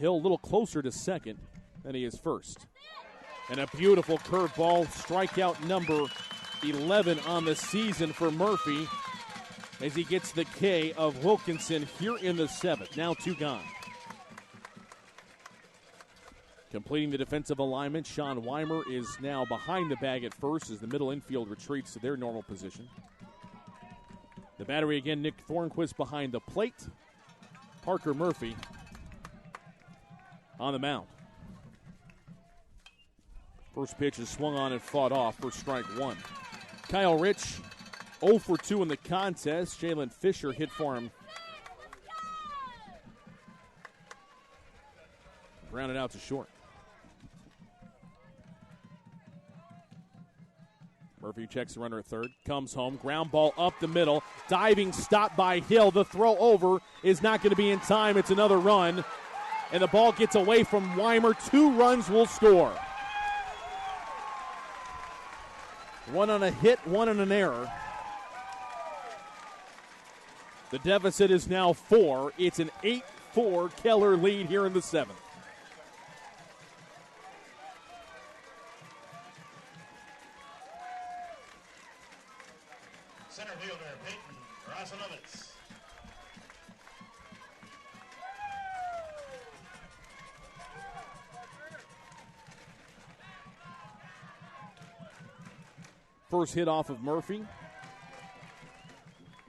Hill a little closer to second than he is first. And a beautiful curveball, strikeout number 11 on the season for Murphy as he gets the K of Wilkinson here in the 7th. Now 2 gone. Completing the defensive alignment, Sean Weimer is now behind the bag at first as the middle infield retreats to their normal position. The battery again, Nick Thornquist behind the plate. Parker Murphy on the mound. First pitch is swung on and fought off for strike 1. Kyle Rich, 0 for 2 in the contest. Jalen Fisher hit for him. Grounded out to short. Murphy checks the runner at third, comes home, ground ball up the middle, diving stop by Hill. The throw over is not going to be in time. It's another run, and the ball gets away from Weimer. 2 runs will score. 1 on a hit, 1 on an error. The deficit is now 4. It's an 8-4 Keller lead here in the 7th. Center fielder Peyton Rosinovitz. First hit off of Murphy.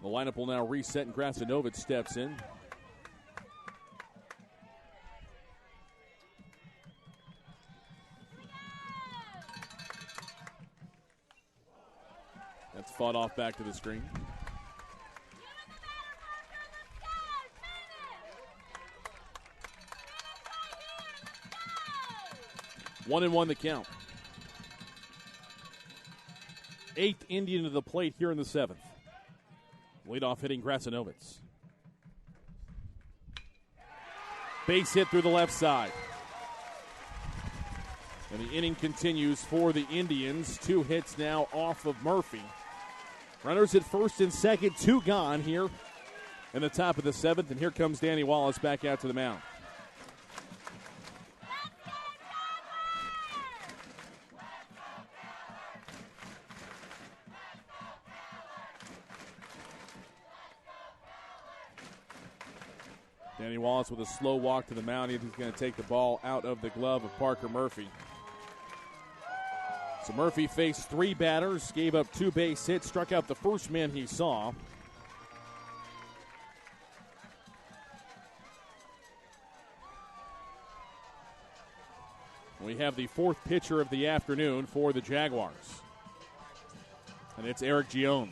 The lineup will now reset, and Krasnovic steps in. That's fought off back to the screen. 1-1 the count. 8th Indian to the plate here in the 7th. Leadoff hitting Grasanovitz. Base hit through the left side. And the inning continues for the Indians. 2 hits now off of Murphy. Runners at first and second, 2 gone here in the top of the 7th. And here comes Danny Wallace back out to the mound. Danny Wallace with a slow walk to the mound. He's going to take the ball out of the glove of Parker Murphy. So Murphy faced 3 batters, gave up 2 base hits, struck out the first man he saw. We have the 4th pitcher of the afternoon for the Jaguars. And it's Eric Gion.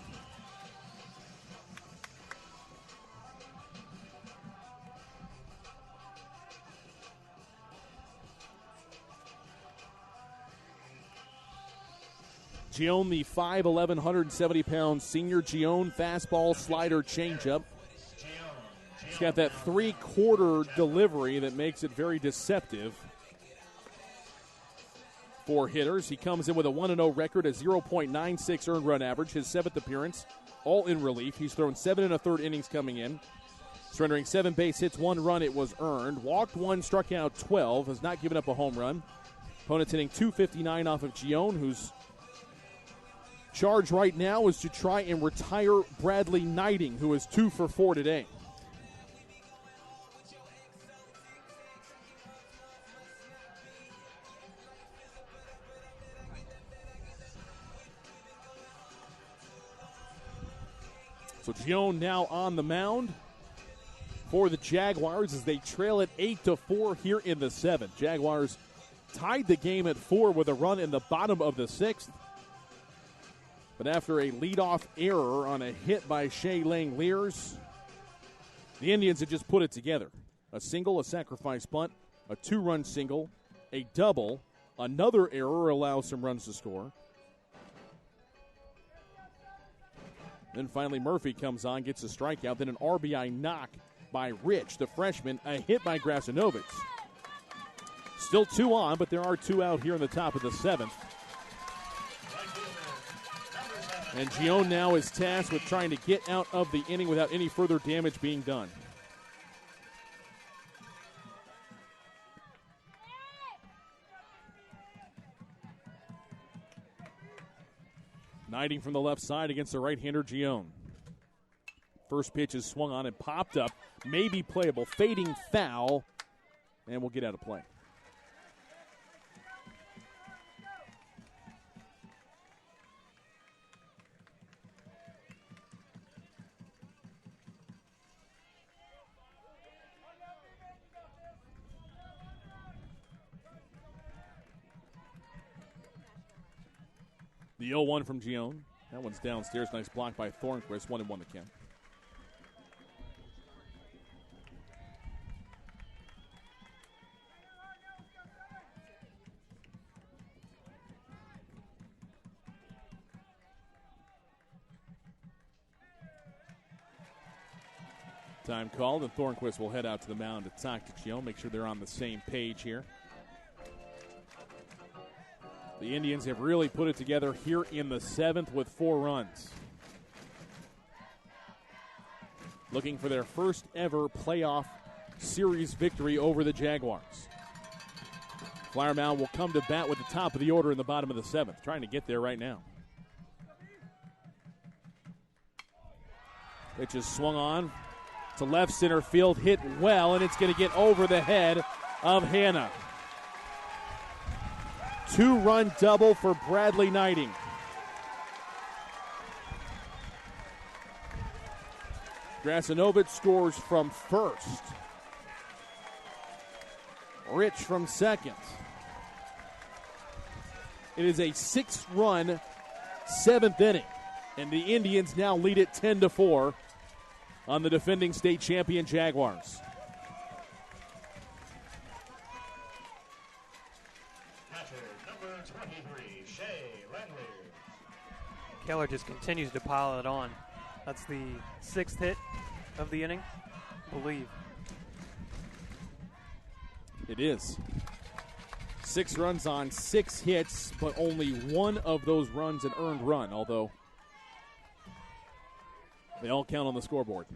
Gion, the 5'11", 170-pound senior. Gion, fastball, slider, changeup. He's got that 3/4 delivery that makes it very deceptive for hitters. He comes in with a 1-0 record, a 0.96 earned run average. His 7th appearance, all in relief. He's thrown 7 1/3 innings coming in, surrendering 7 base hits, 1 run it was earned. Walked 1, struck out 12, has not given up a home run. Opponent's hitting .259 off of Gion, whose charge right now is to try and retire Bradley Knighting, who is 2 for 4 today. So Gion now on the mound for the Jaguars as they trail at 8-4 here in the 7th. Jaguars tied the game at 4 with a run in the bottom of the 6th. But after a leadoff error on a hit by Shea Langeliers, the Indians had just put it together. A single, a sacrifice bunt, a 2-run single, a double. Another error allows some runs to score. Then finally Murphy comes on, gets a strikeout, then an RBI knock by Rich, the freshman, a hit by Grasanovitz. Still 2 on, but there are 2 out here in the top of the 7th. And Gion now is tasked with trying to get out of the inning without any further damage being done. Knighting from the left side against the right-hander Gion. First pitch is swung on and popped up. Maybe playable. Fading foul. And we'll get out of play. The 0-1 from Gion. That one's downstairs. Nice block by Thornquist. 1-1 the count. Time called, and Thornquist will head out to the mound to talk to Gion. Make sure they're on the same page here. The Indians have really put it together here in the 7th with 4 runs. Looking for their first ever playoff series victory over the Jaguars. Flower Mound will come to bat with the top of the order in the bottom of the 7th. Trying to get there right now. Pitch is swung on to left center field, hit well, and it's going to get over the head of Hanna. 2-run double for Bradley Knighting. Grasanovitz scores from first. Rich from second. It is a 6-run 7th inning, and the Indians now lead it 10-4 on the defending state champion Jaguars. Keller just continues to pile it on. That's the 6th hit of the inning, I believe. It is. 6 runs on 6 hits, but only one of those runs an earned run, although they all count on the scoreboard.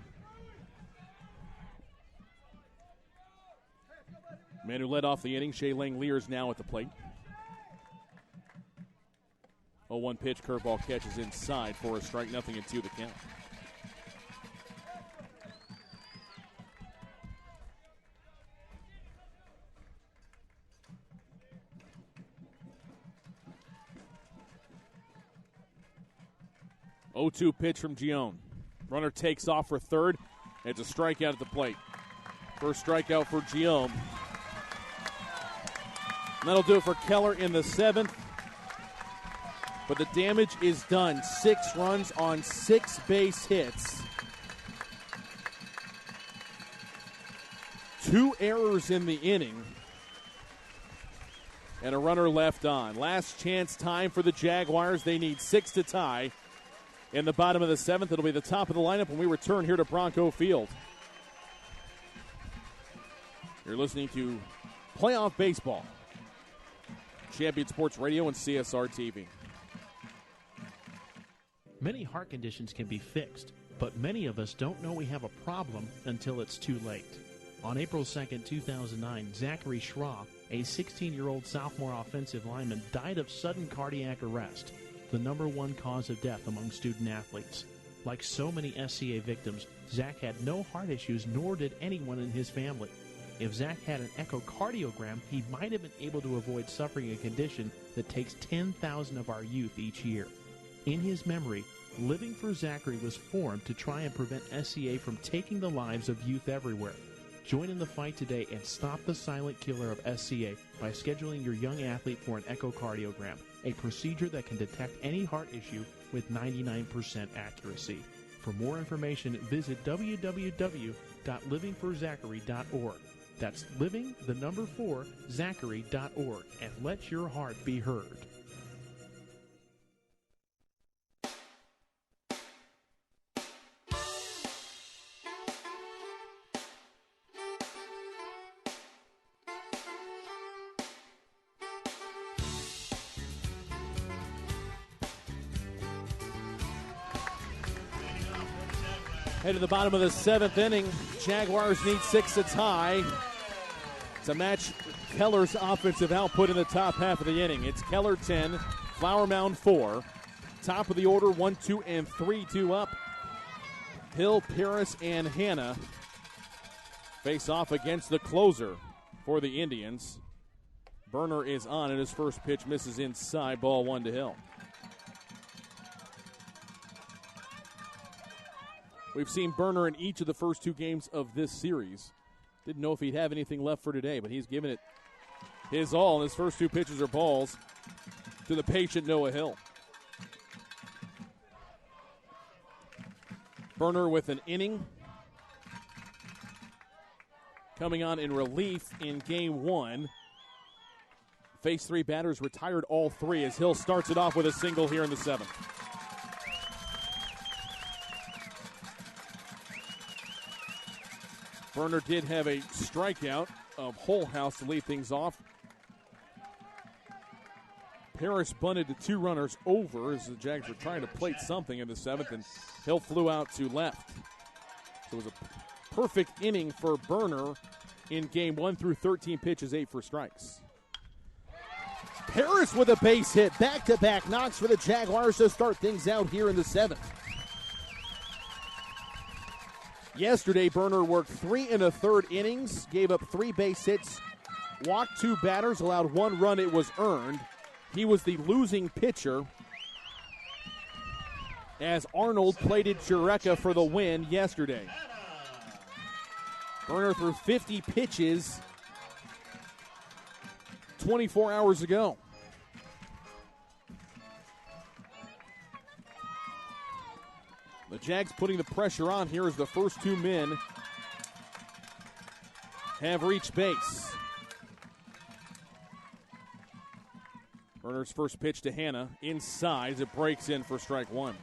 Man who led off the inning, Shea Langlear, now at the plate. 0-1 pitch, curveball catches inside for a strike, 0-2 the count. 0-2 pitch from Gion. Runner takes off for third. It's a strikeout at the plate. First strikeout for Gion. And that'll do it for Keller in the 7th. But the damage is done. 6 runs on 6 base hits. 2 errors in the inning. And a runner left on. Last chance time for the Jaguars. They need 6 to tie. In the bottom of the 7th, it'll be the top of the lineup when we return here to Bronco Field. You're listening to Playoff Baseball. Champion Sports Radio and CSR TV. Many heart conditions can be fixed, but many of us don't know we have a problem until it's too late. On April 2nd, 2009, Zachary Schraw, a 16-year-old sophomore offensive lineman, died of sudden cardiac arrest, the #1 cause of death among student athletes. Like so many SCA victims, Zach had no heart issues, nor did anyone in his family. If Zach had an echocardiogram, he might have been able to avoid suffering a condition that takes 10,000 of our youth each year. In his memory, Living for Zachary was formed to try and prevent SCA from taking the lives of youth everywhere. Join in the fight today and stop the silent killer of SCA by scheduling your young athlete for an echocardiogram, a procedure that can detect any heart issue with 99% accuracy. For more information, visit www.livingforzachary.org. That's living4zachary.org, and let your heart be heard. Head to the bottom of the 7th inning. Jaguars need 6 to tie to match Keller's offensive output in the top half of the inning. It's Keller 10, Flower Mound 4. Top of the order, 1, 2, and 3-2 up. Hill, Paris, and Hanna face off against the closer for the Indians. Burner is on, and his first pitch misses inside, ball 1 to Hill. We've seen Burner in each of the first 2 games of this series. Didn't know if he'd have anything left for today, but he's given it his all, and his first 2 pitches are balls to the patient Noah Hill. Burner with an inning. Coming on in relief in game 1. Faced 3 batters, retired all 3 as Hill starts it off with a single here in the 7th. Burner did have a strikeout of Whole House to lead things off. Paris bunted to 2 runners over as the Jags were trying to plate something in the 7th, and Hill flew out to left. So it was a perfect inning for Burner in game 1 through 13 pitches, 8 for strikes. Paris with a base hit, back-to-back knocks for the Jaguars to start things out here in the 7th. Yesterday, Burner worked 3 1/3 innings, gave up 3 base hits, walked 2 batters, allowed 1 run. It was earned. He was the losing pitcher as Arnold plated Jureka for the win yesterday. Burner threw 50 pitches 24 hours ago. The Jags putting the pressure on here as the first 2 men have reached base. Werner's first pitch to Hannah. Inside as it breaks in for strike one.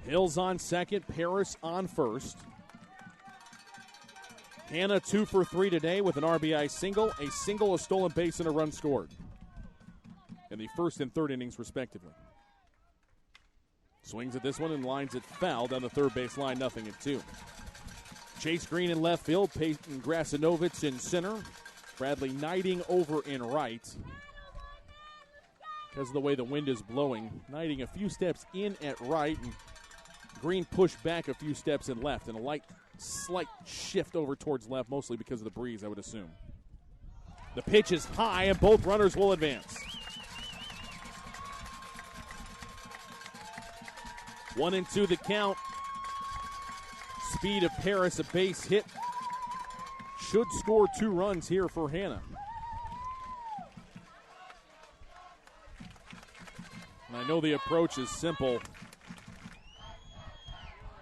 Hills on second. Paris on first. Hannah 2 for 3 today with an RBI single, a stolen base, and a run scored in the first and third innings, respectively. Swings at this one and lines it foul down the third base line, 0-2. Chase Green in left field, Peyton Grasinovitz in center, Bradley Knighting over in right. Because of the way the wind is blowing, Knighting a few steps in at right, and Green pushed back a few steps in left, and a slight shift over towards left, mostly because of the breeze, I would assume. The pitch is high, and both runners will advance. 1-2 the count. Speed of Paris, a base hit. Should score 2 runs here for Hannah. And I know the approach is simple.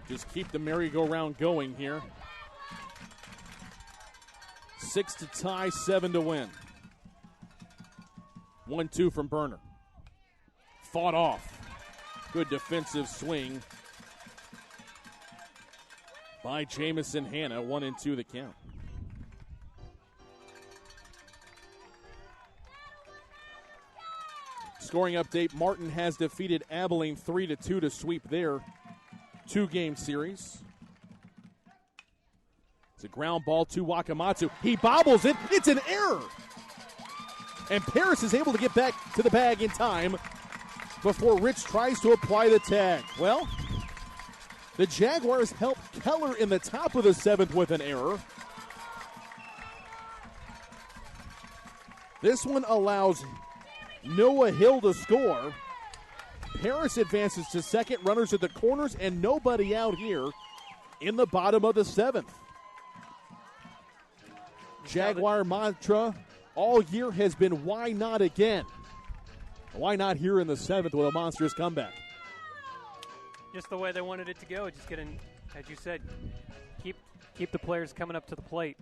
Just keep the merry-go-round going here. 6 to tie, 7 to win. 1-2 from Berner. Fought off. Good defensive swing by Jamison Hannah. 1-2 the count. Scoring update, Martin has defeated Abilene 3-2 to sweep their 2-game series. It's a ground ball to Wakamatsu. He bobbles it. It's an error. And Paris is able to get back to the bag in time before Rich tries to apply the tag. Well, the Jaguars help Keller in the top of the 7th with an error. This one allows Noah Hill to score. Paris advances to second, runners at the corners, and nobody out here in the bottom of the 7th. Jaguar mantra all year has been, why not again? Why not here in the 7th with a monstrous comeback? Just the way they wanted it to go. Just getting, as you said, keep the players coming up to the plate.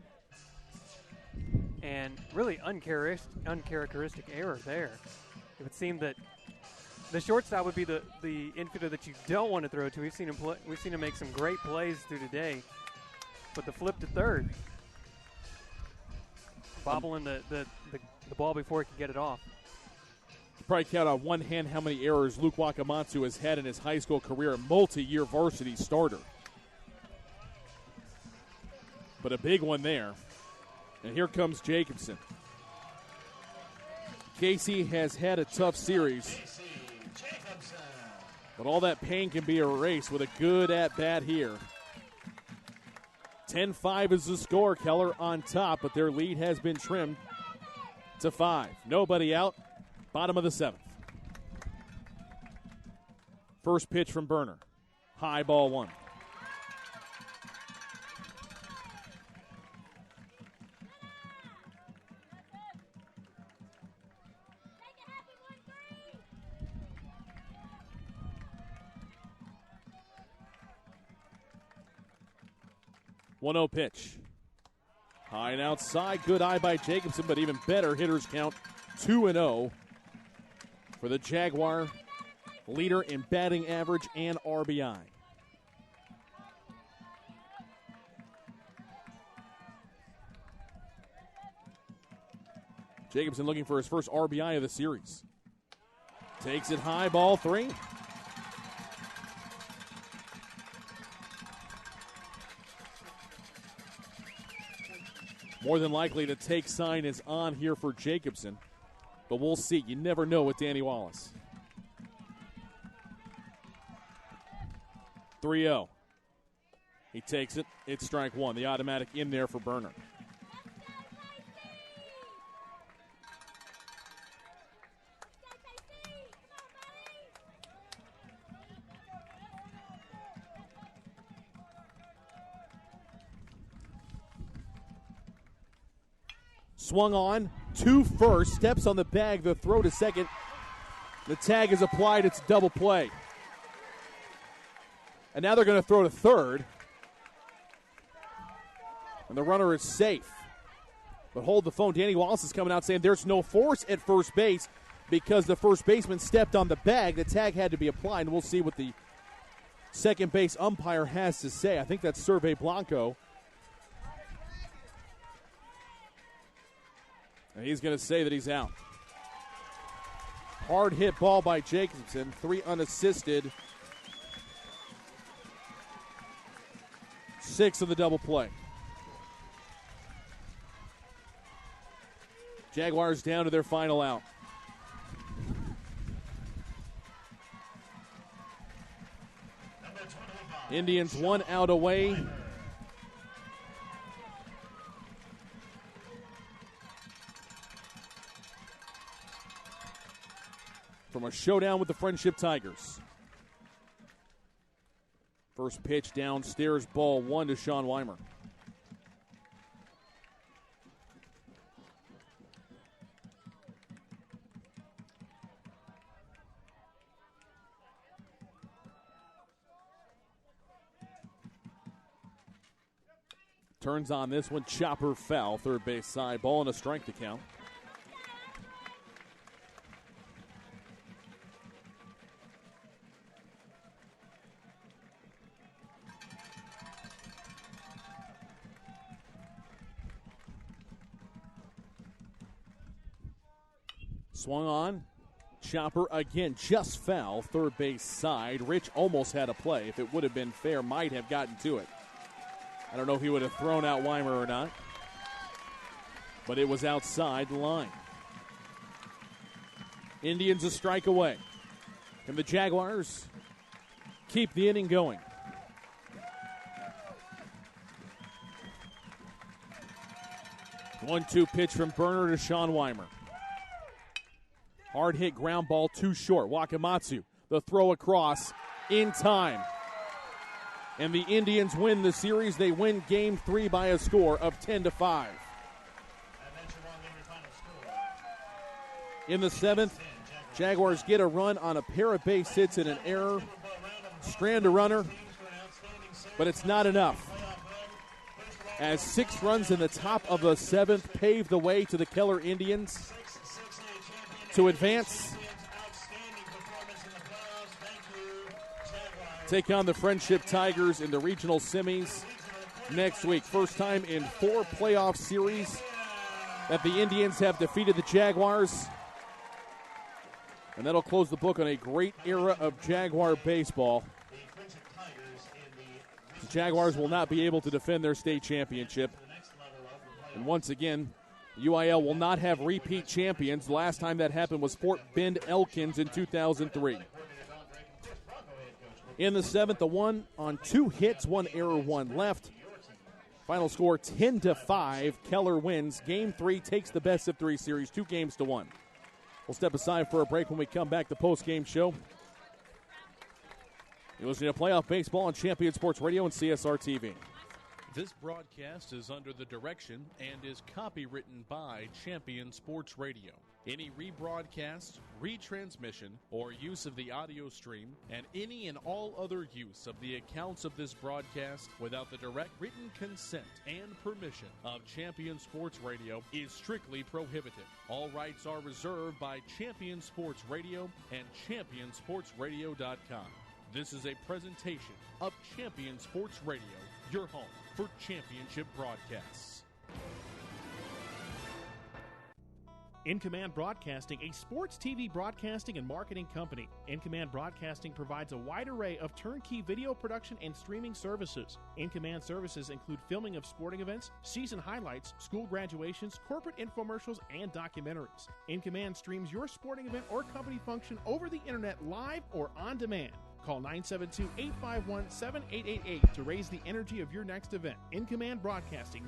And really uncharacteristic error there. It would seem that the shortstop would be the infielder that you don't want to throw to. We've seen him make some great plays through today. But the flip to third, bobbling the ball before he could get it off. You probably count on one hand how many errors Luke Wakamatsu has had in his high school career, a multi-year varsity starter. But a big one there. And here comes Jacobson. Casey has had a tough series. But all that pain can be erased with a good at-bat here. 10-5 is the score. Keller on top, but their lead has been trimmed to 5. Nobody out. Bottom of the 7th. First pitch from Berner. High ball 1. One-0 pitch. High and outside. Good eye by Jacobson, but even better hitters count 2-0 for the Jaguar leader in batting average and RBI. Jacobson looking for his first RBI of the series. Takes it high, ball 3. More than likely the take sign is on here for Jacobson. But we'll see. You never know with Danny Wallace. 3-0. He takes it. It's strike 1. The automatic in there for Berner. Swung on, 2 first, steps on the bag, the throw to second. The tag is applied, it's a double play. And now they're going to throw to third. And the runner is safe. But hold the phone. Danny Wallace is coming out saying there's no force at first base because the first baseman stepped on the bag. The tag had to be applied, and we'll see what the second base umpire has to say. I think that's Survey Blanco. And he's going to say that he's out. Hard hit ball by Jacobson. 3 unassisted. 6 of the double play. Jaguars down to their final out. Indians 1 out away. From a showdown with the Friendship Tigers. First pitch downstairs, ball 1 to Sean Weimer. Turns on this one, chopper foul, third base side, ball and a strike to count. Swung on. Chopper again, just foul, third base side. Rich almost had a play. If it would have been fair, might have gotten to it. I don't know if he would have thrown out Weimer or not, but it was outside the line. Indians a strike away. Can the Jaguars keep the inning going? One-two pitch from Burner to Sean Weimer. Hard hit ground ball too short. Wakamatsu, the throw across in time. And the Indians win the series. They win Game 3 by a score of 10-5. In the 7th, Jaguars get a run on a pair of base hits and an error. Strand a runner, but it's not enough. As 6 runs in the top of the 7th pave the way to the Keller Indians to advance. Take on the Friendship Tigers in the regional semis next week. First time in 4 playoff series that the Indians have defeated the Jaguars. And that'll close the book on a great era of Jaguar baseball. The Jaguars will not be able to defend their state championship. And once again, UIL will not have repeat champions. The last time that happened was Fort Bend Elkins in 2003. In the 7th, a 1 on 2 hits, 1 error, 1 left. Final score 10-5. Keller wins. Game 3 takes the best of 3 series, 2-1. We'll step aside for a break. When we come back, the post-game show. You're listening to Playoff Baseball on Champion Sports Radio and CSR TV. This broadcast is under the direction and is copywritten by Champion Sports Radio. Any rebroadcast, retransmission, or use of the audio stream, and any and all other use of the accounts of this broadcast without the direct written consent and permission of Champion Sports Radio is strictly prohibited. All rights are reserved by Champion Sports Radio and ChampionSportsRadio.com. This is a presentation of Champion Sports Radio, your home for championship broadcasts. In Command Broadcasting, a sports TV broadcasting and marketing company. In Command Broadcasting provides a wide array of turnkey video production and streaming services. In Command services include filming of sporting events, season highlights, school graduations, corporate infomercials, and documentaries. In Command streams your sporting event or company function over the internet live or on demand. Call 972-851-7888 to raise the energy of your next event. In Command Broadcasting,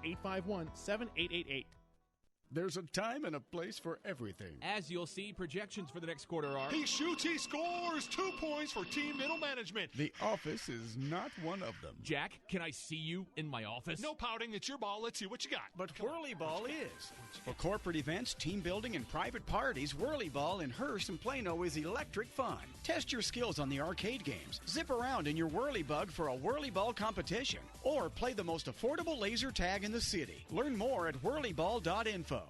972-851-7888. There's a time and a place for everything. As you'll see, projections for the next quarter are... He shoots, he scores. 2 points for team middle management. The office is not one of them. Jack, can I see you in my office? No pouting. It's your ball. Let's see what you got. But Whirly Ball is. For corporate events, team building, and private parties, Whirly Ball in Hearst and Plano is electric fun. Test your skills on the arcade games. Zip around in your Whirly Bug for a Whirly Ball competition. Or play the most affordable laser tag in the city. Learn more at whirlyball.info.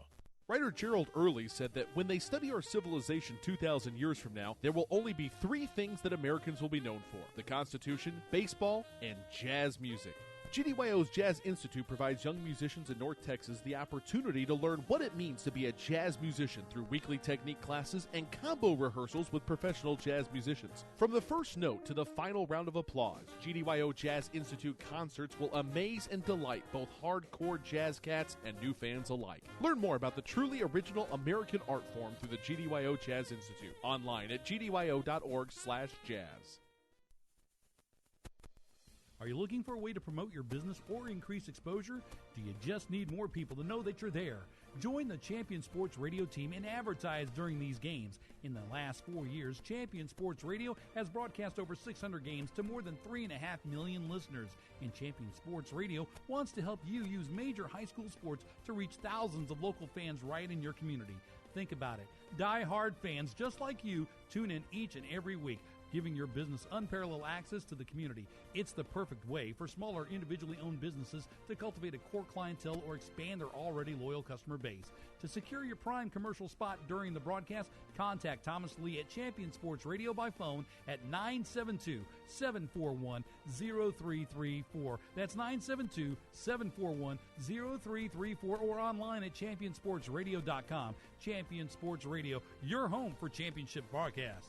Writer Gerald Early said that when they study our civilization 2,000 years from now, there will only be 3 things that Americans will be known for: the Constitution, baseball, and jazz music. GDYO's Jazz Institute provides young musicians in North Texas the opportunity to learn what it means to be a jazz musician through weekly technique classes and combo rehearsals with professional jazz musicians. From the first note to the final round of applause, GDYO Jazz Institute concerts will amaze and delight both hardcore jazz cats and new fans alike. Learn more about the truly original American art form through the GDYO Jazz Institute online at gdyo.org/jazz. Are you looking for a way to promote your business or increase exposure? Do you just need more people to know that you're there? Join the Champion Sports Radio team and advertise during these games. In the last 4 years, Champion Sports Radio has broadcast over 600 games to more than 3.5 million listeners. And Champion Sports Radio wants to help you use major high school sports to reach thousands of local fans right in your community. Think about it. Die-hard fans just like you tune in each and every week, giving your business unparalleled access to the community. It's the perfect way for smaller individually owned businesses to cultivate a core clientele or expand their already loyal customer base. To secure your prime commercial spot during the broadcast, contact Thomas Lee at Champion Sports Radio by phone at 972-741-0334. That's 972-741-0334 or online at championsportsradio.com. Champion Sports Radio, your home for championship broadcast.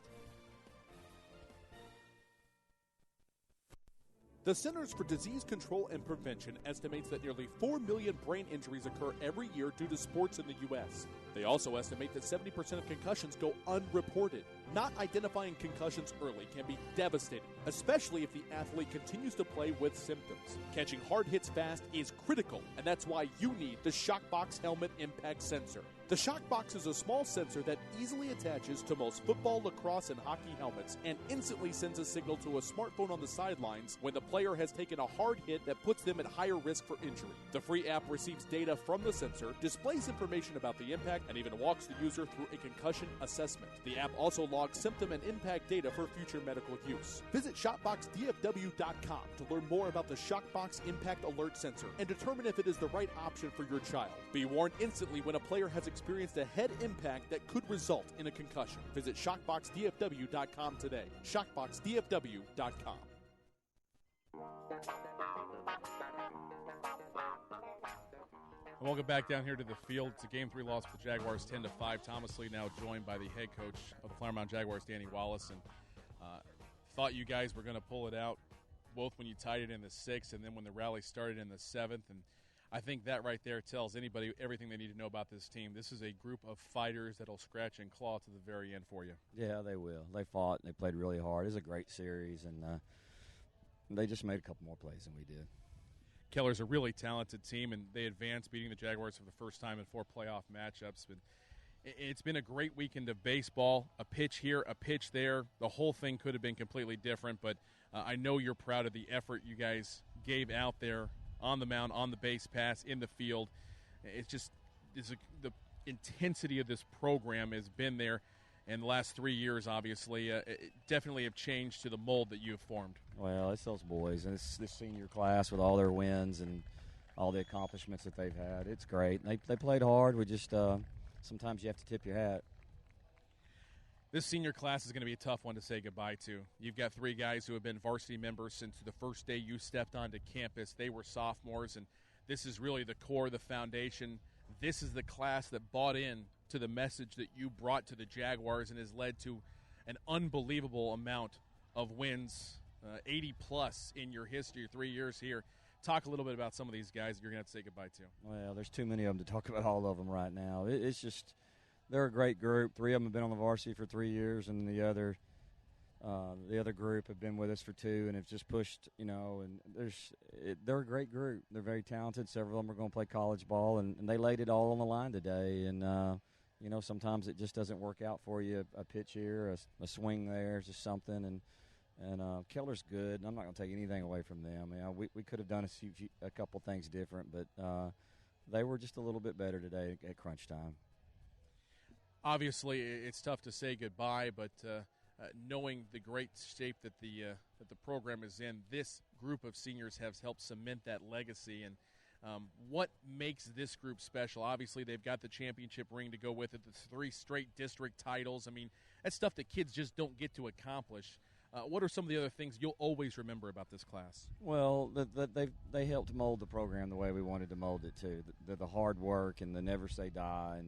The Centers for Disease Control and Prevention estimates that nearly 4 million brain injuries occur every year due to sports in the U.S. They also estimate that 70% of concussions go unreported. Not identifying concussions early can be devastating, especially if the athlete continues to play with symptoms. Catching hard hits fast is critical, and that's why you need the Shockbox Helmet Impact Sensor. The Shockbox is a small sensor that easily attaches to most football, lacrosse, and hockey helmets and instantly sends a signal to a smartphone on the sidelines when the player has taken a hard hit that puts them at higher risk for injury. The free app receives data from the sensor, displays information about the impact, and even walks the user through a concussion assessment. The app also logs symptom and impact data for future medical use. Visit ShopboxDFW.com to learn more about the Shockbox Impact Alert Sensor and determine if it is the right option for your child. Be warned instantly when a player has experienced a head impact that could result in a concussion. Visit ShockboxDFW.com today. ShockboxDFW.com. Welcome back down here to the field. It's a Game 3 loss for the Jaguars, 10-5. Thomas Lee now joined by the head coach of the Flower Mound Jaguars, Danny Wallace. And thought you guys were going to pull it out, both when you tied it in the 6th and then when the rally started in the 7th. And I think that right there tells anybody everything they need to know about this team. This is a group of fighters that'll scratch and claw to the very end for you. Yeah, they will. They fought, and they played really hard. It was a great series, and they just made a couple more plays than we did. Keller's a really talented team, and they advanced, beating the Jaguars for the first time in 4 playoff matchups. But it's been a great weekend of baseball, a pitch here, a pitch there. The whole thing could have been completely different, but I know you're proud of the effort you guys gave out there on the mound, on the base pass, in the field. The intensity of this program has been there. And the last 3 years, obviously, definitely have changed to the mold that you have formed. Well, it's those boys, and it's this senior class with all their wins and all the accomplishments that they've had. It's great. They played hard. We just sometimes you have to tip your hat. This senior class is going to be a tough one to say goodbye to. You've got 3 guys who have been varsity members since the first day you stepped onto campus. They were sophomores, and this is really the core, the foundation. This is the class that bought in to the message that you brought to the Jaguars and has led to an unbelievable amount of wins, 80-plus in your history, 3 years here. Talk a little bit about some of these guys you're going to have to say goodbye to. Well, there's too many of them to talk about all of them right now. It's just they're a great group. 3 of them have been on the varsity for 3 years, and the other The other group have been with us for 2 and have just pushed, and they're a great group. They're very talented. Several of them are going to play college ball, and they laid it all on the line today. And, sometimes it just doesn't work out for you. A pitch here, a swing there, just something. And Keller's good. And I'm not going to take anything away from them. We could have done a couple things different, but they were just a little bit better today at crunch time. Obviously, it's tough to say goodbye, but knowing the great shape that the program is in, this group of seniors has helped cement that legacy. And what makes this group special? Obviously, they've got the championship ring to go with it, the 3 straight district titles. I mean, that's stuff that kids just don't get to accomplish. What are some of the other things you'll always remember about this class? Well, they helped mold the program the way we wanted to mold it, too. The hard work and the never say die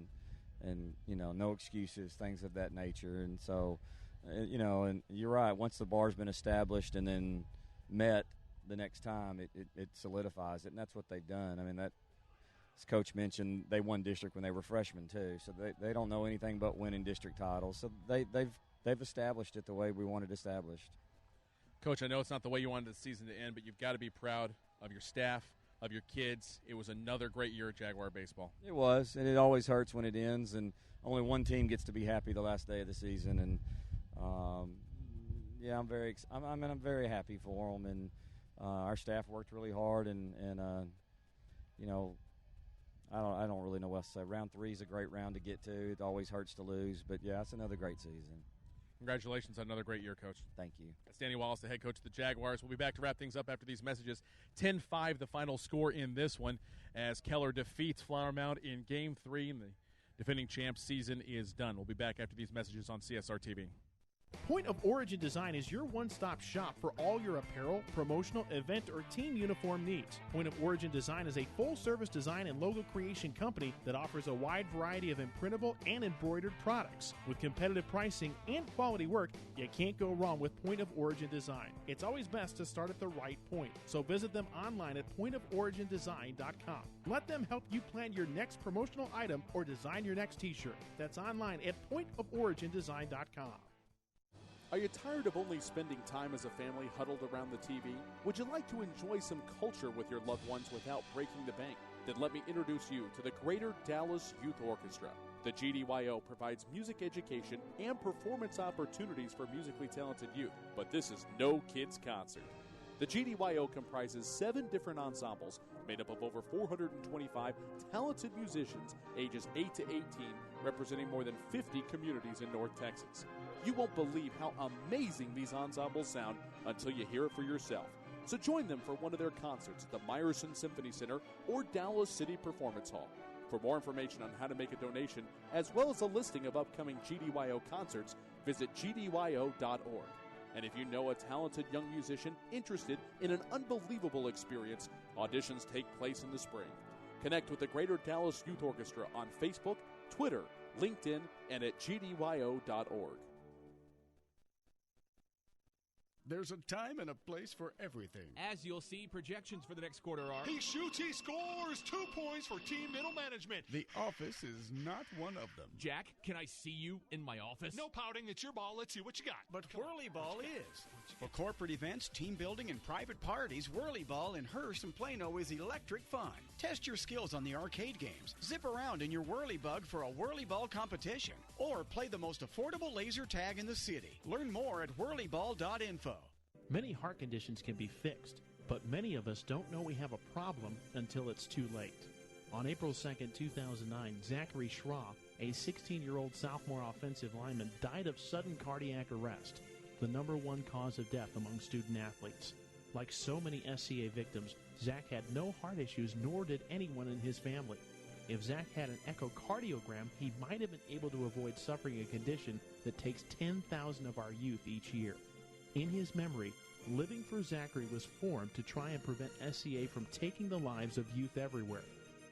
and no excuses, things of that nature. And so, and you're right, once the bar's been established and then met the next time, it solidifies it, and that's what they've done. I mean, that, as Coach mentioned, they won district when they were freshmen, too, so they don't know anything but winning district titles. So they've established it the way we wanted established. Coach, I know it's not the way you wanted the season to end, but you've got to be proud of your staff, of your kids. It was another great year at Jaguar baseball. It was, and it always hurts when it ends, and only one team gets to be happy the last day of the season. And I'm very happy for them, and our staff worked really hard, and I don't really know what to say. Round 3 is a great round to get to. It always hurts to lose, but yeah, it's another great season. Congratulations on another great year, Coach. Thank you. That's Danny Wallace, the head coach of the Jaguars. We'll be back to wrap things up after these messages. 10-5 the final score in this one as Keller defeats Flower Mound in Game 3, and the defending champs season is done. We'll be back after these messages on CSR TV. Point of Origin Design is your one-stop shop for all your apparel, promotional, event, or team uniform needs. Point of Origin Design is a full-service design and logo creation company that offers a wide variety of imprintable and embroidered products. With competitive pricing and quality work, you can't go wrong with Point of Origin Design. It's always best to start at the right point, so visit them online at pointoforigindesign.com. Let them help you plan your next promotional item or design your next t-shirt. That's online at pointoforigindesign.com. Are you tired of only spending time as a family huddled around the TV? Would you like to enjoy some culture with your loved ones without breaking the bank? Then let me introduce you to the Greater Dallas Youth Orchestra. The GDYO provides music education and performance opportunities for musically talented youth, but this is no kids' concert. The GDYO comprises 7 different ensembles made up of over 425 talented musicians ages 8 to 18, representing more than 50 communities in North Texas. You won't believe how amazing these ensembles sound until you hear it for yourself. So join them for one of their concerts at the Meyerson Symphony Center or Dallas City Performance Hall. For more information on how to make a donation, as well as a listing of upcoming GDYO concerts, visit gdyo.org. And if you know a talented young musician interested in an unbelievable experience, auditions take place in the spring. Connect with the Greater Dallas Youth Orchestra on Facebook, Twitter, LinkedIn, and at gdyo.org. There's a time and a place for everything. As you'll see, projections for the next quarter are... He shoots, he scores! 2 points for team middle management. The office is not one of them. Jack, can I see you in my office? No pouting, it's your ball. Let's see what you got. But Whirly Ball is. For corporate events, team building, and private parties, Whirly Ball in Hearst and Plano is electric fun. Test your skills on the arcade games. Zip around in your Whirly Bug for a Whirly Ball competition. Or play the most affordable laser tag in the city. Learn more at whirlyball.info. Many heart conditions can be fixed, but many of us don't know we have a problem until it's too late. On April 2nd, 2009, Zachary Schraw, a 16-year-old sophomore offensive lineman, died of sudden cardiac arrest, the #1 cause of death among student athletes. Like so many SCA victims, Zach had no heart issues, nor did anyone in his family. If Zach had an echocardiogram, he might have been able to avoid suffering a condition that takes 10,000 of our youth each year. In his memory, Living for Zachary was formed to try and prevent SCA from taking the lives of youth everywhere.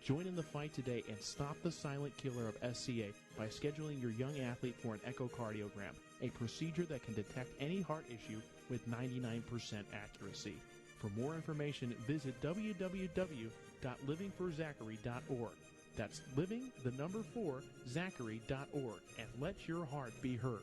Join in the fight today and stop the silent killer of SCA by scheduling your young athlete for an echocardiogram, a procedure that can detect any heart issue with 99% accuracy. For more information, visit www.livingforzachary.org. That's living4zachary.org, and let your heart be heard.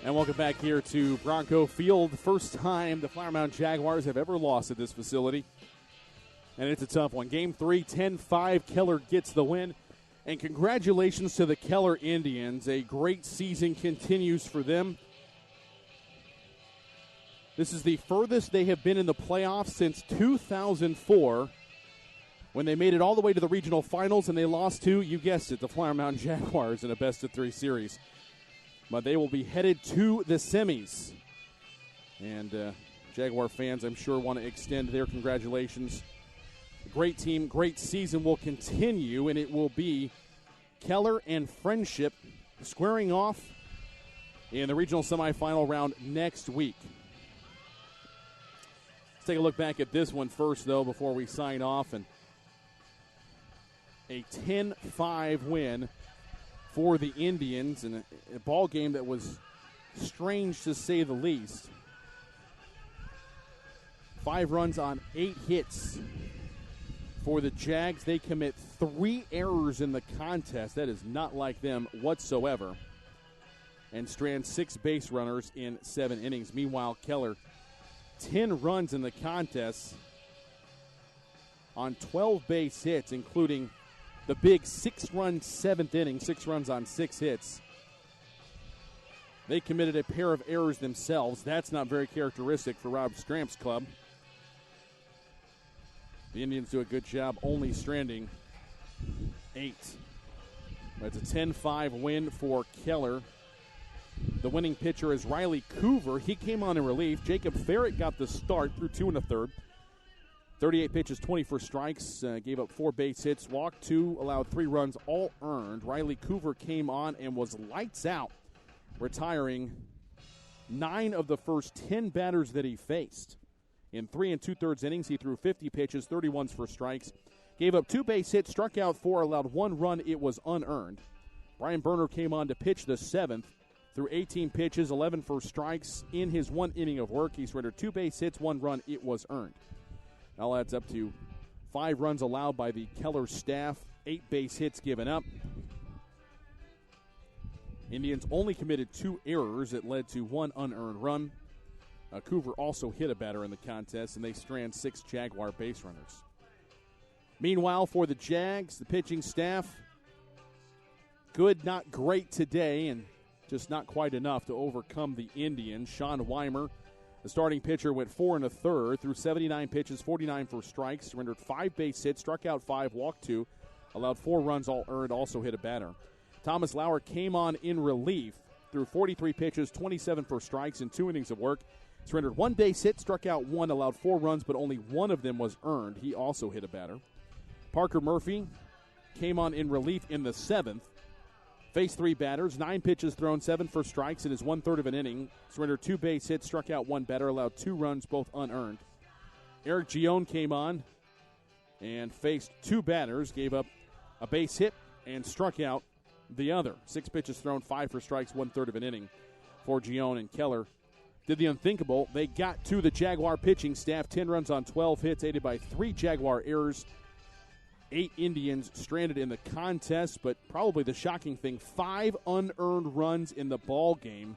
And welcome back here to Bronco Field. First time the Flower Mound Jaguars have ever lost at this facility. And it's a tough one. Game 3, 10-5. Keller gets the win. And congratulations to the Keller Indians. A great season continues for them. This is the furthest they have been in the playoffs since 2004, when they made it all the way to the regional finals and they lost to, you guessed it, the Flower Mound Jaguars in a best-of-3 series. But they will be headed to the semis. And Jaguar fans, I'm sure, want to extend their congratulations. Great team, great season will continue, and it will be Keller and Friendship squaring off in the regional semifinal round next week. Let's take a look back at this one first, though, before we sign off. And a 10-5 win for the Indians in a ball game that was strange to say the least. 5 runs on 8 hits for the Jags. They commit 3 errors in the contest. That is not like them whatsoever. And strand 6 base runners in 7 innings. Meanwhile, Keller, 10 runs in the contest on 12 base hits, including the big 6-run 7th inning, 6 runs on 6 hits. They committed a pair of errors themselves. That's not very characteristic for Rob Stramp's club. The Indians do a good job only stranding 8. That's a 10-5 win for Keller. The winning pitcher is Riley Coover. He came on in relief. Jacob Farrett got the start through 2 1/3. 38 pitches, 24 strikes, gave up 4 base hits, walked 2, allowed 3 runs, all earned. Riley Coover came on and was lights out, retiring 9 of the first 10 batters that he faced. In 3 2/3 innings, he threw 50 pitches, 31s for strikes, gave up 2 base hits, struck out 4, allowed 1 run. It was unearned. Brian Berner came on to pitch the 7th, threw 18 pitches, 11 for strikes. In his 1 inning of work, he surrendered 2 base hits, 1 run. It was earned. All adds up to 5 runs allowed by the Keller staff, 8 base hits given up. Indians only committed 2 errors that led to 1 unearned run. Coover also hit a batter in the contest, and they strand 6 Jaguar base runners. Meanwhile, for the Jags, the pitching staff, good, not great today, and just not quite enough to overcome the Indians. Sean Weimer, the starting pitcher, went 4 1/3, threw 79 pitches, 49 for strikes, surrendered 5 base hits, struck out 5, walked 2, allowed 4 runs, all earned, also hit a batter. Thomas Lauer came on in relief, threw 43 pitches, 27 for strikes in 2 innings of work, surrendered 1 base hit, struck out 1, allowed 4 runs, but only 1 of them was earned. He also hit a batter. Parker Murphy came on in relief in the 7th. Faced 3 batters, 9 pitches thrown, 7 for strikes in his 1/3 of an inning. Surrendered 2 base hits, struck out 1 batter, allowed 2 runs, both unearned. Eric Gion came on and faced 2 batters, gave up a base hit and struck out the other. 6 pitches thrown, 5 for strikes, 1/3 of an inning for Gion. And Keller did the unthinkable. They got to the Jaguar pitching staff, 10 runs on 12 hits, aided by 3 Jaguar errors. 8 Indians stranded in the contest, but probably the shocking thing, 5 unearned runs in the ball game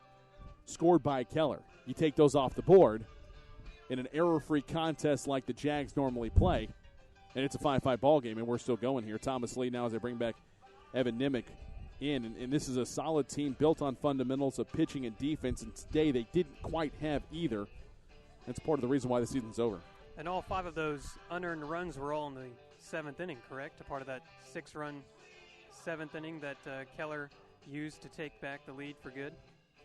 scored by Keller. You take those off the board in an error-free contest like the Jags normally play, and it's a 5-5 ball game, and we're still going here. Thomas Lee now as they bring back Evan Nimick in, and this is a solid team built on fundamentals of pitching and defense, and today they didn't quite have either. That's part of the reason why the season's over. And all 5 of those unearned runs were all in the 7th inning, correct? A part of that 6-run 7th inning that Keller used to take back the lead for good?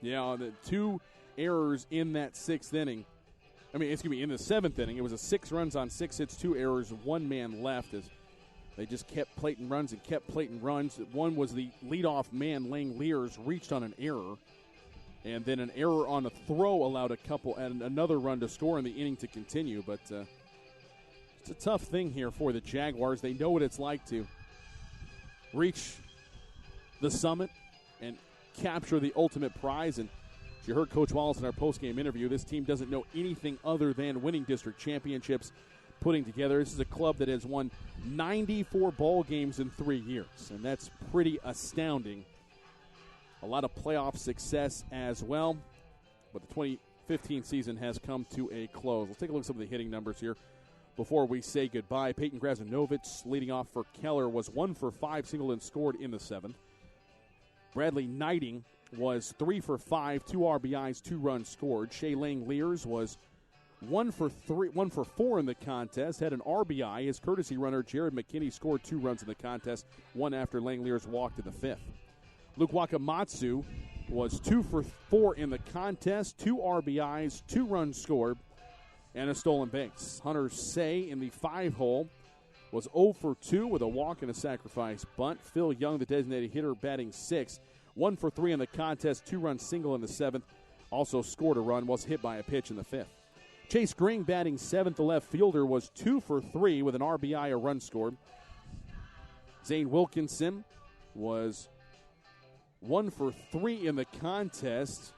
Yeah, the 2 errors in that 6th inning. In the 7th inning. It was a 6 runs on 6 hits, 2 errors, 1 man left as they just kept plating runs and kept plating runs. One was the leadoff man, Lang Lears, reached on an error. And then an error on a throw allowed another run to score in the inning to continue. But it's a tough thing here for the Jaguars. They know what it's like to reach the summit and capture the ultimate prize. And as you heard Coach Wallace in our postgame interview, this team doesn't know anything other than winning district championships, putting together. This is a club that has won 94 ball games in 3 years, and that's pretty astounding. A lot of playoff success as well. but the 2015 season has come to a close. Let's take a look at some of the hitting numbers here before we say goodbye. Peyton Grazinovich leading off for Keller was 1 for 5, singled and scored in the 7th. Bradley Knighting was 3 for 5, 2 RBIs, 2 runs scored. Shea Lang-Lears was 1 for 4 in the contest, had an RBI. His courtesy runner, Jared McKinney, scored 2 runs in the contest, one after Lang-Lears walked in the 5th. Luke Wakamatsu was 2 for 4 in the contest, 2 RBIs, 2 runs scored, and a stolen base. Hunter Say in the 5-hole was 0 for 2 with a walk and a sacrifice bunt. Phil Young, the designated hitter, batting 6, 1 for 3 in the contest, 2-run single in the 7th, also scored a run, was hit by a pitch in the 5th. Chase Green batting 7th, the left fielder, was 2 for 3 with an RBI, a run scored. Zane Wilkinson was 1 for 3 in the contest.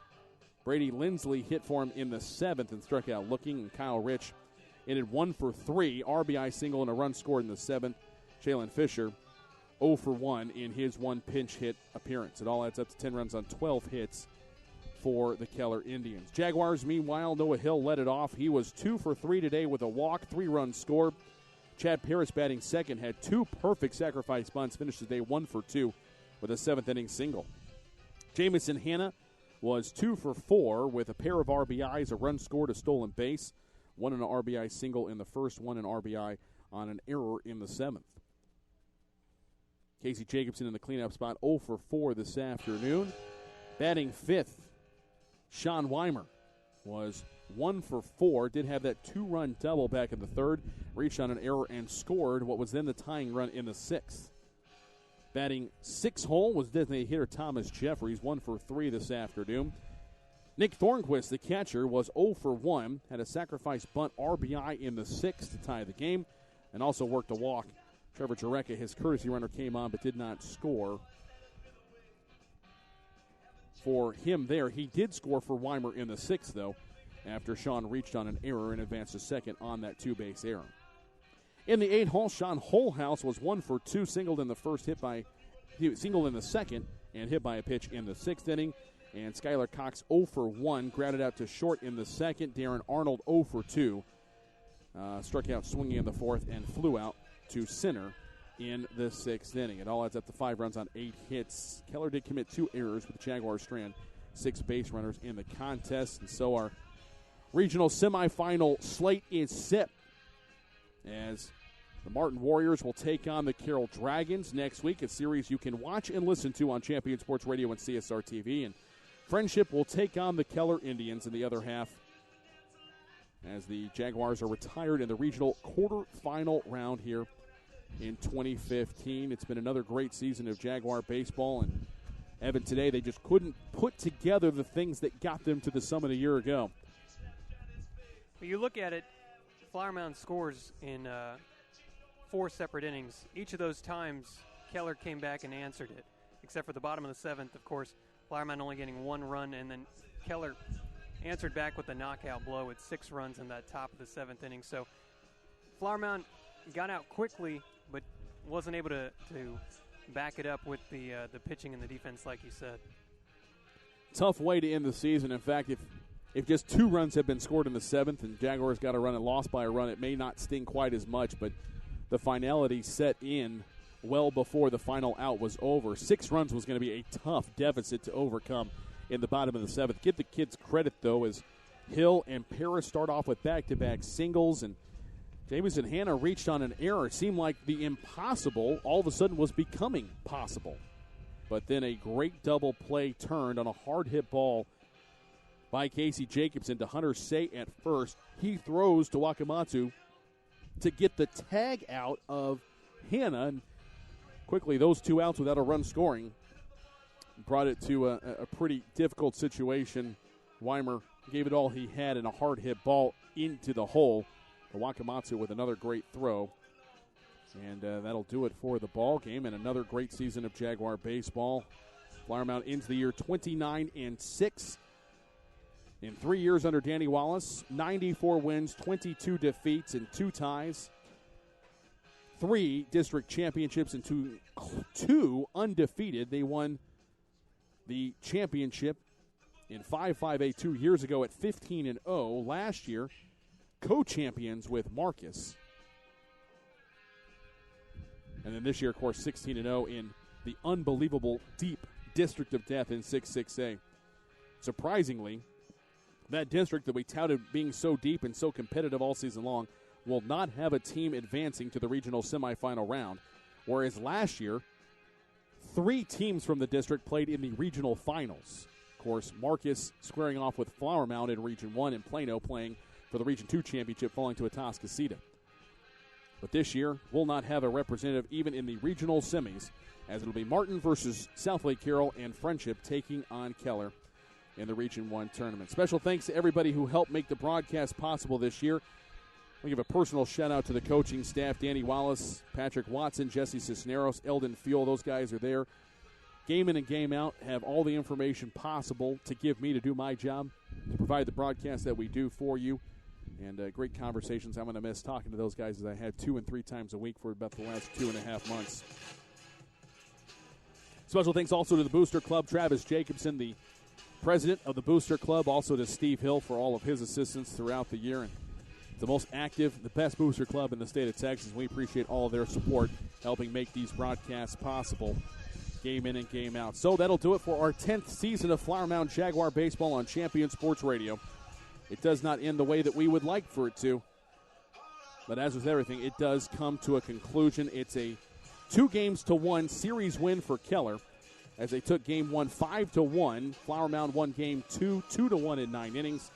Brady Lindsley hit for him in the 7th and struck out looking. And Kyle Rich ended 1 for 3, RBI single and a run scored in the 7th. Jalen Fisher 0 for 1 in his 1 pinch hit appearance. It all adds up to 10 runs on 12 hits for the Keller Indians. Jaguars, meanwhile, Noah Hill led it off. He was 2 for 3 today with a walk, 3 runs scored. Chad Paris batting second, had 2 perfect sacrifice bunts, finished the day 1 for 2 with a 7th-inning single. Jamison Hanna was 2 for 4 with a pair of RBIs, a run scored, a stolen base, 1 and an RBI single in the first, 1 an RBI on an error in the 7th. Casey Jacobson in the cleanup spot, 0 for 4 this afternoon. Batting 5th, Sean Weimer was 1 for 4, did have that 2-run double back in the 3rd, reached on an error and scored what was then the tying run in the 6th. Batting 6th hole was designated hitter Thomas Jeffries, 1 for 3 this afternoon. Nick Thornquist, the catcher, was 0 for 1, had a sacrifice bunt RBI in the 6th to tie the game, and also worked a walk. Trevor Jureka, his courtesy runner, came on but did not score for him there. He did score for Weimer in the 6th, though, after Sean reached on an error and advanced to second on that 2-base error. In the 8th hole, Sean Holhouse was 1 for 2, singled in the 2nd, and hit by a pitch in the 6th inning. And Skylar Cox 0 for 1, grounded out to short in the 2nd. Darren Arnold 0 for 2, struck out swinging in the 4th and flew out to center in the 6th inning. It all adds up to 5 runs on 8 hits. Keller did commit 2 errors with the Jaguars strand 6 base runners in the contest. And so our regional semifinal slate is set as the Martin Warriors will take on the Carroll Dragons next week, a series you can watch and listen to on Champion Sports Radio and CSR TV. And Friendship will take on the Keller Indians in the other half as the Jaguars are retired in the regional quarterfinal round here in 2015. It's been another great season of Jaguar baseball, and Evan, today they just couldn't put together the things that got them to the summit a year ago. When you look at it, Flower Mound scores in 4 separate innings. Each of those times, Keller came back and answered it, except for the bottom of the 7th, of course. Flower Mound only getting 1 run, and then Keller answered back with a knockout blow with 6 runs in that top of the 7th inning. So Flower Mound got out quickly, but wasn't able to back it up with the pitching and the defense, like you said. Tough way to end the season. In fact, if just 2 runs had been scored in the 7th and Jaguars got a run and lost by a run, it may not sting quite as much, but the finality set in well before the final out was over. 6 runs was going to be a tough deficit to overcome in the bottom of the 7th. Give the kids credit, though, as Hill and Paris start off with back-to-back singles, and Jamison Hanna reached on an error. It seemed like the impossible all of a sudden was becoming possible. But then a great double play turned on a hard-hit ball by Casey Jacobson to Hunter Say at first. He throws to Wakamatsu to get the tag out of Hanna. And quickly, those 2 outs without a run scoring brought it to a pretty difficult situation. Weimer gave it all he had in a hard-hit ball into the hole. Wakamatsu with another great throw. And that'll do it for the ball game and another great season of Jaguar baseball. Flower Mound ends the year 29-6. In 3 years under Danny Wallace, 94 wins, 22 defeats, and 2 ties. 3 district championships and two undefeated. They won the championship in 5-5A 2 years ago at 15-0. Last year, co-champions with Marcus. And then this year, of course, 16-0 in the unbelievable deep District of Death in 6-6A. Surprisingly, that district that we touted being so deep and so competitive all season long will not have a team advancing to the regional semifinal round, whereas last year, 3 teams from the district played in the regional finals. Of course, Marcus squaring off with Flower Mound in Region 1 and Plano playing for the Region 2 championship, falling to Atascocita. But this year, we'll not have a representative even in the regional semis, as it'll be Martin versus South Lake Carroll and Friendship taking on Keller in the Region 1 tournament. Special thanks to everybody who helped make the broadcast possible this year. We give a personal shout-out to the coaching staff, Danny Wallace, Patrick Watson, Jesse Cisneros, Eldon Fuel. Those guys are there. Game in and game out, have all the information possible to give me to do my job, to provide the broadcast that we do for you. And great conversations. I'm going to miss talking to those guys as I had 2 and 3 times a week for about the last 2.5 months. Special thanks also to the Booster Club, Travis Jacobson, the president of the Booster Club, also to Steve Hill for all of his assistance throughout the year. And the most active, the best Booster Club in the state of Texas. We appreciate all of their support, helping make these broadcasts possible, game in and game out. So that'll do it for our 10th season of Flower Mound Jaguar Baseball on Champion Sports Radio. It does not end the way that we would like for it to, but as with everything, it does come to a conclusion. It's a 2-1 series win for Keller, as they took Game 1 5-1. Flower Mound won Game 2 2-1 in 9 innings,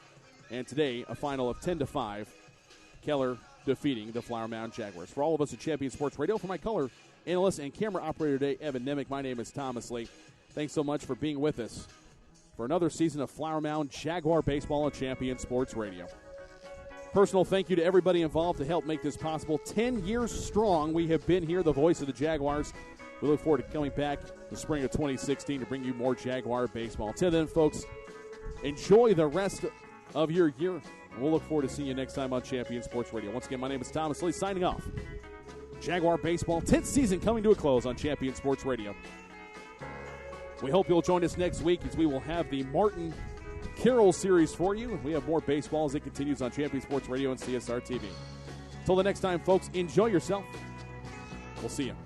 and today a final of 10-5. Keller defeating the Flower Mound Jaguars. For all of us at Champion Sports Radio, for my color analyst and camera operator today, Evan Nemick, my name is Thomas Lee. Thanks so much for being with us for another season of Flower Mound Jaguar Baseball on Champion Sports Radio. Personal thank you to everybody involved to help make this possible. 10 years strong, we have been here, the voice of the Jaguars. We look forward to coming back the spring of 2016 to bring you more Jaguar baseball. Until then, folks, enjoy the rest of your year. We'll look forward to seeing you next time on Champion Sports Radio. Once again, my name is Thomas Lee, signing off. Jaguar baseball, 10th season coming to a close on Champion Sports Radio. We hope you'll join us next week as we will have the Martin Carroll series for you. We have more baseball as it continues on Champion Sports Radio and CSR TV. Until the next time, folks, enjoy yourself. We'll see you.